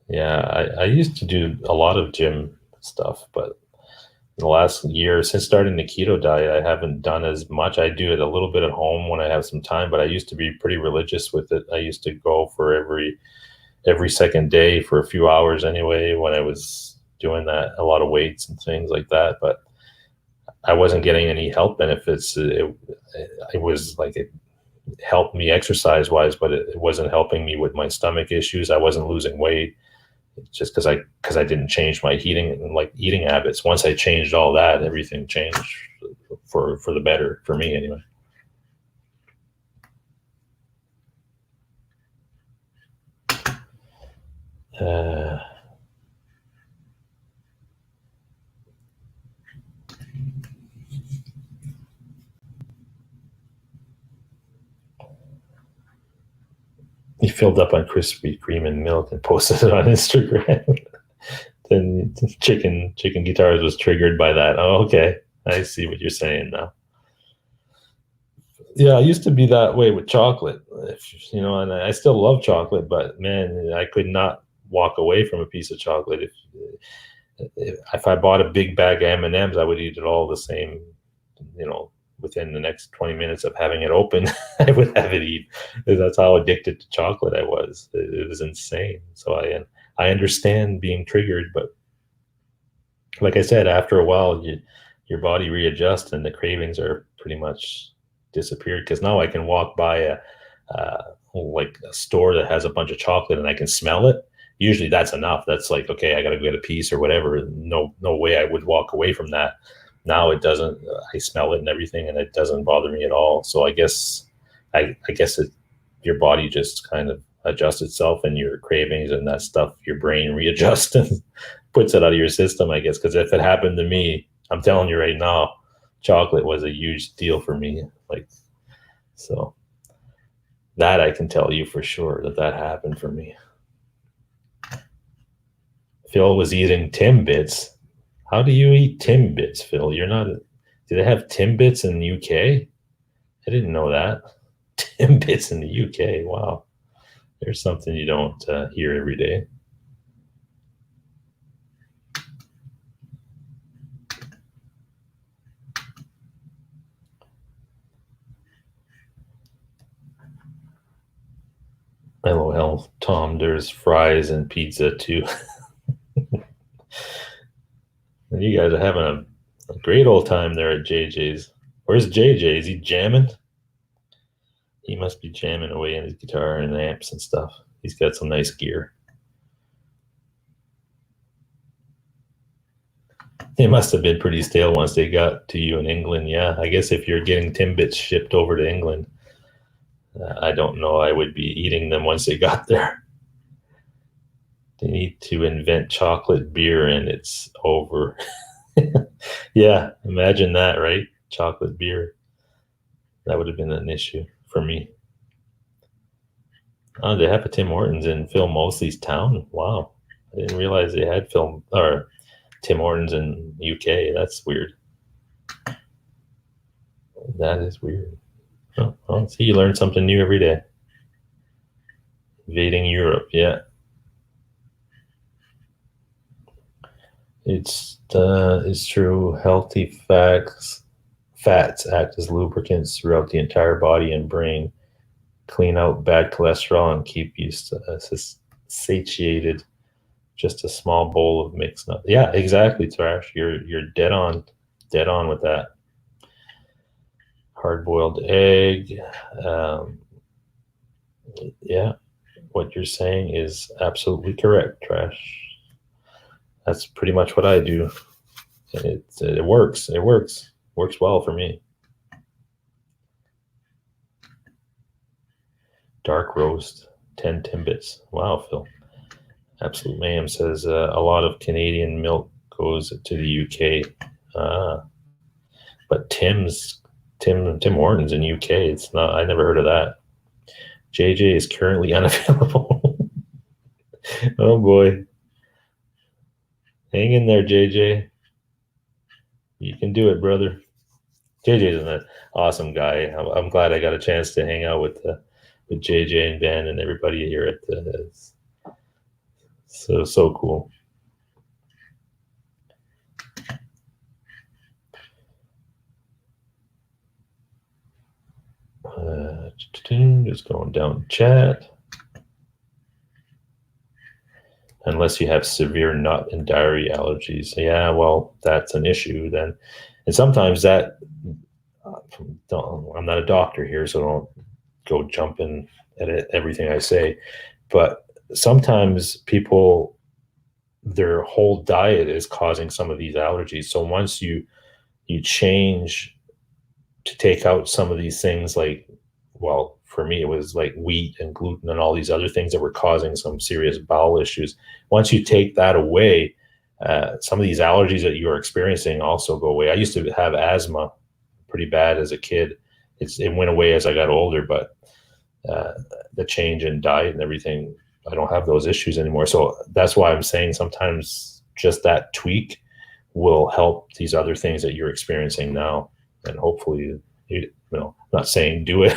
Yeah, I used to do a lot of gym stuff. But in the last year, since starting the keto diet, I haven't done as much. I do it a little bit at home when I have some time, but I used to be pretty religious with it. I used to go for every second day for a few hours anyway when I was doing that, a lot of weights and things like that. But I wasn't getting any health benefits. It was like it helped me exercise wise, but it wasn't helping me with my stomach issues. I wasn't losing weight just because I didn't change my eating habits. Once I changed all that, everything changed for the better for me anyway. He filled up on Krispy Kreme and milk and posted it on Instagram. Then chicken guitars was triggered by that. Oh, okay. I see what you're saying now. Yeah, I used to be that way with chocolate, and I still love chocolate, but man, I could not walk away from a piece of chocolate. If I bought a big bag of M&Ms, I would eat it all the same, within the next 20 minutes of having it open, I would have it eat. That's how addicted to chocolate I was. It was insane. So I understand being triggered, but like I said, after a while, your body readjusts and the cravings are pretty much disappeared. Because now I can walk by like a store that has a bunch of chocolate and I can smell it. Usually that's enough. That's like, okay, I got to get a piece or whatever. No way I would walk away from that. Now it doesn't. I smell it and everything, and it doesn't bother me at all. So I guess your body just kind of adjusts itself, and your cravings and that stuff, your brain readjusts and puts it out of your system, I guess. Because if it happened to me, I'm telling you right now, chocolate was a huge deal for me. So that I can tell you for sure that happened for me. Phil was eating Timbits. How do you eat Timbits, Phil? You're not. Do they have Timbits in the UK? I didn't know that. Timbits in the UK. Wow. There's something you don't hear every day. LOL, Tom, there's fries and pizza too. You guys are having a great old time there at JJ's. Where's JJ? Is he jamming? He must be jamming away on his guitar and amps and stuff. He's got some nice gear. They must have been pretty stale once they got to you in England. Yeah, I guess if you're getting Timbits shipped over to England, I don't know. I would be eating them once they got there. They need to invent chocolate beer and it's over. Yeah, imagine that, right? Chocolate beer. That would have been an issue for me. Oh, they have a Tim Hortons in Phil Mosley's town. Wow. I didn't realize they had Tim Hortons in UK. That's weird. That is weird. Oh, well, see, you learn something new every day. Invading Europe, yeah. It's true. Healthy fats act as lubricants throughout the entire body and brain, clean out bad cholesterol and keep you satiated. Just a small bowl of mixed nuts. Yeah, exactly, Trash. You're dead on with that. Hard-boiled egg. Yeah, what you're saying is absolutely correct, Trash. That's pretty much what I do. It works. It works well for me. Dark roast, 10 Timbits. Wow, Phil. Absolute Mayhem says a lot of Canadian milk goes to the UK. But Tim Hortons in UK, it's not. I never heard of that. JJ is currently unavailable. Oh boy. Hang in there, JJ. You can do it, brother. JJ's an awesome guy. I'm glad I got a chance to hang out with JJ and Ben and everybody here at so cool. Just going down chat. Unless you have severe nut and dairy allergies. Yeah, well, that's an issue then. And sometimes that, I'm not a doctor here, so don't go jumping at everything I say. But sometimes people, their whole diet is causing some of these allergies. So once you change to take out some of these things, like, well, for me, it was like wheat and gluten and all these other things that were causing some serious bowel issues. Once you take that away, some of these allergies that you are experiencing also go away. I used to have asthma pretty bad as a kid. It went away as I got older, but the change in diet and everything, I don't have those issues anymore. So that's why I'm saying sometimes just that tweak will help these other things that you're experiencing now. And hopefully, I'm not saying do it.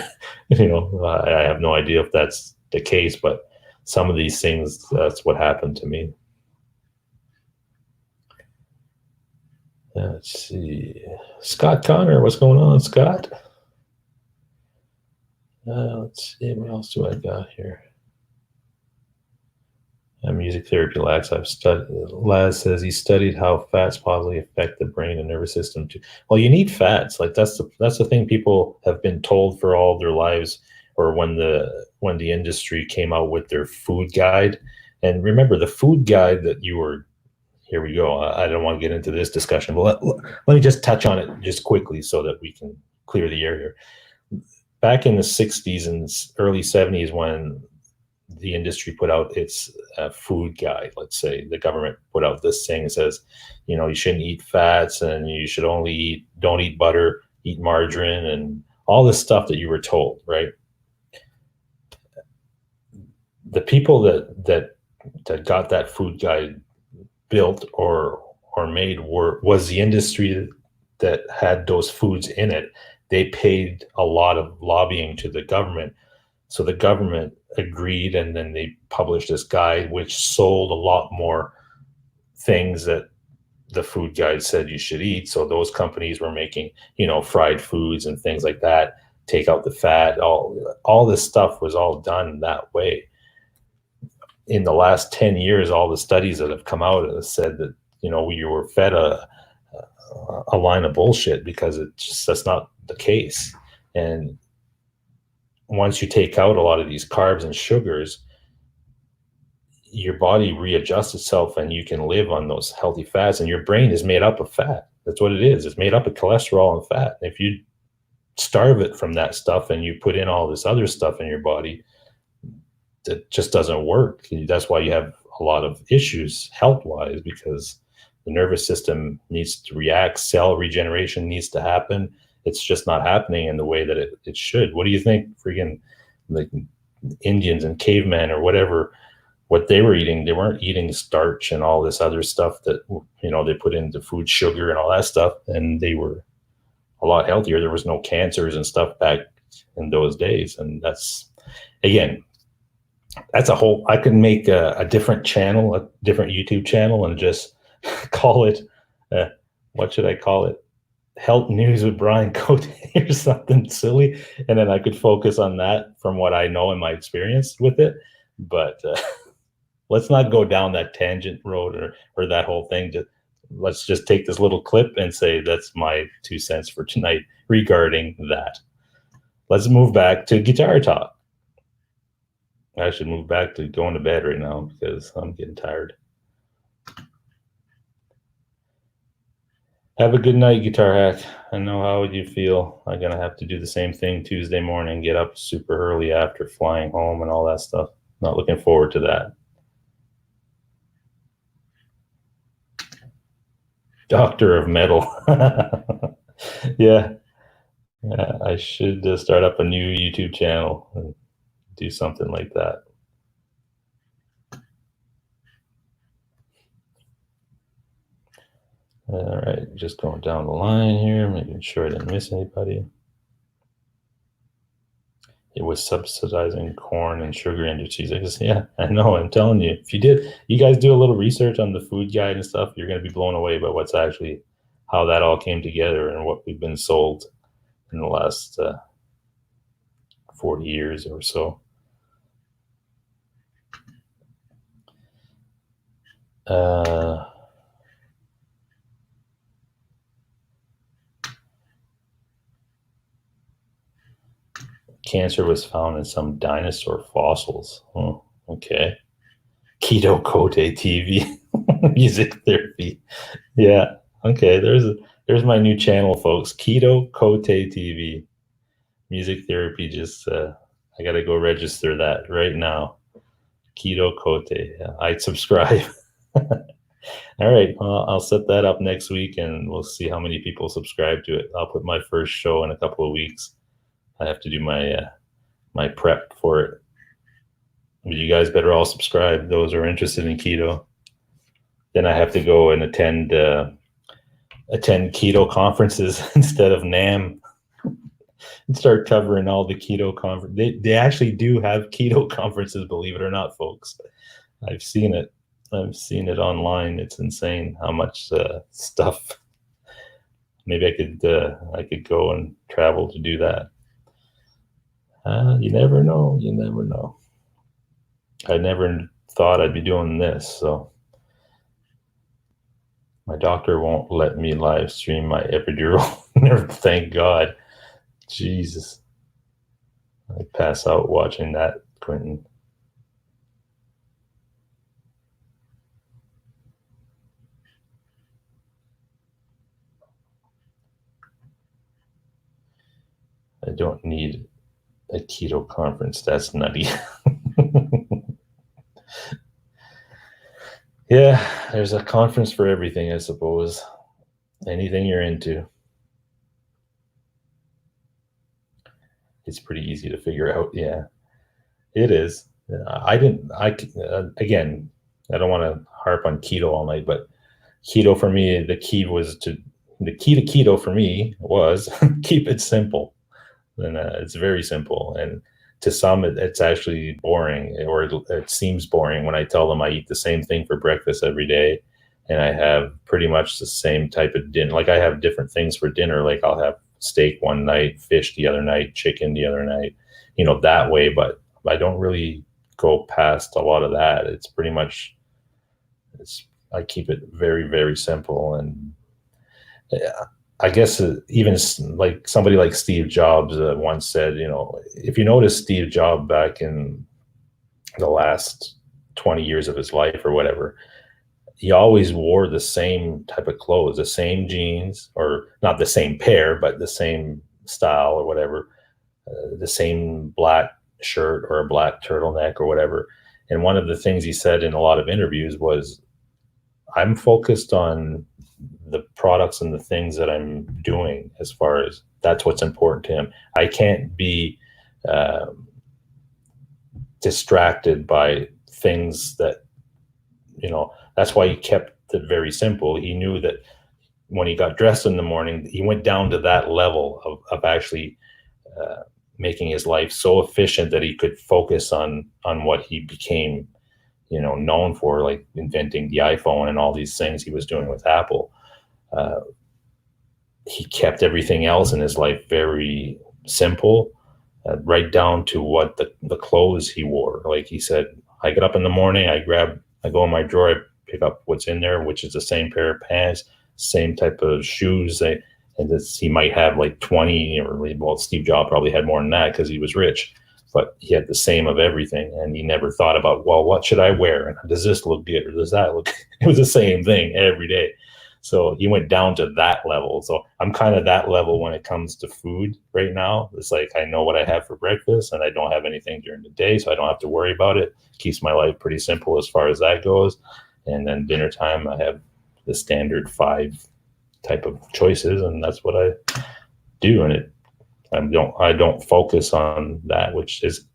I have no idea if that's the case, but some of these things, that's what happened to me. Let's see. Scott Connor, what's going on, Scott? Let's see, what else do I got here? Music therapy lacks. Laz says he studied how fats positively affect the brain and nervous system too. Well, you need fats. Like that's the thing people have been told for all their lives, or when the industry came out with their food guide. And remember, the food guide that you were, here we go. I don't want to get into this discussion, but let me just touch on it just quickly so that we can clear the air here. Back in the 60s and early 70s, when the industry put out its food guide, let's say the government put out this thing that says, you shouldn't eat fats and you should don't eat butter, eat margarine, and all this stuff that you were told, right? The people that got that food guide built or made was the industry that had those foods in it. They paid a lot of lobbying to the government. So the government agreed, and then they published this guide, which sold a lot more things that the food guide said you should eat. So those companies were making, fried foods and things like that, take out the fat, all this stuff was all done that way. In the last 10 years, all the studies that have come out have said that, you were fed a line of bullshit, because that's not the case. And once you take out a lot of these carbs and sugars, your body readjusts itself and you can live on those healthy fats, and your brain is made up of fat. That's what it is. It's made up of cholesterol and fat. If you starve it from that stuff and you put in all this other stuff in your body, that just doesn't work. That's why you have a lot of issues health-wise, because the nervous system needs to react. Cell regeneration needs to happen. It's just not happening in the way that it should. What do you think freaking like Indians and cavemen or whatever, what they were eating? They weren't eating starch and all this other stuff that, they put into food, sugar and all that stuff. And they were a lot healthier. There was no cancers and stuff back in those days. And that's, again, that's a whole, I can make a different channel, a different YouTube channel, and just call it, what should I call it? Health News with Brian Cote or something silly. And then I could focus on that from what I know and my experience with it. But let's not go down that tangent road or that whole thing. Let's just take this little clip and say that's my 2 cents for tonight regarding that. Let's move back to guitar talk. I should move back to going to bed right now because I'm getting tired. Have a good night, Guitar Hack. I know how you feel. I'm going to have to do the same thing Tuesday morning, get up super early after flying home and all that stuff. Not looking forward to that. Doctor of Metal. Yeah. I should start up a new YouTube channel and do something like that. All right, just going down the line here, making sure I didn't miss anybody. It was subsidizing corn and sugar industries. I guess, yeah, I know. I'm telling you, if you guys do a little research on the food guide and stuff, you're going to be blown away by what's actually, how that all came together and what we've been sold in the last 40 years or so. Cancer was found in some dinosaur fossils. Oh, okay. Keto Kote TV. Music therapy. Yeah. Okay. There's my new channel, folks. Keto Kote TV. Music therapy. Just I gotta go register that right now. Keto Kote. Yeah, I subscribe. All right. Well, I'll set that up next week and we'll see how many people subscribe to it. I'll put my first show in a couple of weeks. I have to do my prep for it. But you guys better all subscribe. Those who are interested in keto. Then I have to go and attend keto conferences instead of NAMM and start covering all the keto conference. They actually do have keto conferences, believe it or not, folks. I've seen it. I've seen it online. It's insane how much stuff. Maybe I could go and travel to do that. You never know. You never know. I never thought I'd be doing this. So my doctor won't let me live stream my epidural. Thank God. Jesus. I pass out watching that, Quentin. I don't need a keto conference. That's nutty. Yeah, there's a conference for everything, I suppose. Anything you're into. It's pretty easy to figure out. Yeah, it is. Again, I don't want to harp on keto all night, but keto for me, the key to keto for me was keep it simple. And it's very simple. And to some, it's actually boring, or it seems boring when I tell them I eat the same thing for breakfast every day. And I have pretty much the same type of dinner. Like I have different things for dinner. Like I'll have steak one night, fish the other night, chicken the other night, that way. But I don't really go past a lot of that. It's pretty much, I keep it very, very simple. And I guess even like somebody like Steve Jobs once said, if you notice Steve Jobs back in the last 20 years of his life or whatever, he always wore the same type of clothes, the same jeans, or not the same pair, but the same style or whatever, the same black shirt or a black turtleneck or whatever. And one of the things he said in a lot of interviews was, I'm focused on the products and the things that I'm doing, as far as that's what's important to him. I can't be distracted by things that, that's why he kept it very simple. He knew that when he got dressed in the morning, he went down to that level of actually making his life so efficient that he could focus on what he became, known for, like inventing the iPhone and all these things he was doing with Apple. He kept everything else in his life very simple, right down to what the clothes he wore. Like he said, I get up in the morning, I go in my drawer, I pick up what's in there, which is the same pair of pants, same type of shoes. And he might have like 20, or Steve Jobs probably had more than that because he was rich, but he had the same of everything. And he never thought about, well, what should I wear? And does this look good? Or does that look? It was the same thing every day. So he went down to that level. So I'm kind of that level when it comes to food right now. It's like I know what I have for breakfast and I don't have anything during the day, so I don't have to worry about it. Keeps my life pretty simple as far as that goes. And then dinner time, I have the standard 5 type of choices, and that's what I do. And I don't focus on that, which is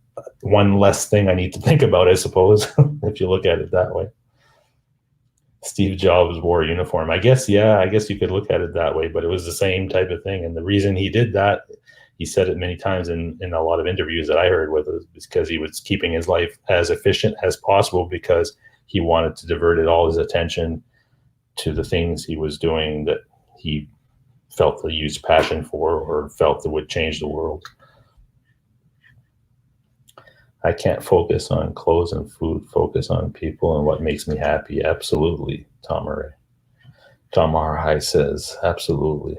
one less thing I need to think about, I suppose, if you look at it that way. Steve Jobs wore a uniform. I guess you could look at it that way, but it was the same type of thing. And the reason he did that, he said it many times in a lot of interviews that I heard with it, was because he was keeping his life as efficient as possible, because he wanted to divert all his attention to the things he was doing that he felt a huge passion for, or felt that would change the world. I can't focus on clothes and food, focus on people and what makes me happy. Absolutely, Tom Murray. Tom Murray says, absolutely.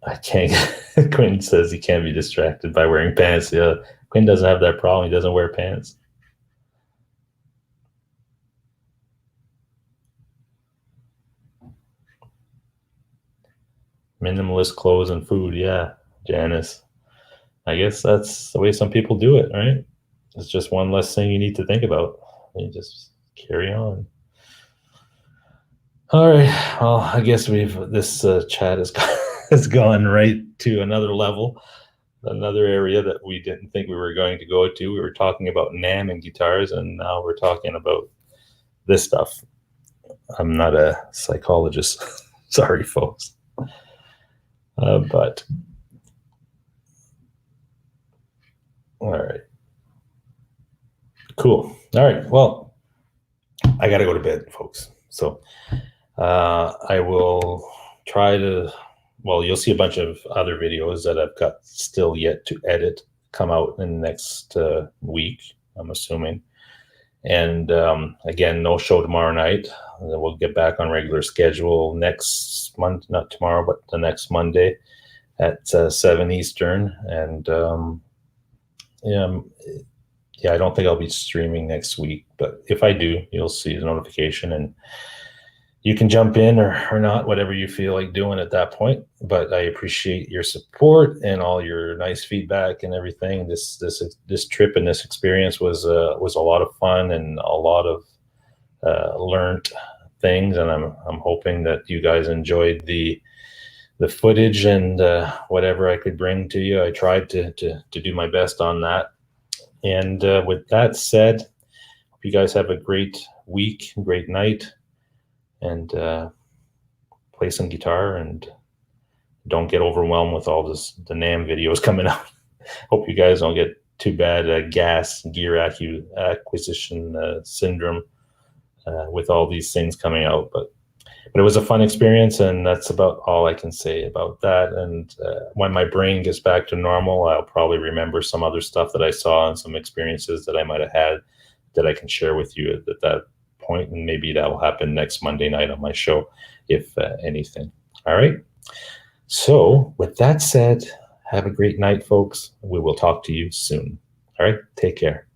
I can't. Quinn says he can't be distracted by wearing pants. Yeah, Quinn doesn't have that problem. He doesn't wear pants. Minimalist clothes and food. Yeah, Janice. I guess that's the way some people do it, right? It's just one less thing you need to think about. You just carry on. All right. Well, I guess this chat has gone right to another level, another area that we didn't think we were going to go to. We were talking about NAMM and guitars, and now we're talking about this stuff. I'm not a psychologist. Sorry, folks. But all right. Cool. All right. Well, I got to go to bed, folks. So I will try to, well, you'll see a bunch of other videos that I've got still yet to edit come out in the next week, I'm assuming. And again, no show tomorrow night. We'll get back on regular schedule next month, not tomorrow, but the next Monday at 7 Eastern. And yeah, I don't think I'll be streaming next week, but if I do, you'll see the notification and you can jump in or not, whatever you feel like doing at that point. But I appreciate your support and all your nice feedback and everything. This trip and this experience was a lot of fun and a lot of learned things. And I'm hoping that you guys enjoyed the footage and whatever I could bring to you. I tried to do my best on that. And with that said, hope you guys have a great week, great night. And play some guitar and don't get overwhelmed with all the NAMM videos coming out. Hope you guys don't get too bad gas gear acquisition syndrome with all these things coming out. But it was a fun experience, and that's about all I can say about that. And when my brain gets back to normal, I'll probably remember some other stuff that I saw and some experiences that I might have had that I can share with you at that point, and maybe that will happen next Monday night on my show, if anything. All right. So with that said, have a great night, folks. We will talk to you soon. All right. Take care.